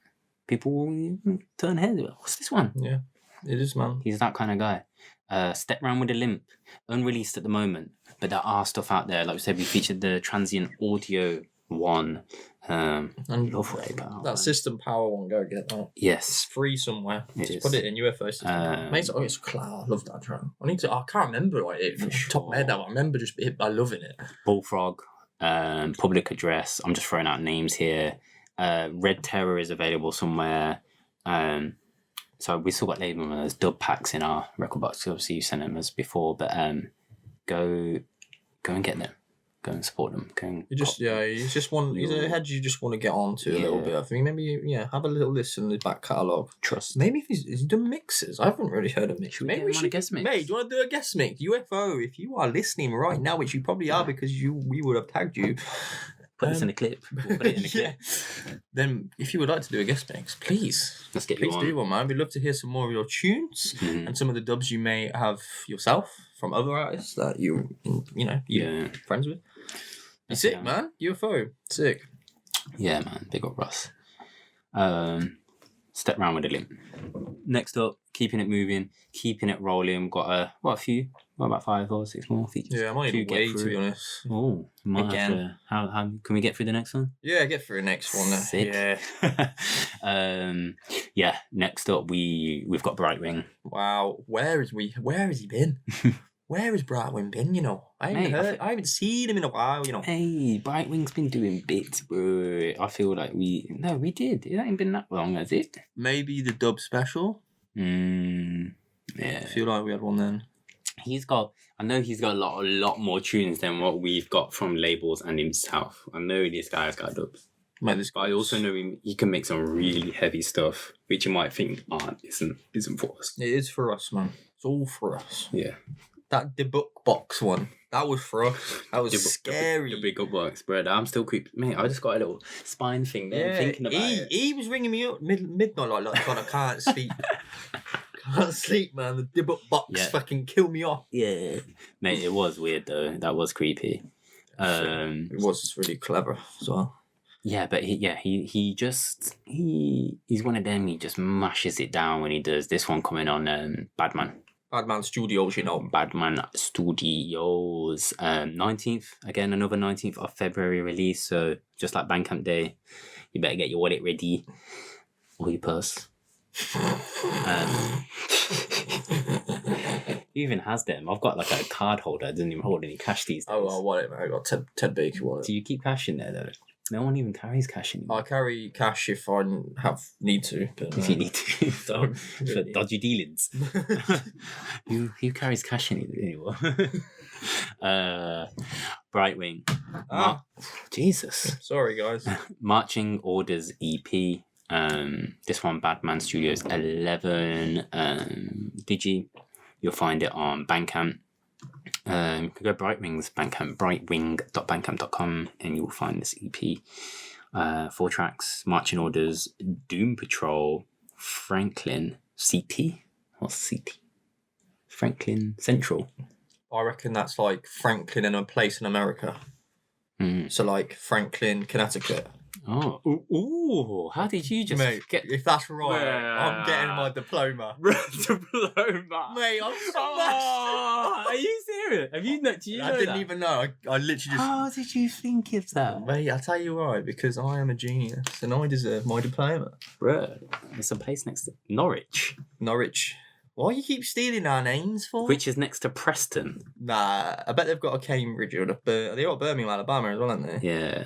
People will turn heads. What's this one? Yeah, it is, man. He's that kind of guy. Step Round with a Limp, unreleased at the moment, but there are stuff out there. Like we said, we featured the Transient Audio one. And love what that System Power one, go get that. Yes, it's free somewhere. Just put it in UFO System. Mate, it's cloud. I love that track. I can't remember like it from the top of my head now. I remember just by loving it. Bullfrog, Public Address. I'm just throwing out names here. Red Terror is available somewhere. So we still got label those dub packs in our record box. Obviously, you sent them as before, but go and get them. Go and support them. You just want. These are heads you just want to get onto a little bit. I think maybe have a little listen to the back catalogue. Trust. Maybe if he's done mixes. I haven't really heard of mixes. Maybe we should guest mix. Mate, do you want to do a guest mix? UFO, if you are listening right now, which you probably are because we would have tagged you. Put this in a clip. We'll put it in a clip. Then, if you would like to do a guest mix, please do one, man. We'd love to hear some more of your tunes and some of the dubs you may have yourself from other artists that you're friends with. Be sick, man. UFO, sick. Yeah, man. Big up Russ. Step Round with a Limp. Next up, keeping it moving, keeping it rolling. We've got a few. What about 5 or 6 more features? Yeah, I might even wait, to be honest. Oh, again. How can we get through the next one? Yeah, get through the next one. Sick. Yeah. Next up, we've got Brightwing. Wow, where has he been? Where has Brightwing been? You know, I haven't seen him in a while. You know, hey, Brightwing's been doing bits, bro. I feel like we did. It ain't been that long, has it? Maybe the dub special. Yeah, I feel like we had one then. I know he's got a lot more tunes than what we've got from labels and himself. I know this guy's got dubs. But I also know he can make some really heavy stuff, which you might think isn't for us. It is for us, man. It's all for us. Yeah. That debug box one, that was for us. That was scary. The big box, bro. I'm still creeped. Mate, I just got a little spine thing there thinking about it. He was ringing me up midnight like I can't sleep. Can't sleep, man. The debug box fucking killed me off. Yeah. Mate, it was weird though. That was creepy. It was really clever as well. Yeah, but he's one of them. He just mashes it down when he does this one coming on Badman. Badman Studios, you know. Badman Studios. 19th, again, another 19th of February release. So just like Bandcamp Day, you better get your wallet ready or your purse. He even has them. I've got like a card holder. I doesn't even hold any cash these days. Oh, wallet, man. I got Ted Baker wallet. Do you keep cash in there though? No one even carries cash anymore. I carry cash if I need to. But, if you need to. So, for dodgy dealings. Who carries cash anymore? Brightwing. Jesus. Sorry, guys. Marching Orders EP. This one, Badman Studios 11 Digi. You'll find it on Bandcamp. You can go Brightwing's Bandcamp, brightwing.bandcamp.com, and you will find this EP. 4 tracks: Marching Orders, Doom Patrol, Franklin, CT. What's CT? Franklin Central. I reckon that's like Franklin in a place in America. So like Franklin, Connecticut. Oh, ooh! How did you just get? If that's right, I'm getting my diploma. Diploma, mate. I'm Are you serious? Have you? Do you know I didn't even know. I literally just. How did you think of that, mate? I'll tell you why. Because I am a genius and I deserve my diploma, bro. There's a place next to Norwich. Why you keep stealing our names for? Which is next to Preston. Nah, I bet they've got a Cambridge or they got Birmingham, Alabama as well, haven't they? Yeah.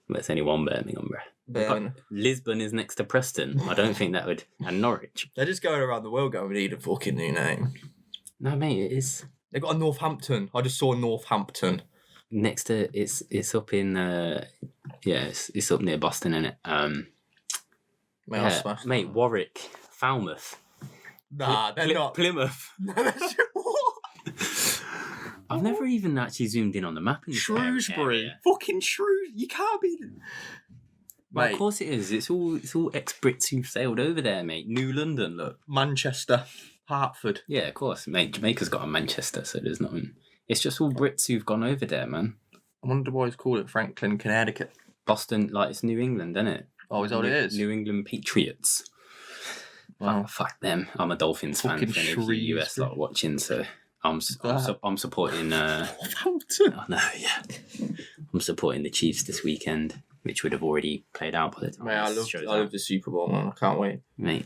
But it's only one Birmingham, bro. Lisbon is next to Preston. I don't think that would. And Norwich. They're just going around the world going, we need a fucking new name. No, mate, it is. They've got a Northampton. I just saw Northampton. Next to, it's up in, it's up near Boston, innit? Mate, Warwick, Falmouth. Nah, they're not. Plymouth. I've never even actually zoomed in on the map. Shrewsbury. Fucking Shrewsbury. You can't be... Well, of course it is. It's all ex-Brits who've sailed over there, mate. New London, look. Manchester, Hertford. Yeah, of course, mate. Jamaica's got a Manchester, so there's nothing. It's just all Brits who've gone over there, man. I wonder why it's called it Franklin, Connecticut. Boston, like, it's New England, isn't it? Oh, is that what it is? New England Patriots. Wow. Fuck them. I'm a Dolphins fan. Fucking For any of you US lot watching, so I'm supporting. I know, yeah. I'm supporting the Chiefs this weekend, which would have already played out by the time. Mate, I love the Super Bowl, man. I can't wait. Mate,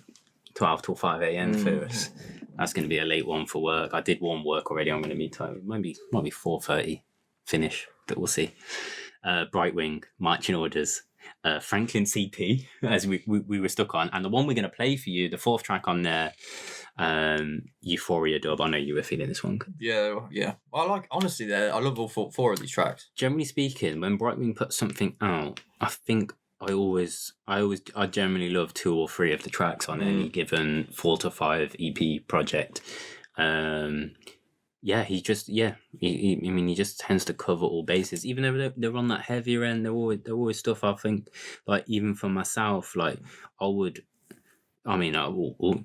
12 till 5 a.m. for us. That's going to be a late one for work. I did warm work already. I'm going to meet time. Maybe 4:30 finish, but we'll see. Brightwing, marching orders. Franklin CP, as we were stuck on, and the one we're going to play for you, the fourth track on there, Euphoria dub. I know you were feeling this one. Yeah. Honestly, I love all four of these tracks. Generally speaking, when Brightwing puts something out, I think I generally love 2 or 3 of the tracks on any given 4 to 5 EP project. He just tends to cover all bases, even though they're on that heavier end. They're always stuff. I think, like, even for myself, like, I will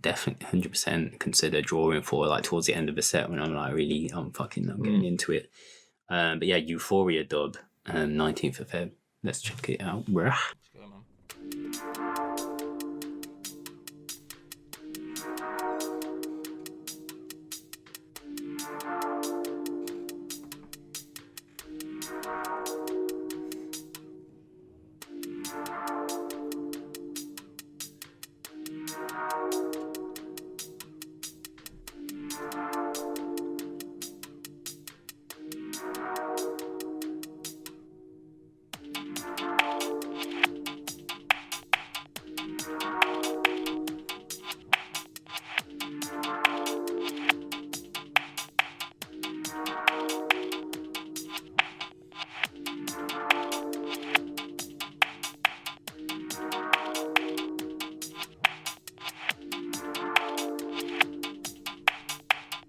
definitely 100% consider drawing for, like, towards the end of a set when I'm like I'm getting into it. But yeah, Euphoria dub, 19th of Feb. Let's check it out. Let's go, man.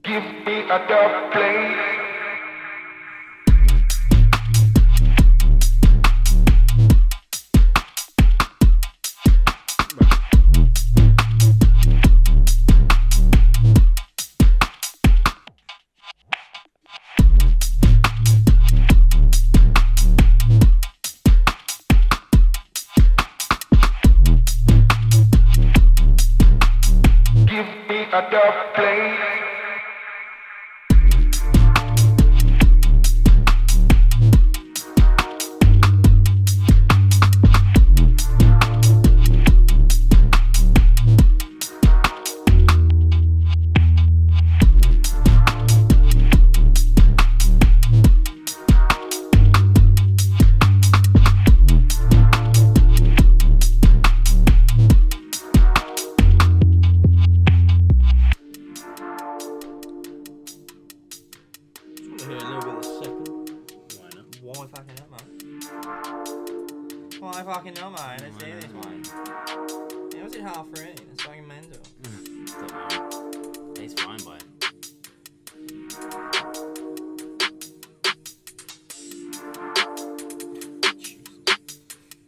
Give me a dub plate. Give me a dub plate.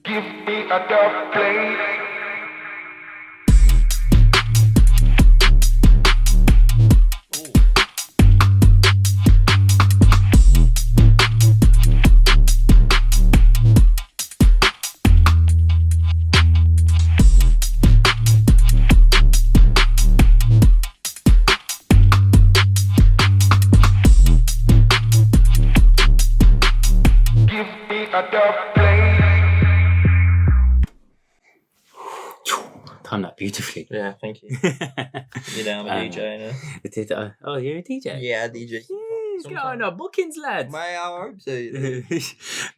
Give me a dub plate. Give me a dub plate. Done that beautifully. Yeah, thank you. You know, I'm a DJ now. Oh, you're a DJ? Yeah, DJ. He's going on bookings, lads. May I hope so.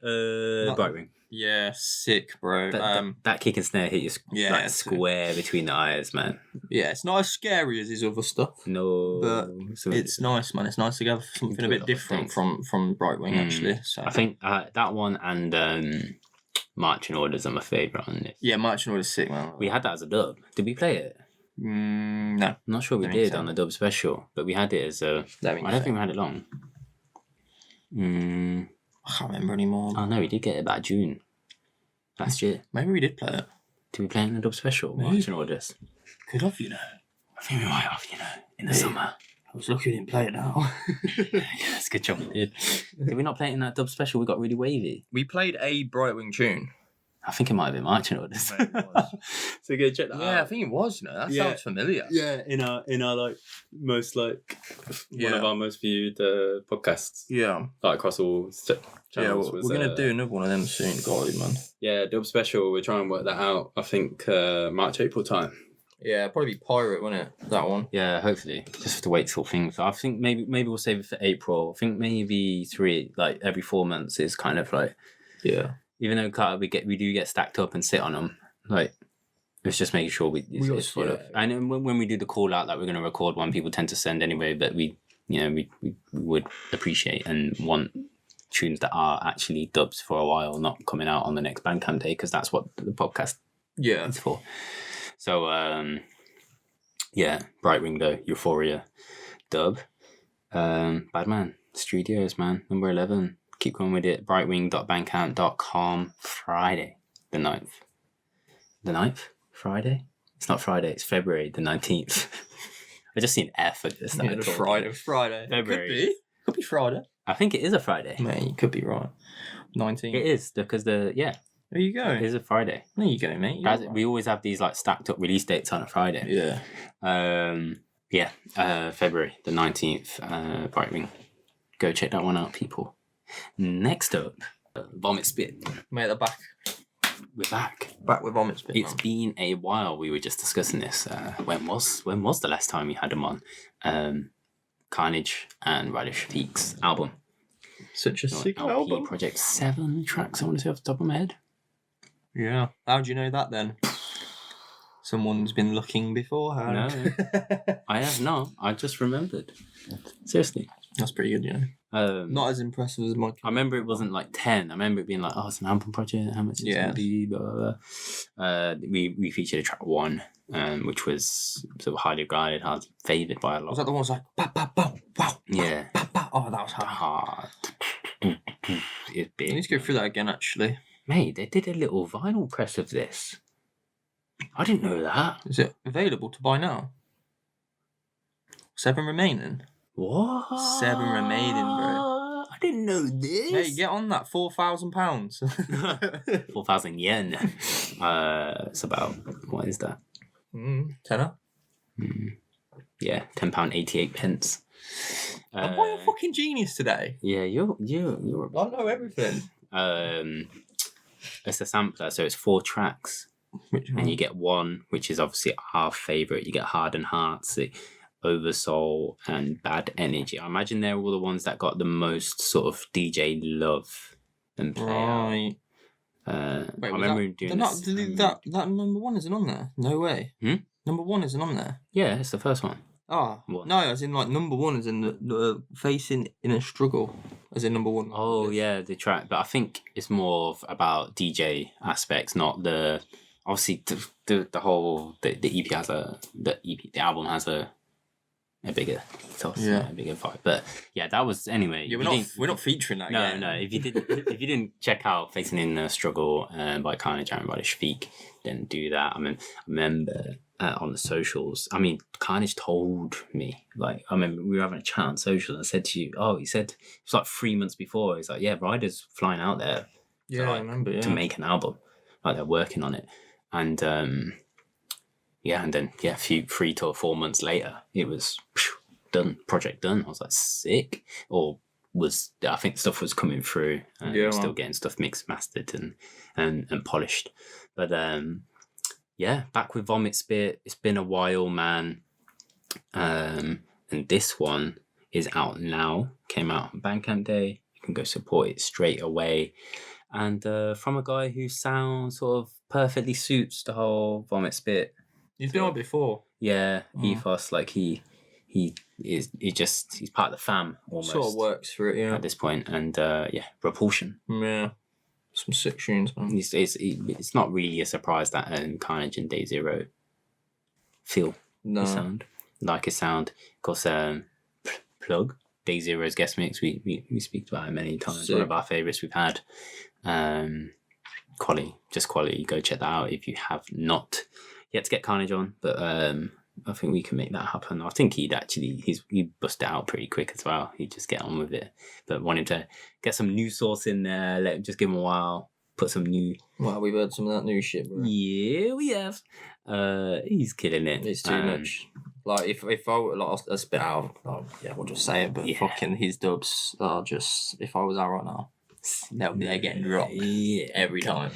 Brightwing. Yeah, sick, bro. That kick and snare hit you like square between the eyes, man. Yeah, it's not as scary as his other stuff. No. But it's nice, man. It's nice to have something a bit different from Brightwing, actually. So I think that one and Marching Orders are my favourite on this. Yeah, Marching Orders sick, man. We had that as a dub. Did we play it? No. I'm not sure we did on the dub special, but we had it as a... I don't think we had it long. I can't remember anymore. Oh, no, we did get it about June. last year. Maybe we did play it. Did we play it in a dub special? Marching orders. Could have, you know. I think we might have, in the summer. I was lucky we didn't play it now. Yeah, it's a good job. Did we not play it in that dub special? We got really wavy. We played a Brightwing tune. I think it might have been marching orders. Maybe it was. So go check that out. Yeah, I think it was, That sounds familiar. Yeah, in our like most like one of our most viewed podcasts. Yeah. Like across all channels. We're going to do another one of them soon, golly, man. Yeah, dub special. We're trying to work that out. I think March, April time. Yeah, probably be Pirate, wouldn't it? That one. Yeah, hopefully. Just have to wait till things. I think maybe we'll save it for April. I think maybe every 4 months is kind of like. Yeah. Even though we do get stacked up and sit on them, like it's just making sure it's full of. And then when we do the call out that we're going to record one, people tend to send anyway. But we would appreciate and want tunes that are actually dubs for a while, not coming out on the next Bandcamp day, because that's what the podcast is for. So Brightwing though, Euphoria, dub, Badman Studios, man, number 11. Keep going with it. Brightwing.bandcamp.com. Friday, the 9th. The 9th? Friday? It's not Friday. It's February the 19th. I just seen F at this. It was Friday. February. Could be Friday. I think it is a Friday. Mate, you could be right. 19. It is because There you go. it is a Friday. There you go, mate. Guys, we always have these like stacked up release dates on a Friday. Yeah. February the 19th. Brightwing. Go check that one out, people. Next up, Vomitspit. Mate, they're back. We're back. Back with Vomitspit. It's been a while. We were just discussing this. When was the last time we had them on? Carnage and Radish Peaks album. Such a sick LP album. project, 7 tracks. I want to say off the top of my head. Yeah. How do you know that then? Someone's been looking beforehand. No, I have not. I just remembered. Seriously. That's pretty good, Not as impressive as my. I remember it wasn't like 10. I remember it being like, oh, it's an album project. How much is it going to be? Blah, blah, blah. We featured a track 1, which was sort of highly regarded, hard favoured by a lot. Was that the one that was like, ba, ba, ba, wow, yeah. ba, ba. Oh, that was hard. It's big. I need to go through that again, actually. Mate, they did a little vinyl press of this. I didn't know that. Is it available to buy now? 7 remaining. What? 7 remaining, bro. I didn't know this. Hey, get on that. £4,000. 4,000 yen. It's about, what is that? Tenner. Yeah, £10.88. Am I a fucking genius today? Yeah, you're. I know everything. It's a sampler, so it's 4 tracks, and you get 1, which is obviously our favourite. You get Hard and Hearts, Oversoul, and Bad Energy. I imagine they're all the ones that got the most sort of DJ love and play out. Right. I remember doing this. That number 1 isn't on there. No way. Number 1 isn't on there. Yeah, it's the first one. Oh, What? no, as in like number 1 is in the facing in a struggle, as in number 1. Oh yeah, the track, but I think it's more about DJ aspects, not the. Obviously, the whole the EP has the album has a bigger a bigger vibe. But yeah, that was anyway. Yeah, we're not featuring that. No, no. If you didn't check out "Facing in the Struggle" by Carnage and Radish Peaks, then do that. I mean, I remember on the socials. I mean, Carnage told me, like, I remember we were having a chat on socials, and I said to you, he said it was like 3 months before. He's like, yeah, Ryder's flying out there. Yeah, I remember. Yeah. To make an album, like they're working on it, and and then 3 to 4 months later, it was done, project done. I was like, sick. I think stuff was coming through, and still getting stuff mixed, mastered, and polished. But back with Vomitspit. It's been a while, man. And this one is out now. Came out on Bandcamp Day. You can go support it straight away. And from a guy whose sound sort of perfectly suits the whole Vomitspit. He's been on before. Yeah, ethos. Like he's part of the fam almost. Sort of works for it, yeah. At this point, and Repulsion. Yeah, some sick tunes, man. It's not really a surprise that Carnage and Day Zero feel his sound, like his sound. Of course, plug Day Zero's Guestmix. We speak about it many times. Sick. One of our favourites we've had. quality. Go check that out if you have not yet to get Carnage on. But I think we can make that happen. I think he bust it out pretty quick as well. He'd just get on with it. But want him to get some new sauce in there. Just give him a while. Put some new. Well, we've heard some of that new shit, bro. Yeah, we have. He's killing it. It's too much. Like if I were like a spit out, we'll just say it. But fucking his dubs are just. If I was out right now, they're getting dropped every time.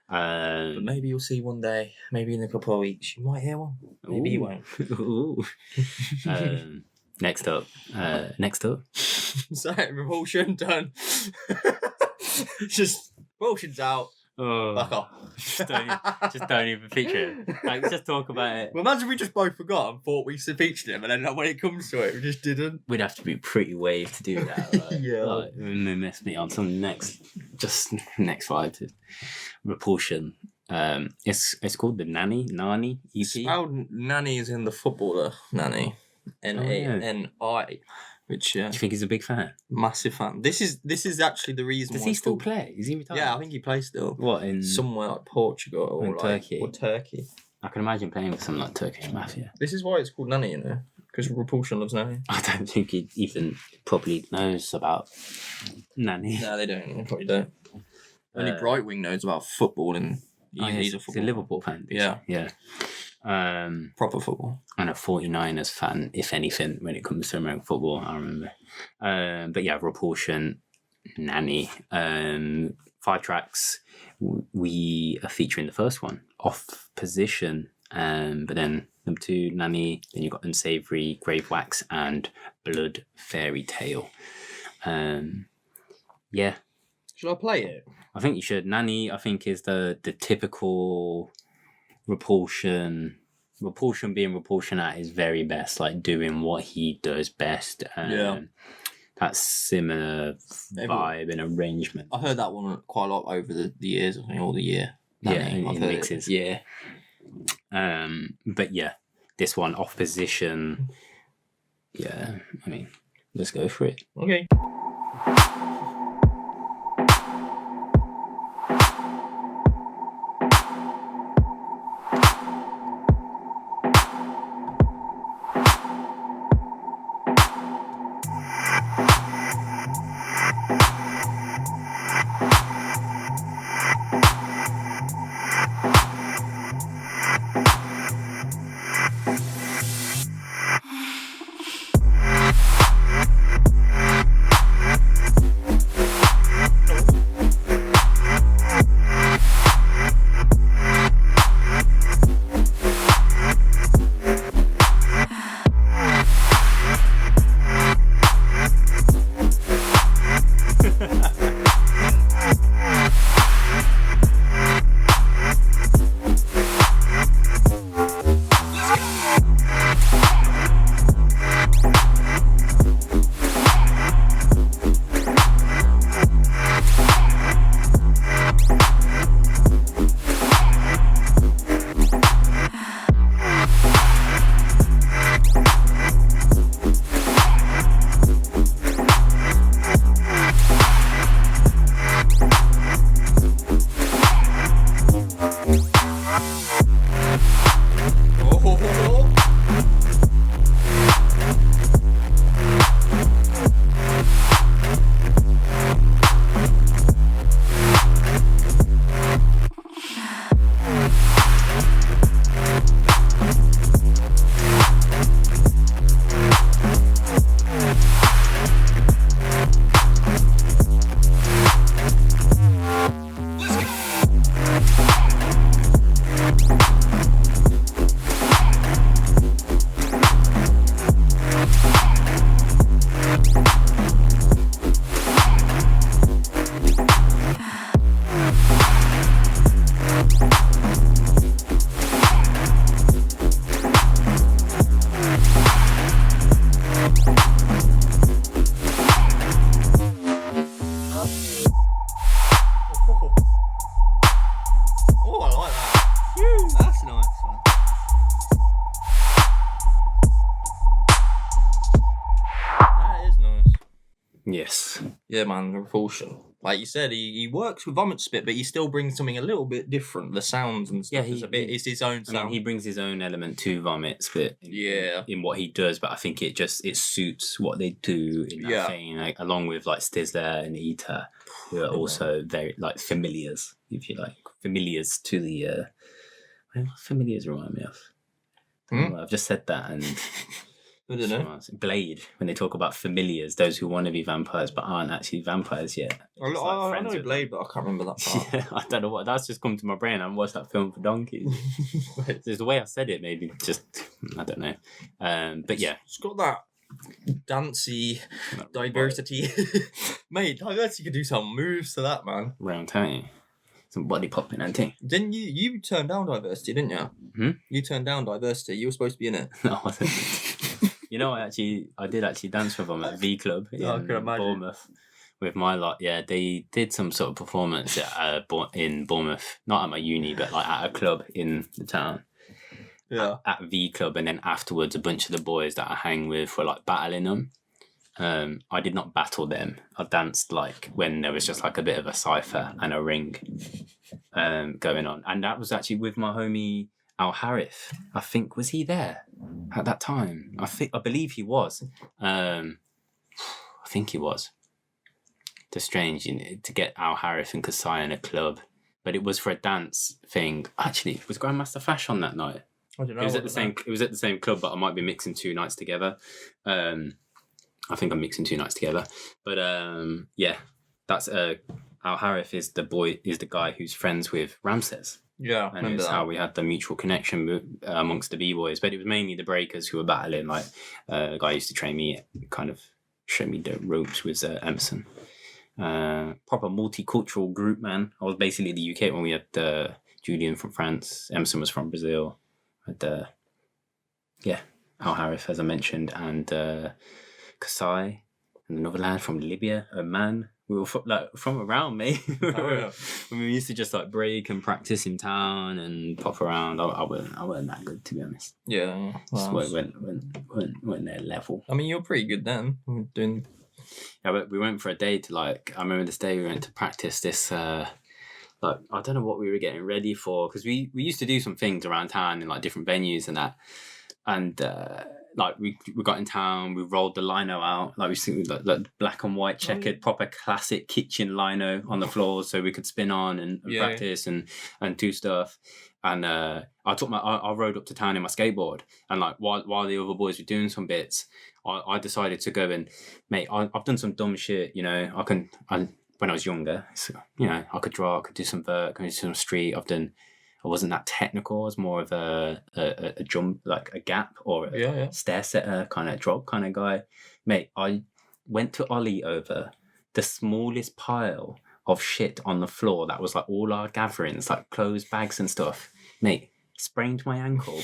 But maybe you'll see one day. Maybe in a couple of weeks, you might hear one. Maybe you won't. Next up. So Repulsion done. Just Repulsion's out. Oh, Fuck off. just don't even feature it. Like, just talk about it. Well, imagine we just both forgot and thought we featured him, and then when it comes to it, we just didn't. We'd have to be pretty wave to do that. Like, yeah. Like, and then miss me on some next vibe. Repulsion. It's called the Nani EP. Spelled Nanny is in the footballer Nanny. N-A-N-I. Which Do you think he's a big fan? Massive fan. This is actually the reason. Does why he still play? Is he retired? Yeah, I think he plays still. What, in somewhere like Portugal or like Turkey? Or Turkey. I can imagine playing with some like Turkish mafia. This is why it's called Nanny, you know, because Repulsion loves Nanny. I don't think he even probably knows about Nanny. No, they don't. They probably don't. Only Brightwing knows about football, and he's a football. He's a Liverpool fan. Yeah. Proper football. And a 49ers fan, if anything, when it comes to American football, I remember. But yeah, Repulsion, Nanny. 5 tracks. We are featuring the first one, Off Position. But then number 2, Nanny. Then you've got Unsavory, Grave Wax, and Blood Fairy Tale. Yeah. Should I play it? I think you should. Nanny, I think, is the typical Repulsion being Repulsion at his very best, like doing what he does best. That similar vibe and arrangement. I heard that one quite a lot over the years, I think, all the year. In mixes. Yeah. But yeah, this one, Off Position. Yeah, I mean, let's go for it. Okay. Yes. Yeah, man, Repulsion. Like you said, he works with Vomitspit, but he still brings something a little bit different. The sounds and stuff it's his own sound. I mean, he brings his own element to Vomitspit in what he does, but I think it suits what they do in that thing, like, along with like Stizzler and Eater, who are also very like familiars, if you like. Familiars to the familiars remind me of. I've just said that, and I don't know. Blade, when they talk about familiars, those who want to be vampires but aren't actually vampires yet. I know Blade, but I can't remember that part. Yeah, I don't know what that's just come to my brain. I haven't watched that film for donkeys. There's the way I said it, maybe just I don't know. But yeah, it's got that dancey diversity. Mate, diversity could do some moves to that, man. Round time. Some body popping and thing. Didn't you turned down diversity, didn't you? You turned down diversity. You were supposed to be in it. No, I wasn't. You know, I did actually dance with them at V Club in Bournemouth with my lot. Yeah, they did some sort of performance in Bournemouth, not at my uni, but like at a club in the town. Yeah. At V Club, and then afterwards, a bunch of the boys that I hang with were like battling them. I did not battle them. I danced like when there was just like a bit of a cipher and a ring going on, and that was actually with my homie Al Harif. I think, was he there at that time? I believe he was. I think he was. It's strange to get Al Harif and Causa in a club, but it was for a dance thing. Actually, was Grandmaster Flash on that night? I don't know. It was at the same club, but I might be mixing 2 nights together. I think I'm mixing 2 nights together, but yeah, that's Al Harif is the guy who's friends with Ramses. Yeah, and it's how we had the mutual connection amongst the b-boys, but it was mainly the breakers who were battling. Like a guy used to train me, kind of show me the ropes with Emerson. Proper multicultural group, man. I was basically in the UK when we had Julian from France, Emerson was from Brazil, had Al Harif, as I mentioned, and Kasai, and another lad from Libya, Oman. We were from around, mate. When we used to just like break and practice in town and pop around. I wasn't that good, to be honest. Yeah, just went their level. I mean, you're pretty good then. Yeah, but we went for a day to I remember this day we went to practice this. I don't know what we were getting ready for, because we used to do some things around town in like different venues and that, and. We got in town, we rolled the lino out, we see like black and white checkered, proper classic kitchen lino on the floor, so we could spin on and practice and do stuff. And I rode up to town in my skateboard, and while the other boys were doing some bits, I decided to go and, mate, I've done some dumb shit, you know. When I was younger, so, you know, I could draw, I could do some vert, I could do some street. I wasn't that technical. I was more of a jump, like a gap or a stair setter kind of drop kind of guy. Mate, I went to ollie over the smallest pile of shit on the floor that was like all our gatherings, like clothes, bags and stuff. Mate, sprained my ankle,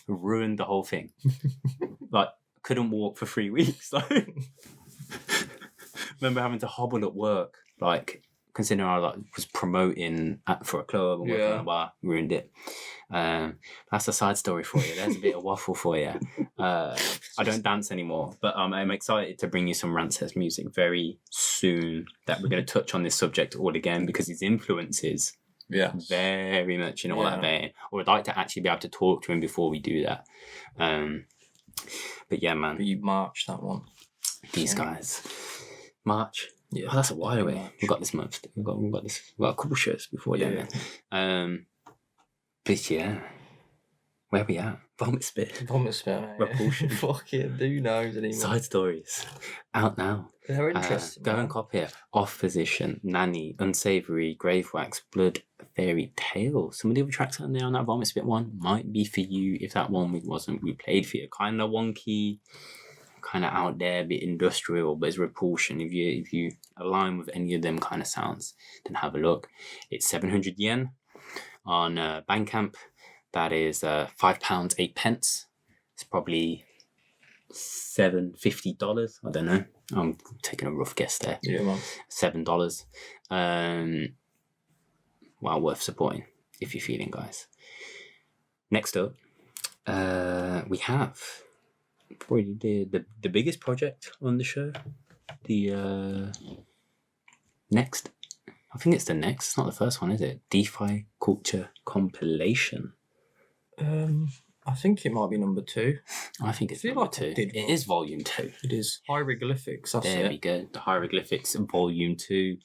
ruined the whole thing. Couldn't walk for 3 weeks. Remember having to hobble at work, considering I was promoting for a club and working on a bar, ruined it. That's a side story for you. There's a bit of waffle for you. I don't dance anymore, but I'm excited to bring you some Ramses music very soon. That we're going to touch on this subject all again, because his influences, very much in all that vein. I would like to actually be able to talk to him before we do that. But yeah, man. But you March that one. These guys, March. Yeah, that's a while away. We've got this month. We've got a couple shirts before then. But yeah, where we at? Vomitspit, Repulsion. Fucking who knows anymore. Side stories out now. They're interesting. Go and copy it. Off Position, Nanny, Unsavory, Gravewax, Blood, Fairy Tale. Some of the other tracks out there on that Vomitspit one might be for you if that one we played for you. Kind of wonky. Kind of out there, a bit industrial, but it's Repulsion. If you align with any of them kind of sounds, then have a look. It's 700 yen on Bandcamp. That is £5, 8 pence. It's probably $7.50. I don't know. I'm taking a rough guess there. Yeah, man. $7. Well, worth supporting if you're feeling, guys. Next up, we have probably the biggest project on the show, the next. I think it's the next. It's not the first one, is it? Defy Culture compilation. I think it might be number 2. I think it's feel number like I 2. did It one. is volume 2. It is Hieroglyphics. That's There it. we go. The Hieroglyphics volume 2.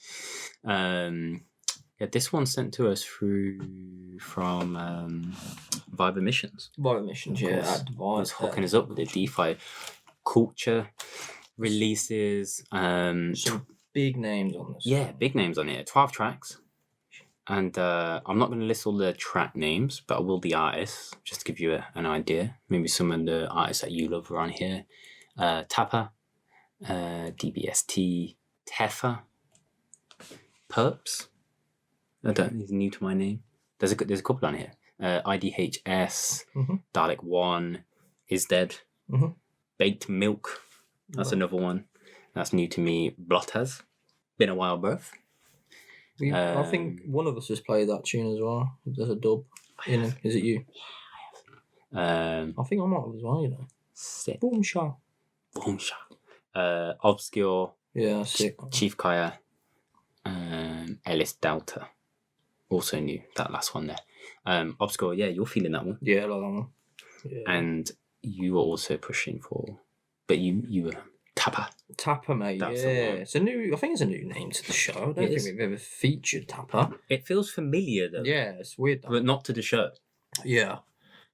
Yeah, this one's sent to us from Vibe Emissions. Vibe Emissions, yeah. At Divide. Was hooking us up with the DeFi Culture releases. Some big names on this. Yeah, big names on here. 12 tracks. And I'm not going to list all the track names, but I will the artists, just to give you an idea. Maybe some of the artists that you love are on here. Tappa, DBST, Tefa, Perps. He's new to my name. There's a couple on here. IDHS, Dalek 1, Is Dead, Baked Milk. That's another one. That's new to me. Blotters. Been a while, bruv. I think one of us has played that tune as well. There's a dub in it. Is it you? I think I might have as well, you know. Sick. Boom shot. Boom shot. Obscure. Yeah, sick. Chief Kaya. Ellis Delta. Also new. That last one there. Obscure, yeah, you're feeling that one. Yeah, I like that one. Yeah. And you were also pushing for... But you were... Tappa. Tappa, mate. That's the yeah, one. it's a new. I think it's a new name to the show. I don't It think is. we've ever featured Tappa. It feels familiar, though. Yeah, it's weird. That. But not to the show. Yeah,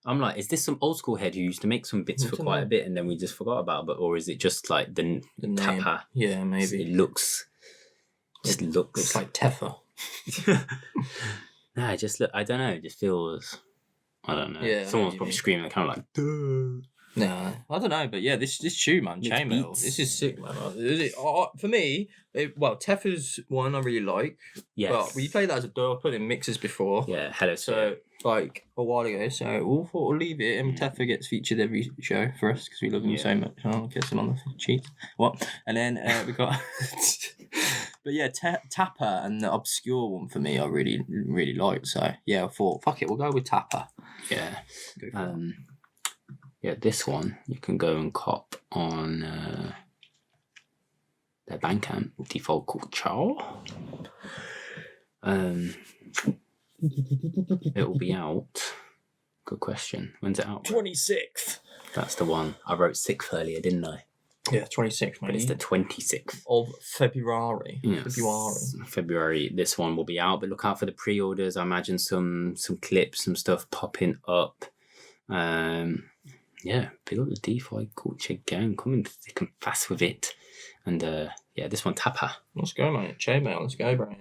I'm like, is this some old school head who used to make some bits I for don't quite know. a bit and then we just forgot about it? Or is it just like the name. Tappa? Yeah, It maybe. looks... Just looks... It's like Tefa. Nah, just look... I don't know. It just feels... I don't know. Yeah, I know Someone's what you probably mean. screaming. They're kind of like... Duh. No, I don't know, but yeah, this tune, man, It Chainmail. beats. This is sick, man. For me, Tefa's one I really like. Yes. But we played that as a dub. I put it in mixes before. Yeah, hello. So, like, a while ago. So, we'll leave it. And Tefa gets featured every show for us because we love him so much. I'll get him on the cheat. What? And then we got... But yeah, Tappa and the Obscure one for me, I really, really liked. So, yeah, I thought, fuck it, we'll go with Tappa. Yeah. Go for it. Yeah, this one you can go and cop on their Bandcamp, Default Culture. It will be out. Good question. When's it out? 26th. That's the one. I wrote 6th earlier, didn't I? Yeah, 26th, But it's the 26th. of February. Yes. February. This one will be out, but look out for the pre-orders. I imagine some clips, some stuff popping up. Yeah, big up the DeFi Culture gang, coming thick and fast with it. And yeah, this one, Tappa. Let's go, mate. Chainmail, let's go, bro.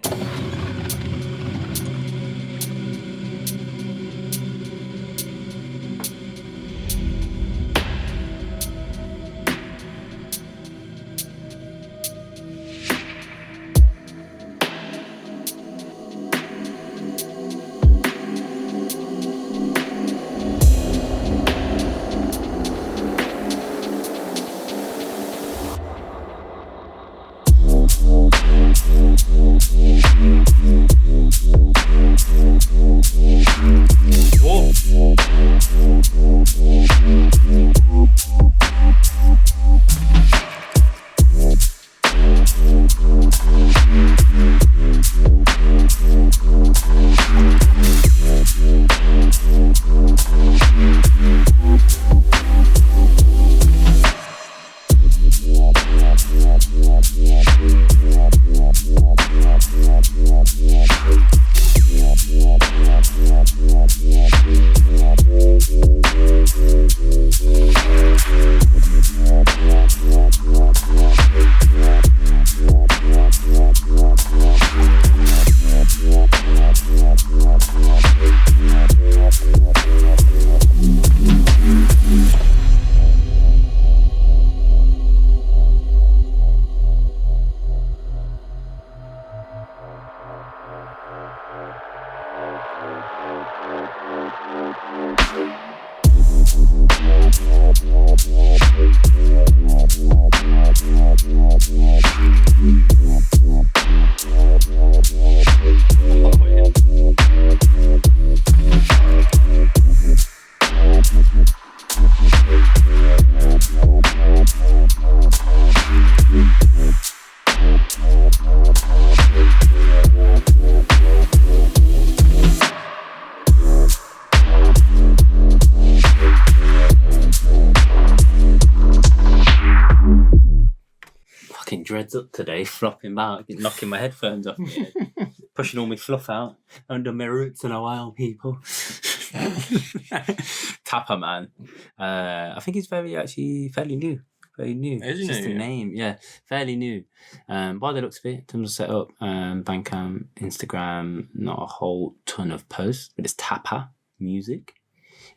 fucking dreads up today, flopping back, knocking my headphones off my head, pushing all my fluff out under my roots in a while, people. Tappa, man. I think he's fairly new. Very new. Is he Just new? a name, yeah. Fairly new. By the looks of it, in terms of setup, Bandcamp, Instagram, not a whole ton of posts, but it's Tappa Music.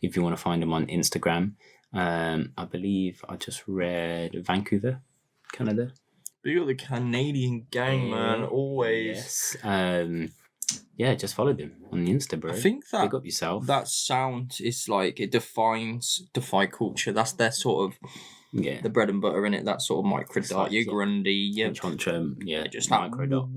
If you want to find him on Instagram. I believe I just read Vancouver, Canada. But you got the Canadian gang, man, always. Yes. Yeah, just followed him on the Insta, bro. I think that Big up yourself. that sound is like, it defines Defy culture. That's their sort of, the bread and butter in it, that sort of micro dot, your Grundy, yeah, just micro dot.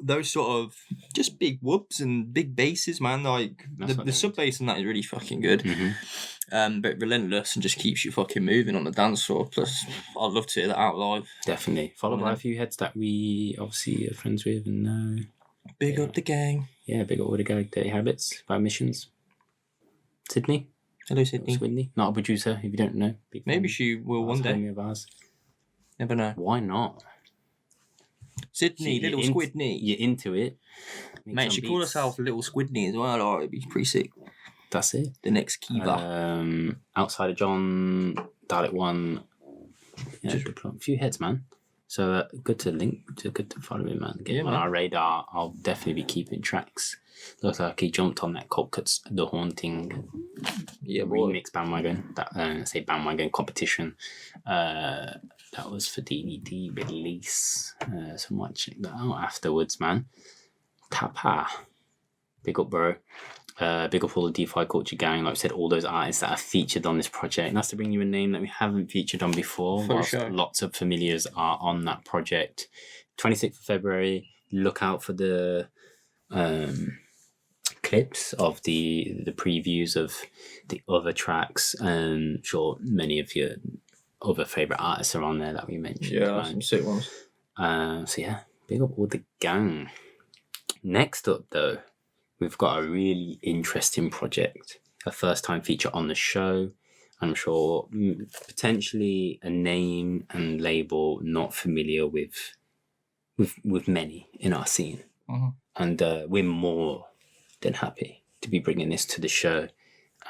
Those sort of just big whoops and big basses, man. Like the sub bass and that is really fucking good. Mm-hmm. But relentless and just keeps you fucking moving on the dance floor. Plus, I'd love to hear that out live. Definitely. Followed by a few heads that we obviously are friends with and know. Big up the gang. Yeah, big up all the guy, Dirty Habits, by Missions. Sydney. Hello, Sydney. Swidney. Not a producer, if you don't know. Maybe she will one day. Of ours. Never know. Why not? Sydney, little Squidney. You're into it. Mate, she called herself Little Squidney as well. Oh, it'd be pretty sick. That's it. The next Kiva. Outside of John, Dalek 1. Yeah, Duploc. A few heads, man. So good to follow him, man. Get him on our radar. I'll definitely be keeping tracks. Looks like he jumped on that Cold Cuts The Haunting remix bandwagon. Bandwagon competition. That was for DVD release. So I might check that out afterwards, man. Tappa. Big up, bro. Big up all the DeFi culture gang. Like I said, all those artists that are featured on this project. Nice to bring you a name that we haven't featured on before. For sure. Lots of familiars are on that project. 26th of February. Look out for the clips of the previews of the other tracks. Sure, many of your other favourite artists are on there that we mentioned. Yeah, some sick ones. So yeah, big up all the gang. Next up, though, we've got a really interesting project. A first-time feature on the show. I'm sure potentially a name and label not familiar with many in our scene. Mm-hmm. And we're more than happy to be bringing this to the show.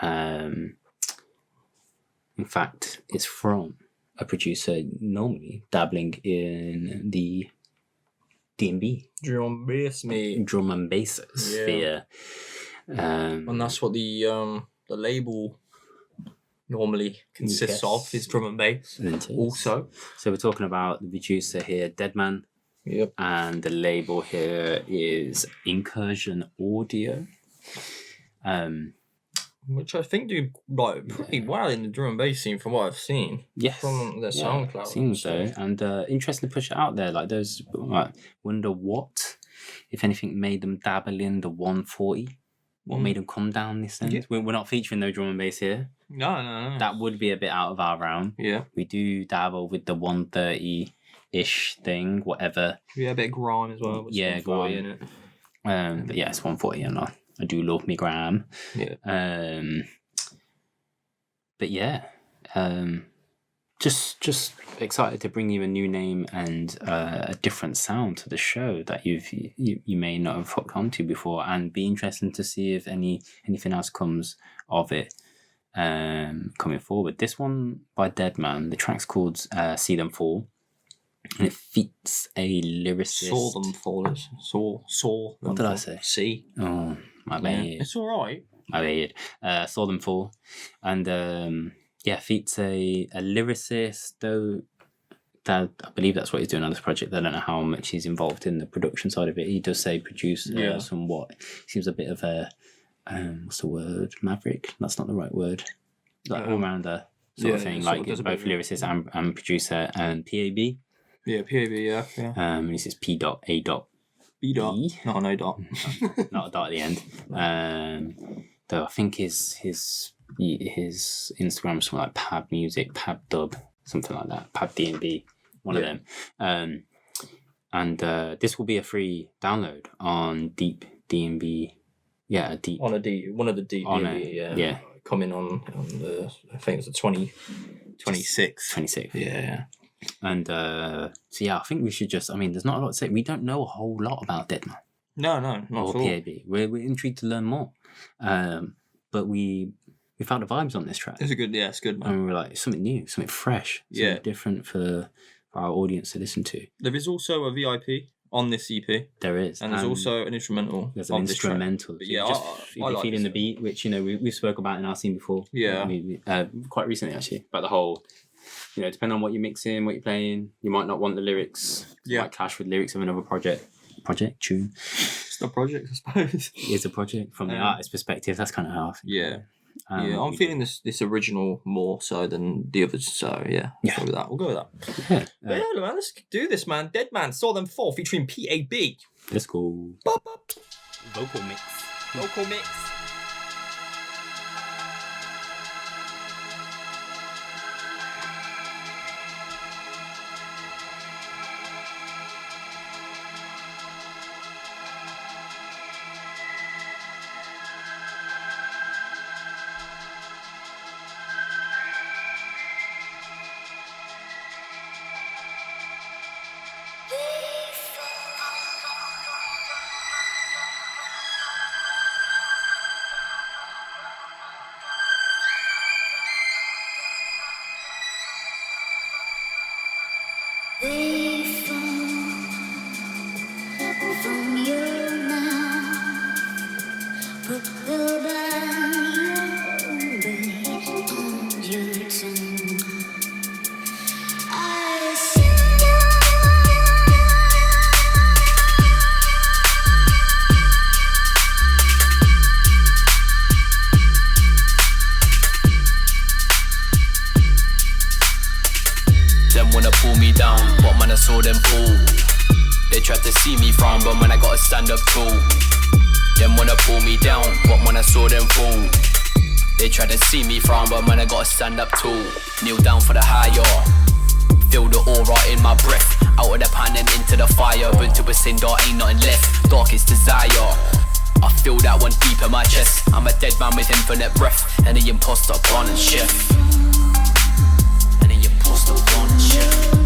In fact, it's from a producer normally dabbling in the D&B. Drum bass, mate. Drum and bass sphere. And that's what the label normally consists of, is drum and bass. Also. So we're talking about the producer here, Dedman. Yep. And the label here is Incurzion Audio. Which I think do pretty well in the drum and bass scene from what I've seen. Yes. From their SoundCloud. Seems so. And interesting to push it out there. Like those, wonder what, if anything, made them dabble in the 140. What made them come down this end? Yeah. We're not featuring no drum and bass here. No. That would be a bit out of our realm. Yeah. We do dabble with the 130-ish thing, whatever. Yeah, a bit of grime as well. Yeah, grime in it. But yeah, it's 140 and I do love me gram. Yeah. But yeah, just excited to bring you a new name and a different sound to the show that you may not have hooked onto before, and be interesting to see if anything else comes of it coming forward. This one by Dedman, the track's called See Them Fall. And it feats a lyricist. Saw them fall. Saw them. What did I say? See. Oh, my bad. Yeah. It's all right. My bad. Saw them fall, and feats a lyricist. Though that I believe that's what he's doing on this project. I don't know how much he's involved in the production side of it. He does say producer somewhat. Seems a bit of a what's the word? Maverick. That's not the right word. Like all rounder sort of thing. Like both lyricist and producer and P.A.B. Yeah, P.A.B. Yeah. He says P.A.B. B dot. Not an O dot. Not a dot at the end. Though I think his Instagram is something like P.A.B. Music, P.A.B. Dub, something like that. P.A.B. D&B, one of them. And this will be a free download on Deep D&B. Yeah, Deep. On one of the Deep D&B. Yeah. Coming on the, I think it's the 26th. 26th. Yeah. And so yeah, I think we should just. I mean, there's not a lot to say. We don't know a whole lot about Dedman No, not or at all. P.A.B. We're intrigued to learn more. But we found the vibes on this track. It's good, man. And we were like, something new, something fresh, something different for our audience to listen to. There is also a VIP on this EP. There is. And there's also an instrumental. There's an instrumental. Yeah, if you're like feeling the beat, which, we've spoke about in our scene before. Yeah. I mean, quite recently, actually. About the whole, depending on what you're mixing, what you're playing, you might not want the lyrics. You might clash with lyrics of another project tune. It's a project, I suppose. It's a project from the artist's perspective. That's kind of how I think. Yeah. I'm feeling this original more so than the others. So yeah, we'll go with that. Yeah, man, let's do this, man. Dedman, Saw Them Fall featuring P.A.B. Let's go. Bop, bop. Vocal mix. Saw them fall. They tried to see me frown, but man, I gotta stand up tall. Them wanna pull me down, but when I saw them fall. They tried to see me frown, but man, I gotta stand up tall. Kneel down for the higher. Feel the aura in my breath. Out of the pan and into the fire. Burnt to a cinder, ain't nothing left. Darkest desire. I feel that one deep in my chest. I'm a dead man with infinite breath. And the imposter born and chef. And the imposter born and chef.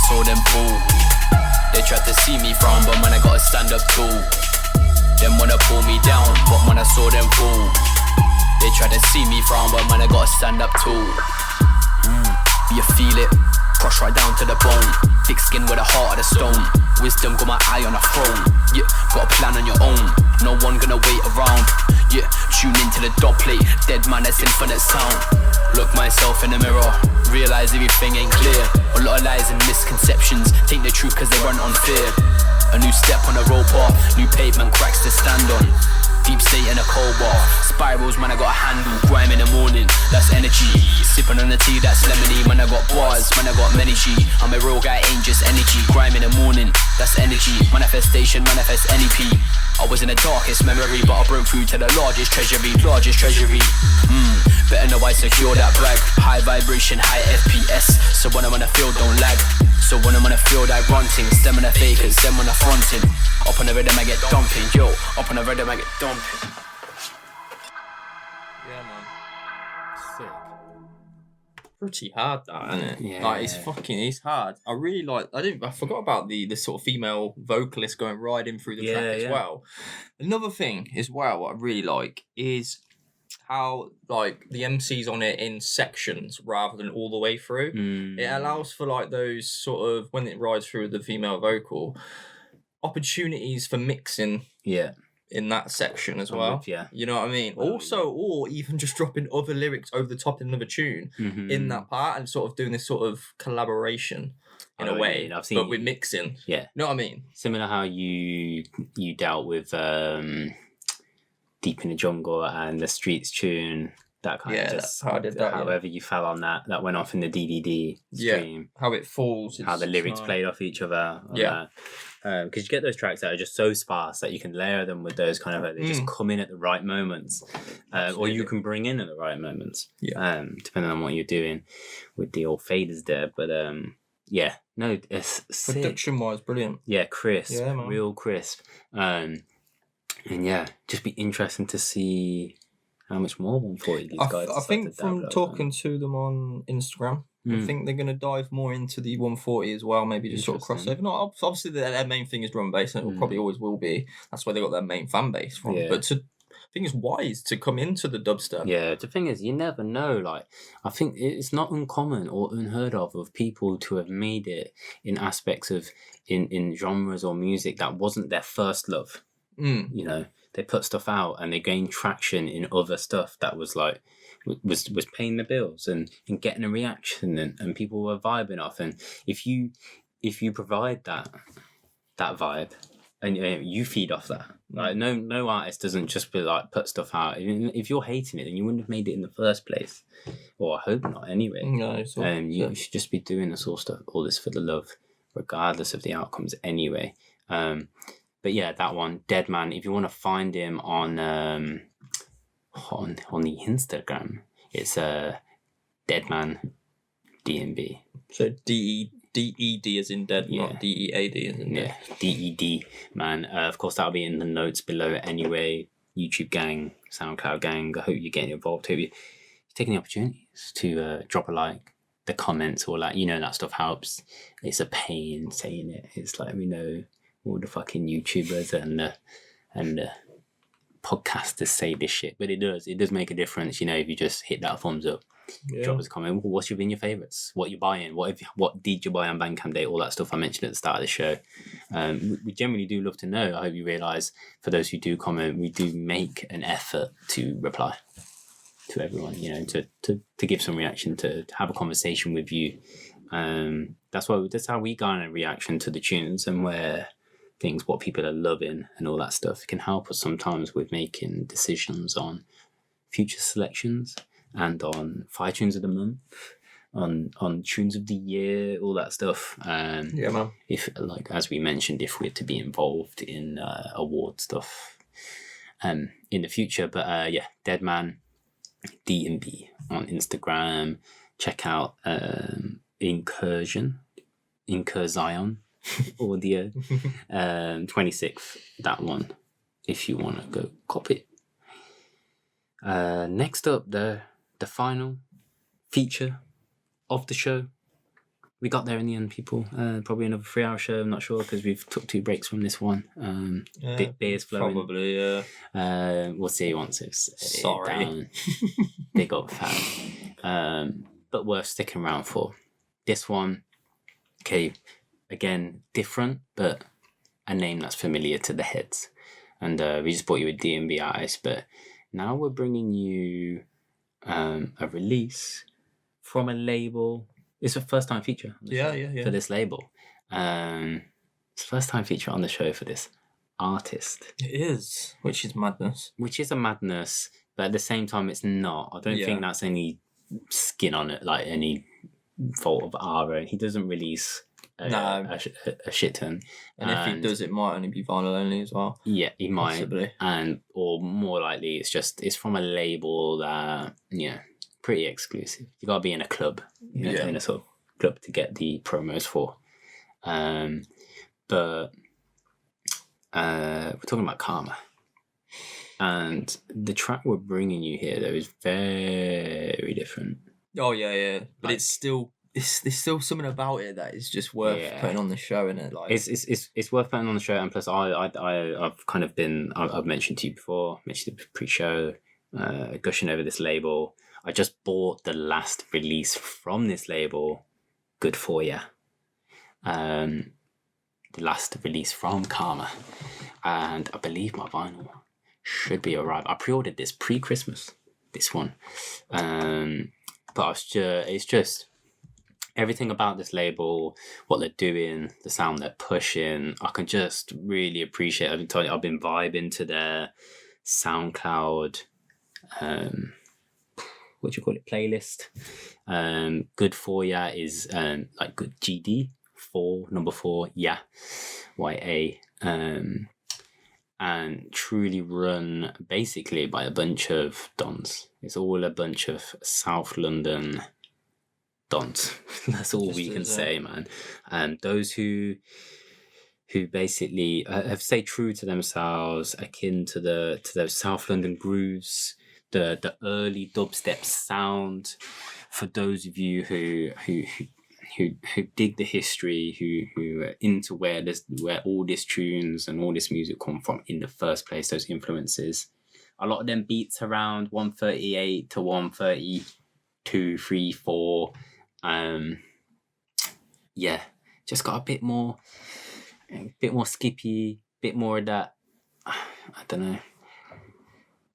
Saw them fall. They tried to see me frown, but man, I gotta stand up tall. Them wanna pull me down, but when I saw them fall. They tried to see me frown, but man, I gotta stand up tall. You feel it, crush right down to the bone. Thick skin with a heart of the stone. Wisdom got my eye on a throne. Yeah, got a plan on your own. No one gonna wait around. Yeah, tune into the dot plate. Dead man, that's infinite sound. Look myself in the mirror, realize everything ain't clear. A lot of lies and misconceptions, think the truth cause they run on fear. A new step on a road path, new pavement cracks to stand on. Deep state in a cold bar, spirals man I got a handle. Grime in the morning, that's energy. Sipping on the tea, that's lemony. Man I got bars, man I got many G. I'm a real guy, ain't just energy. Grime in the morning, that's energy. Manifestation, manifest NEP. I was in the darkest memory, but I broke through to the largest treasury. Better know I secure that brag. High vibration, high FPS. So when I'm on the field, don't lag. So when I'm on the field, I grunting. Stemming the fakers, them on the fronting. Up on the rhythm, I get dumping. Yo, up on the rhythm, I get dumping. Yeah, man. Sick. Pretty hard, that, isn't it? Yeah. Like, it's hard. I really like. I forgot about the sort of female vocalist going riding through the track as well. Another thing as well, what I really like is how like the MC's on it in sections rather than all the way through. It allows for like those sort of, when it rides through the female vocal, opportunities for mixing. Yeah. In that section as well. Yeah. You know what I mean? Also, or even just dropping other lyrics over the top in another tune in that part and sort of doing this sort of collaboration in a way, but with mixing. Yeah. You know what I mean? Similar how you dealt with Deep in the Jungle and the Streets tune. That kind of just, how I did that, however you fell on that went off in the DVD stream. How it falls. How the lyrics played off each other. because you get those tracks that are just so sparse that you can layer them with those kind of, they just come in at the right moments, or you can bring in at the right moments, depending on what you're doing with the old faders there. But yeah, no, it's sick. Production wise, brilliant. Yeah, crisp, Yeah, man. real crisp. And yeah, just be interesting to see how much more 140 these guys. I think from talking to them on Instagram, I think they're going to dive more into the 140 as well, maybe just sort of crossover. Not obviously their main thing is drum and bass, and it probably always will be. That's where they got their main fan base from. Yeah. But I think it's wise to come into the dubstep. Yeah, the thing is, you never know. Like, I think it's not uncommon or unheard of people to have made it in aspects of in genres or music that wasn't their first love. You know, they put stuff out and they gained traction in other stuff that was like was paying the bills and getting a reaction and people were vibing off. And if you provide that vibe and you feed off that, like no artist doesn't just be like put stuff out. If you're hating it, then you wouldn't have made it in the first place, or I hope not anyway. No, you should just be doing this all this for the love, regardless of the outcomes anyway. But yeah, that one, Dedman. If you want to find him on the Instagram, it's Dedman DNB. So D-E-D as in dead, not D-E-A-D as in dead. Yeah, D-E-D, man. Of course, that'll be in the notes below anyway. YouTube gang, SoundCloud gang. I hope you're getting involved. I hope you're taking the opportunities to drop a like, the comments, or like, that stuff helps. It's a pain saying it. It's like, we know all the fucking YouTubers and podcasters say this shit, but it does make a difference, if you just hit that thumbs up, drop us a comment. What's been your favourites? What you buying? What did you buy on Bandcamp Day? All that stuff I mentioned at the start of the show. We generally do love to know. I hope you realise, for those who do comment, we do make an effort to reply to everyone, to give some reaction, to have a conversation with you. That's how we garner a reaction to the tunes and what people are loving and all that stuff. It can help us sometimes with making decisions on future selections and on 5 tunes of the month, on tunes of the year, all that stuff. Yeah, man. If, like, as we mentioned, if we're to be involved in award stuff in the future. But yeah, Dedman D&B on Instagram. Check out Incurzion audio 26th, that one, if you want to go copy it. Next up, the final feature of the show. We got there in the end, people. Probably another 3-hour show, I'm not sure, because we've took 2 breaks from this one. Beers flowing. Probably, yeah. We'll see once it's Sorry. down. Big up fan. But worth sticking around for. This one, okay, again, different, but a name that's familiar to the heads. And we just brought you a D&B artist, but now we're bringing you a release from a label. It's a first-time feature on the show for this label. It's a first-time feature on the show for this artist. It is, which is madness. Which is a madness, but at the same time, it's not. I don't think that's any skin on it, like any fault of our own. He doesn't release a shit ton. And if he does, it might only be vinyl only as well. Yeah, he might. Possibly. Or more likely, it's from a label that, pretty exclusive. You gotta be in a club, in a sort of club to get the promos for. But we're talking about Karma. And the track we're bringing you here, though, is very different. Oh, yeah. But it's still... There's still something about it that is just worth putting on the show, isn't it? Like, it's worth putting on the show, and plus I've kind of been, I've mentioned to you before, mentioned it pre-show, gushing over this label. I just bought the last release from this label, Good For Ya. The last release from Karma, and I believe my vinyl should be arrived. I pre-ordered this pre-Christmas, this one, but it's just everything about this label, what they're doing, the sound they're pushing. I can just really appreciate. I've been telling you, I've been vibing to their SoundCloud, what do you call it, playlist. Good For Ya is like good GD number 4, yeah, YA, and truly run basically by a bunch of dons. It's all a bunch of South London dons. That's all we can say, man. And those who basically have stayed true to themselves, akin to those South London grooves, the early dubstep sound. For those of you who dig the history, who are into where all these tunes and all this music come from in the first place, those influences. A lot of them beats around 138 to 132, 3, 4. Just got a bit more skippy, bit more of that, I don't know,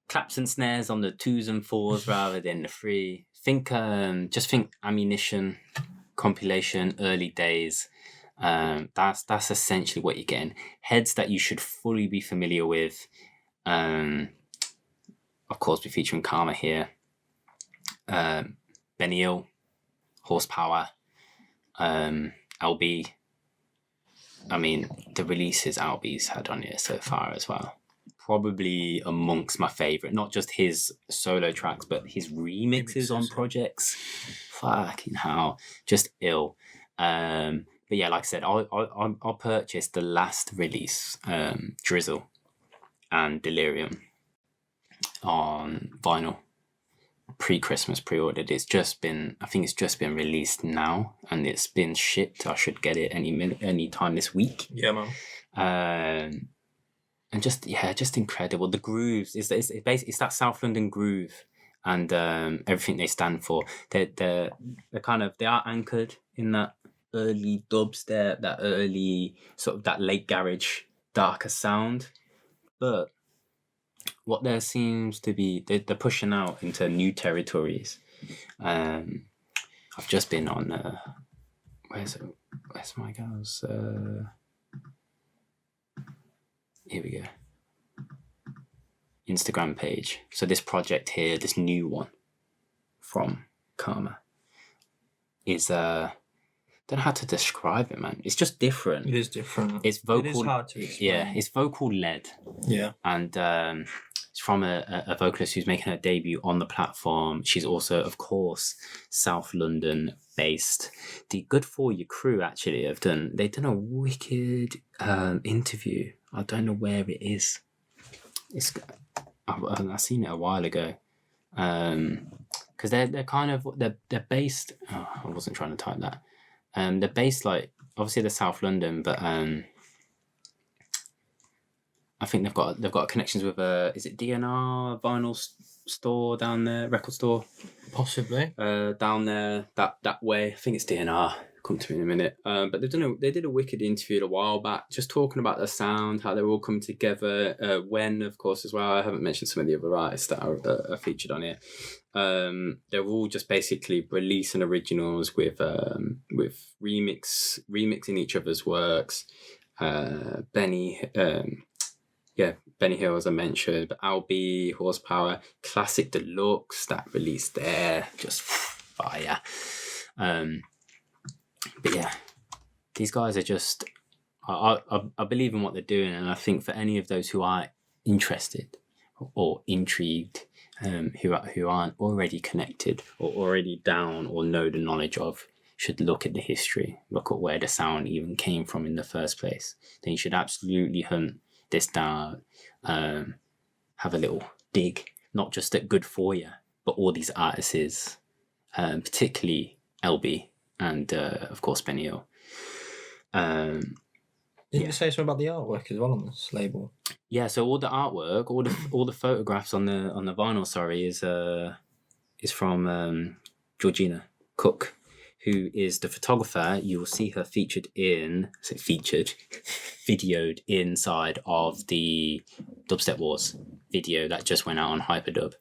claps and snares on the 2s and 4s rather than the 3. Think Ammunition compilation, early days. That's essentially what you're getting. Heads that you should fully be familiar with. Of course, we're featuring Karma here. Benny Hill, Horsepower, LB. I mean, the releases LB's had on here so far as well. Probably amongst my favourite, not just his solo tracks, but his remixes on projects. Fucking hell, just ill. But yeah, like I said, I'll purchase the last release, Drizzle and Delirium, on vinyl. Pre-Christmas pre-ordered. I think it's just been released now, and it's been shipped. I should get it any time this week. Yeah, man. And just incredible. The grooves it's that South London groove, and everything they stand for. They are anchored in that early dubstep, that early sort of that late garage darker sound, but what there seems to be, they're pushing out into new territories. I've just been on where's my girls? Here we go. Instagram page. So this project here, this new one from Karma, is don't know how to describe it, man. It's just different. It is different. It's vocal. It is hard to explain. Yeah, it's vocal led. Yeah. And it's from a vocalist who's making her debut on the platform. She's also, of course, South London based. The Good For You crew actually have done a wicked interview. I don't know where it is. I've seen it a while ago. Because they're kind of they're based. Oh, I wasn't trying to type that. They're based like obviously they're South London, but I think they've got connections with is it DNR vinyl store down there, record store, possibly down there that way. I think it's DNR. Come to me in a minute. But they did a wicked interview a while back, just talking about the sound, how they're all coming together. When, of course, as well. I haven't mentioned some of the other artists that are featured on here. They're all just basically releasing originals with remixing each other's works. Benny Hill, as I mentioned, but LB, Horsepower, Classic Deluxe, that release there, just fire. But yeah, these guys are just, I believe in what they're doing, and I think for any of those who are interested or intrigued, who aren't already connected or already down or know the knowledge of, should look at the history, look at where the sound even came from in the first place. Then you should absolutely hunt this down, have a little dig, not just at Good For You, but all these artists, particularly LB and of course Benny Hill. Didn't you say something about the artwork as well on this label? Yeah, so all the artwork, all the photographs on the vinyl, is from Georgina Cook, who is the photographer. You will see her videoed inside of the Dubstep Wars video that just went out on Hyperdub.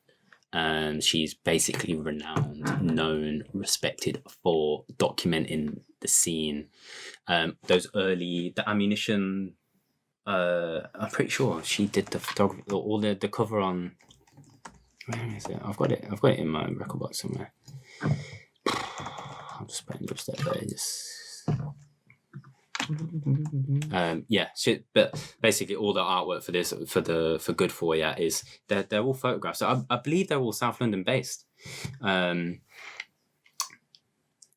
She's basically renowned, known, respected for documenting the scene. The Ammunition, I'm pretty sure she did the photography, all the cover on, where is it? I've got it in my record box somewhere. I'm just playing dubstep there. Yeah, shit. But basically, all the artwork for this for Good For Ya is they're all photographs. So I believe they're all South London based.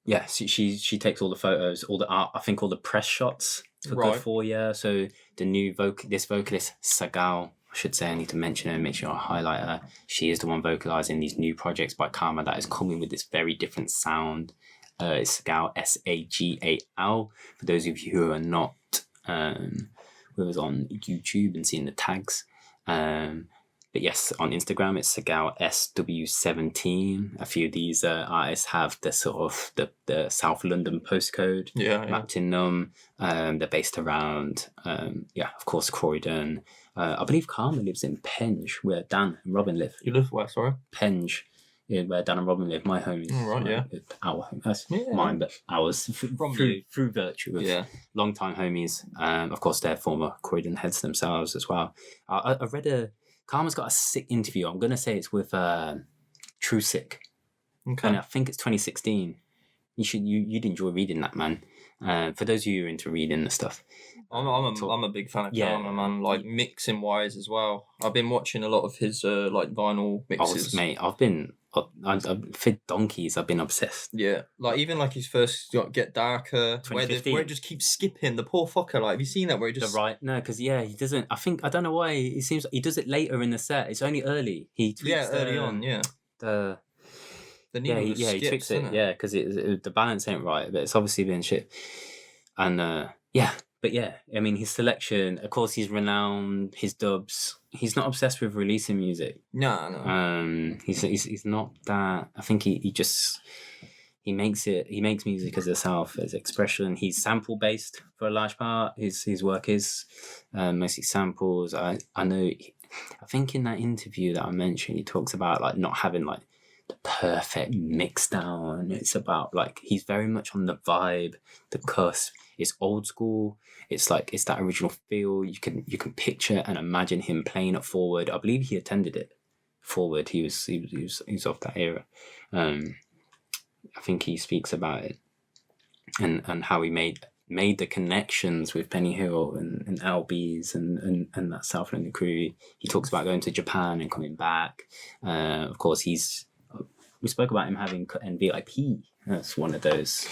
Yeah, she takes all the photos, all the art. I think all the press shots for Good For Ya. So the new this vocalist Sagal, I should say, I need to mention her and make sure I highlight her. She is the one vocalizing these new projects by Karma that is coming with this very different sound. It's Sagal, Sagal. For those of you who are not who was on YouTube and seeing the tags. But yes, on Instagram it's Sagal SW17. A few of these artists have the sort of the South London postcode mapped in them. They're based around of course Croydon. I believe Karma lives in Penge, where Dan and Robin live. You live where, sorry? Penge. Yeah, where Dan and Robin live, my home is our home. That's mine, but ours through virtue of long-time homies. Of course, they're former Croydon heads themselves as well. I read Karma's got a sick interview. I'm gonna say it's with True Sick, and I think it's 2016. You'd enjoy reading that, man. For those of you who are into reading the stuff. I'm a big fan of Karma, man. Like mixing wise as well. I've been watching a lot of his like vinyl mixes. I've been for donkeys. I've been obsessed. Yeah, like even like his first Get Darker, where it just keeps skipping. The poor fucker. Like, have you seen that where he just because he doesn't. I don't know why. It seems like he does it later in the set. It's only early. He tweaks early on. Yeah. He tweaks it. Yeah, because the balance ain't right, but it's obviously been shit. And but yeah, I mean, his selection, of course, he's renowned, his dubs. He's not obsessed with releasing music. No. He's not that. I think he makes music as itself, as expression. He's sample based for a large part. His work is mostly samples. I know. I think in that interview that I mentioned, he talks about like not having like the perfect mix down. It's about like he's very much on the vibe, the cusp. It's old school. It's like it's that original feel. You can picture and imagine him playing it forward. I believe he attended it forward. He was of that era. I think he speaks about it and how he made the connections with Penny Hill and LBs and that South London crew. He talks about going to Japan and coming back. Of course, we spoke about him having VIP. That's one of those.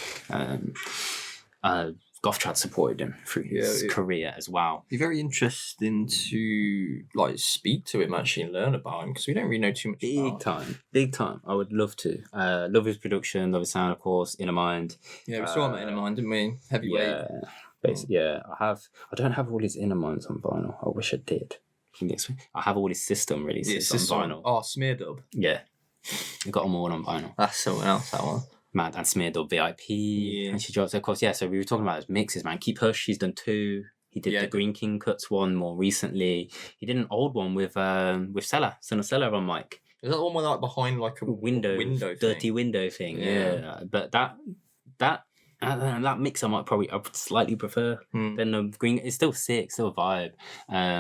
Goth-Trad supported him through his career as well. It'd be very interesting to like speak to him actually and learn about him because we don't really know too much. Big time. I would love to. Love his production, love his sound, of course. Inner Mind. Yeah, we saw him at Inner Mind, didn't we? Heavyweight. Yeah, basically. Yeah, I don't have all his Inner Minds on vinyl. I wish I did. I have all his System releases on vinyl. Oh, Smear Dub. Yeah, I got them all on vinyl. That's someone else. That one. Mad and Smeared or VIP. Yeah. And she drops, of course, so we were talking about his mixes, man. Keep Hush, he's done 2. He did the Green King Cuts one more recently. He did an old one with Sella, Son of Sella on mic. Is that the one with like behind like a window dirty window thing? Yeah. But that mix I would slightly prefer than the Green. It's still sick, still a vibe.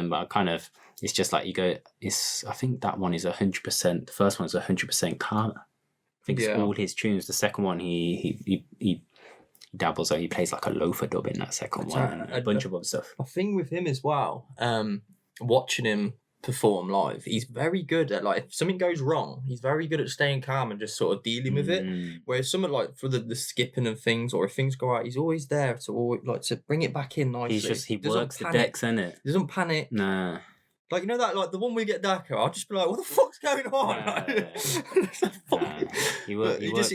But it's just like you go. I think that one is 100%. The first one is 100% Karma. I think it's all his tunes. The second one, he dabbles, or he plays like a loafer dub in that second one, and a bunch of other stuff. I think with him as well, watching him perform live, he's very good at like if something goes wrong, he's very good at staying calm and just sort of dealing with it. Whereas someone like for the skipping and things, or if things go out, he's always there to bring it back in nicely. He works the decks, innit? He doesn't panic. Nah. Like, you know that, like, the one we Get Darker, I'll just be like, what the fuck's going on? He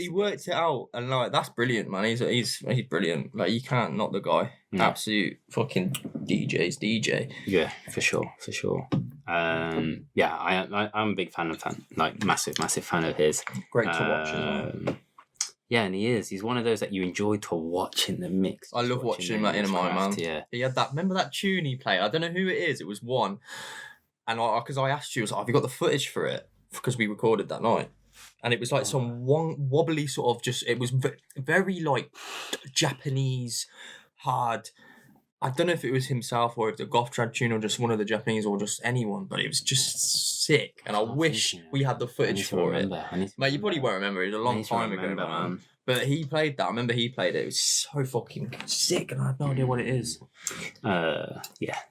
worked it out, and, like, that's brilliant, man. He's brilliant. Like, you can't knock the guy. Absolute fucking DJ. Yeah, for sure. I'm a big fan of like, massive fan of his. Great to watch as well. Yeah, and he is. He's one of those that you enjoy to watch in the mix. I love watching him at Inner Mind, man. Yeah. He had that. Remember that tune he played? I don't know who it is. It was one. And because I asked you, I was like, have you got the footage for it? Because we recorded that night. And it was like some wobbly sort of it was very like Japanese, hard. I don't know if it was himself or if the Goth-Trad tune or just one of the Japanese or just anyone, but it was just sick. And I wish we had the footage for it. Mate, you probably won't remember. It was a long time ago, man. But he played that. I remember he played it. It was so fucking sick, and I have no idea what it is. Yeah.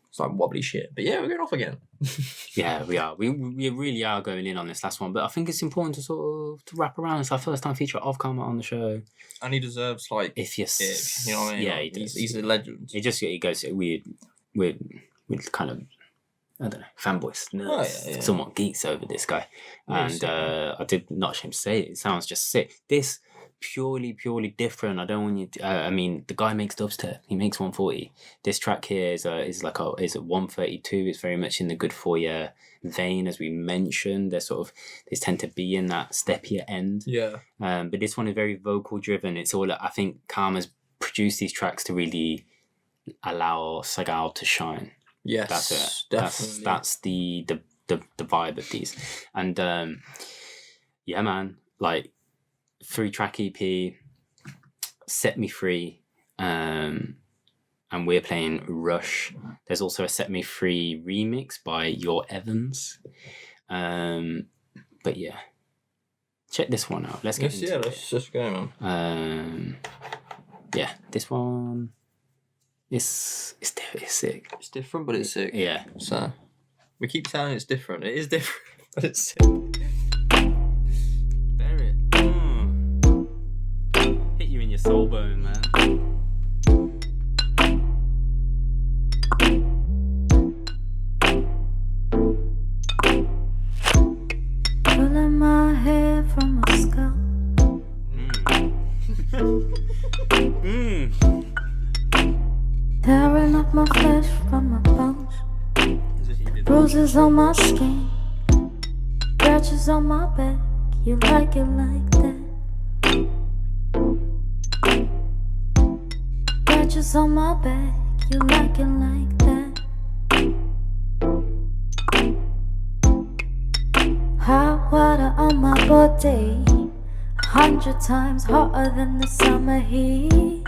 It's like wobbly shit. But yeah, we're going off again. Yeah, we are. We really are going in on this last one, but I think it's important to sort of to wrap around. It's our first time feature of Karma on the show, and he deserves like if you you know what I mean? Yeah, like, he's a legend. He goes we're kind of, I don't know, fanboys, nerds, somewhat geeks over this guy, and I did not ashamed to say it say sounds just sick. This purely different. I don't want you to, I mean, the guy makes dubstep. He makes 140. This track here is a 132. It's very much in the Good For Ya vein, as we mentioned. They tend to be in that steppier end. Yeah. But this one is very vocal driven. It's all, I think Karma's produced these tracks to really allow Sagal to shine. Yes, that's it. Definitely. That's the vibe of these. And yeah, man, like 3-track EP, Set Me Free, and we're playing Rush. There's also a Set Me Free remix by Your Evans. But yeah, check this one out. Let's get into it. Let's just go, man. Yeah, this one is sick. It's different, but it's sick. Yeah. So we keep telling it's different. It is different, but it's sick. Hit you in your soul bone, man. Pulling my hair from my skull. Tearing up my flesh from my bones. Bruises on my skin, scratches on my back. You like it like that. Scratches on my back, you like it like that. Hot water on my body, 100 times hotter than the summer heat.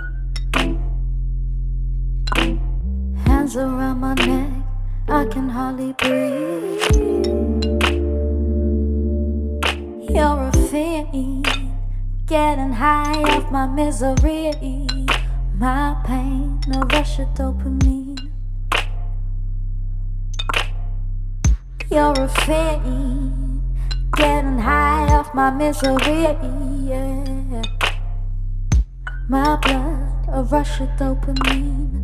Hands around my neck, I can hardly breathe. You're a fiend, getting high off my misery. My pain, a rush of dopamine. You're a fiend, getting high off my misery. Yeah. My blood, a rush of dopamine.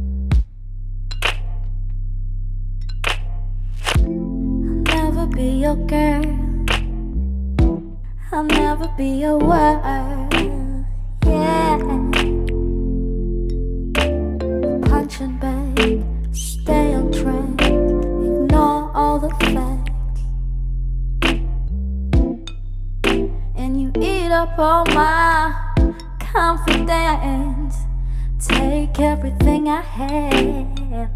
I'll never be your girl. I'll never be your word. Yeah. Punching bag, stay on track, ignore all the facts, and you eat up all my confidence. Take everything I have. Yeah.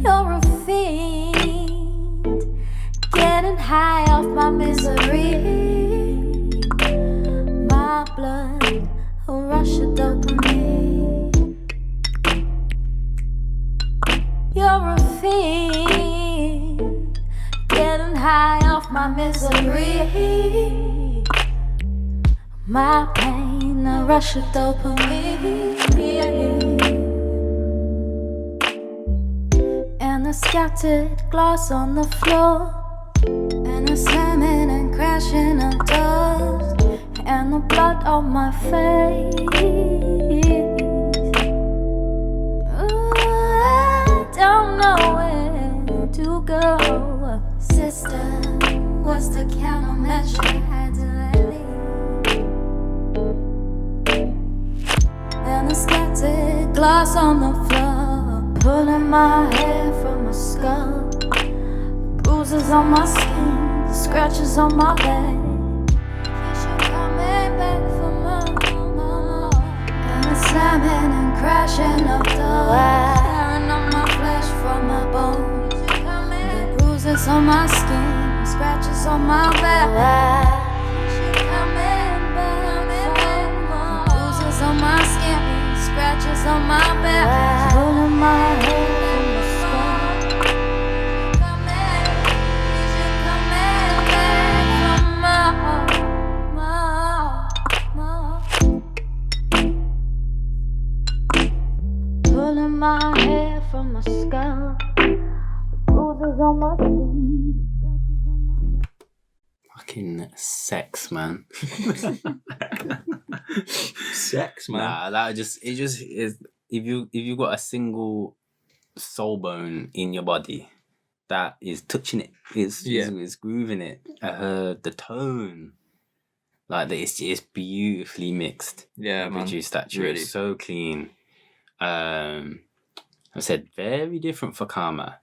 You're a fiend, getting high off my misery. My blood, a rush of dopamine. You're a fiend, getting high off my misery. My pain, a rush of dopamine. And the scattered glass on the floor, and the slamming and crashing of dust, and the blood on my face. Ooh, I don't know where to go. Sister, what's the countermeasure? Had to let leave. And the scattered glass on the floor, pulling my hair from my skull. Bruises on my skin, scratches on my back. Slamming and crashing up doors, tearing up my flesh from my bones. The bruises on my skin, scratches on my back. Bruises on my skin, scratches on my back. Pulling my hair from the skull. pulling my hair from my scalp. Bruises on my skin. Fucking sex, man. Sex, man. Nah, that just is. If you've got a single soul bone in your body that is touching it, is grooving it. The tone, like it's beautifully mixed. Yeah, man. Produced that tune, Really. so clean. I said very different for Karma,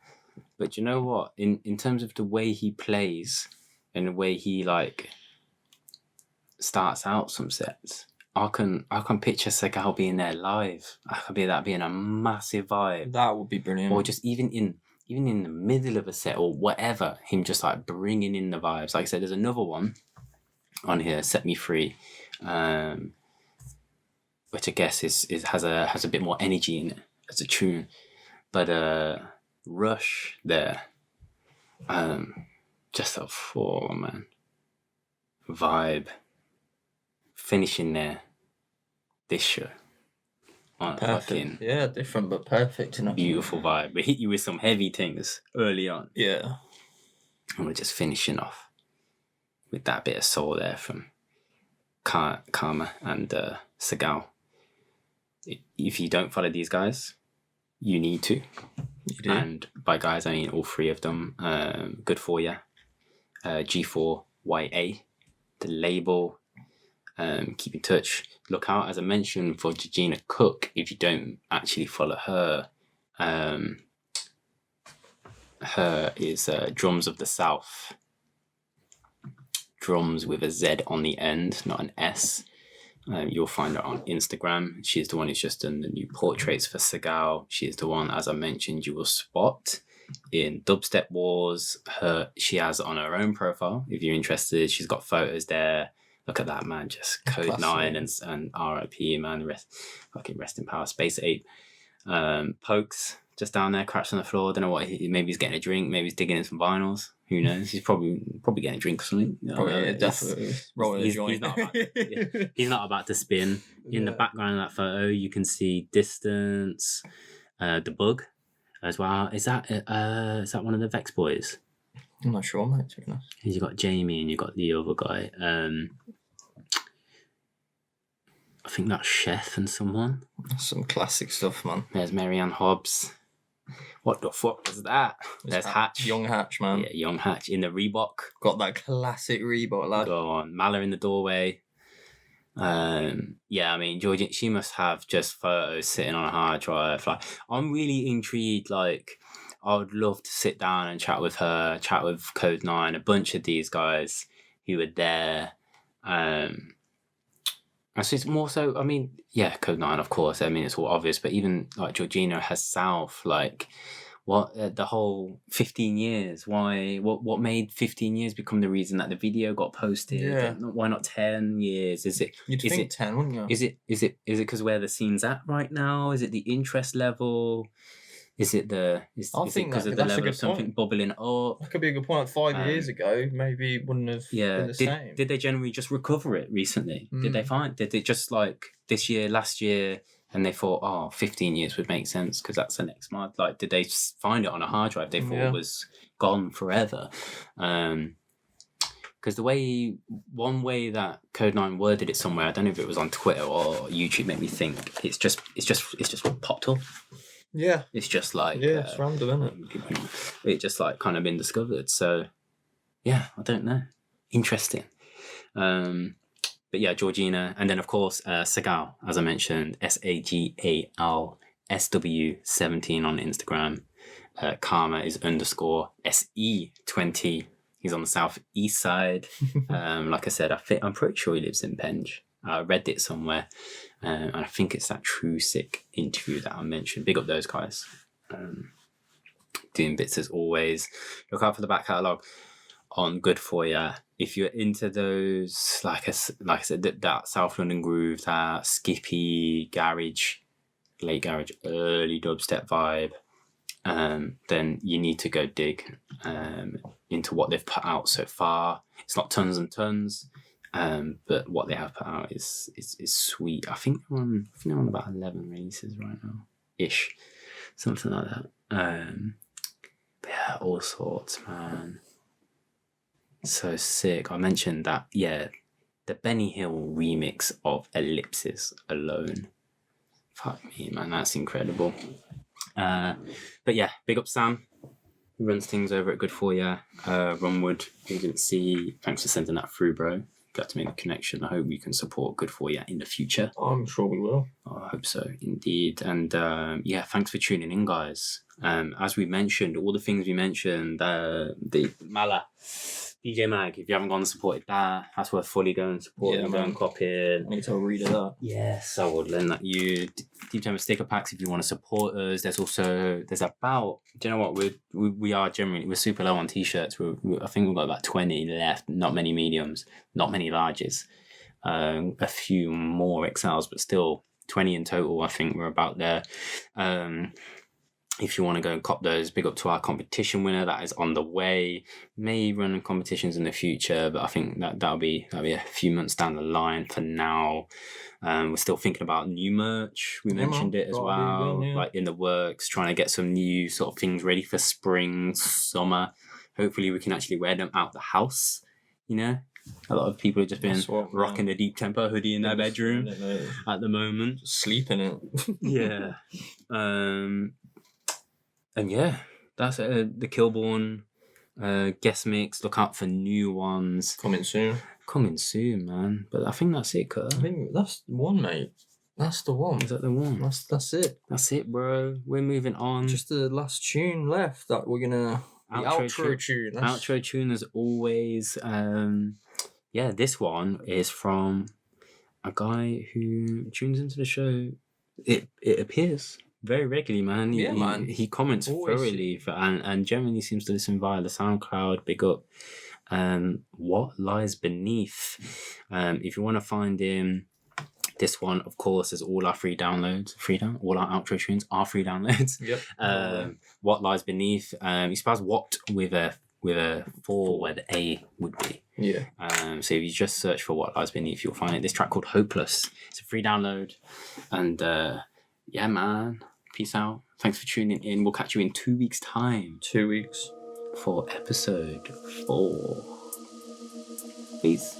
but you know what? In terms of the way he plays and the way he like starts out some sets, I can picture Sagal being there live. I could be that being a massive vibe. That would be brilliant. Or just even in the middle of a set or whatever, him just like bringing in the vibes. Like I said, there's another one on here, Set Me Free, which I guess has a bit more energy in it as a tune. But Rush there, just a man vibe. Finishing there, this show on Perfect. Yeah, different but perfect. Beautiful vibe. We hit you with some heavy things early on. Yeah. And we're just finishing off with that bit of soul there from Karma and Sagal. If you don't follow these guys, you need to. You do. And by guys, I mean all three of them. Good for ya. G4YA, the label. Keep in touch. Look out, as I mentioned, for Georgina Cook if you don't actually follow her. Her is Drums of the South. Drums with a Z on the end, not an S. You'll find her on Instagram. She's the one who's just done the new portraits for Sagal. She's the one, as I mentioned, you will spot in Dubstep Wars. She has on her own profile. If you're interested, she's got photos there. Look at that, man. Just Code 9 and RIP, man. Rest in power. Space 8. Pokes just down there, crouched on the floor. Don't know what maybe he's getting a drink. Maybe he's digging in some vinyls. Who knows? He's probably getting a drink or something. Definitely. Rolling a joint. He's not about to spin. In the background of that photo, you can see Distance, the Bug as well. Is that one of the Vex boys? I'm not sure, mate, to be honest. You got Jamie and you got the other guy. I think that's Chef and someone. That's some classic stuff, man. There's Marianne Hobbs. What the fuck was that? There's Hatch. Young Hatch, man. Yeah, Young Hatch in the Reebok. Got that classic Reebok, lad. Go on. Mala in the doorway. Yeah, I mean, Georgia, she must have just photos sitting on a hard drive. Like, I'm really intrigued, like, I would love to sit down and chat with her, chat with Code 9, a bunch of these guys who were there. And so it's more so, I mean, yeah, Code 9, of course. I mean, it's all obvious, but even like Georgina herself, like, what the whole 15 years? Why? What made 15 years become the reason that the video got posted? Yeah. Why not 10 years? You'd think 10, wouldn't you? Is it because where the scene's at right now? Is it the interest level? Is it because of the level of something bubbling up? That could be a good point. 5 years ago, maybe it wouldn't have been the same. Did they generally just recover it recently? Did they just like this year, last year, and they thought, 15 years would make sense because that's the next month? Like, did they just find it on a hard drive they thought it was gone forever? Because one way that Code 9 worded it somewhere, I don't know if it was on Twitter or YouTube, made me think it's just popped up. Yeah. It's just like... Yeah, it's random, isn't it? It just like kind of been discovered. So, yeah, I don't know. Interesting. But yeah, Georgina. And then, of course, Sagal, as I mentioned, SAGAL SW17 on Instagram. Karma is _SE20. He's on the southeast side. Like I said, I'm pretty sure he lives in Penge. I read it somewhere. And I think it's that True Sick interview that I mentioned. Big up those guys. Doing bits as always. Look out for the back catalogue on Good For Ya. If you're into those, like I said, that South London groove, that skippy garage, late garage, early dubstep vibe, then you need to go dig into what they've put out so far. It's not tons and tons. But what they have put out is sweet. I think they're on about 11 releases right now. ish, something like that. But yeah, all sorts, man. So sick. I mentioned that, yeah, the Benny Hill remix of Ellipsis alone. Fuck me, man, that's incredible. But yeah, big up Sam, who runs things over at Good For Ya. Runwood Agency, thanks for sending that through, bro. Got to make the connection. I hope we can support Good For Ya in the future. I'm sure we will. I hope so, indeed. And yeah, thanks for tuning in, guys. As we mentioned, all the things we mentioned, the Mala, DJ Mag, if you haven't gone and supported that, that's worth fully going and supporting. Go and copy it. I need to have a read of that. Yes, I would lend that you. Deep Temper sticker packs if you want to support us. There's about, do you know what, we are generally, we're super low on t-shirts. I think we've got about 20 left, not many mediums, not many larges, a few more XLs, but still 20 in total. I think we're about there. If you want to go and cop those, big up to our competition winner that is on the way. May run competitions in the future, but I think that'll be a few months down the line. For now, we're still thinking about new merch. We mentioned it as well, like in the works, trying to get some new sort of things ready for spring, summer. Hopefully we can actually wear them out the house, you know. A lot of people have just been rocking the Deep Tempo hoodie in their bedroom at the moment. Sleep in it. Yeah. And yeah, that's the Kilbourne Guestmix. Look out for new ones. Coming soon, man. But I think that's it, Kurt. I think that's the one, mate. That's the one. Is that the one? That's it. That's it, bro. We're moving on. Just the last tune left that we're gonna... The outro tune. Outro tune as always. Yeah, this one is from a guy who tunes into the show. It appears very regularly, man. Man. He comments always thoroughly and generally seems to listen via the SoundCloud. Big up. What Lies Beneath. If you want to find him, this one, of course, is all our free downloads. All our outro tunes are free downloads. Yep. What Lies Beneath. He spells what with a 4 where the A would be. Yeah. So if you just search for What Lies Beneath, you'll find it. This track called Hopeless. It's a free download. And yeah, man. Peace out. Thanks for tuning in. We'll catch you in 2 weeks' time. 2 weeks. For episode 4. Peace.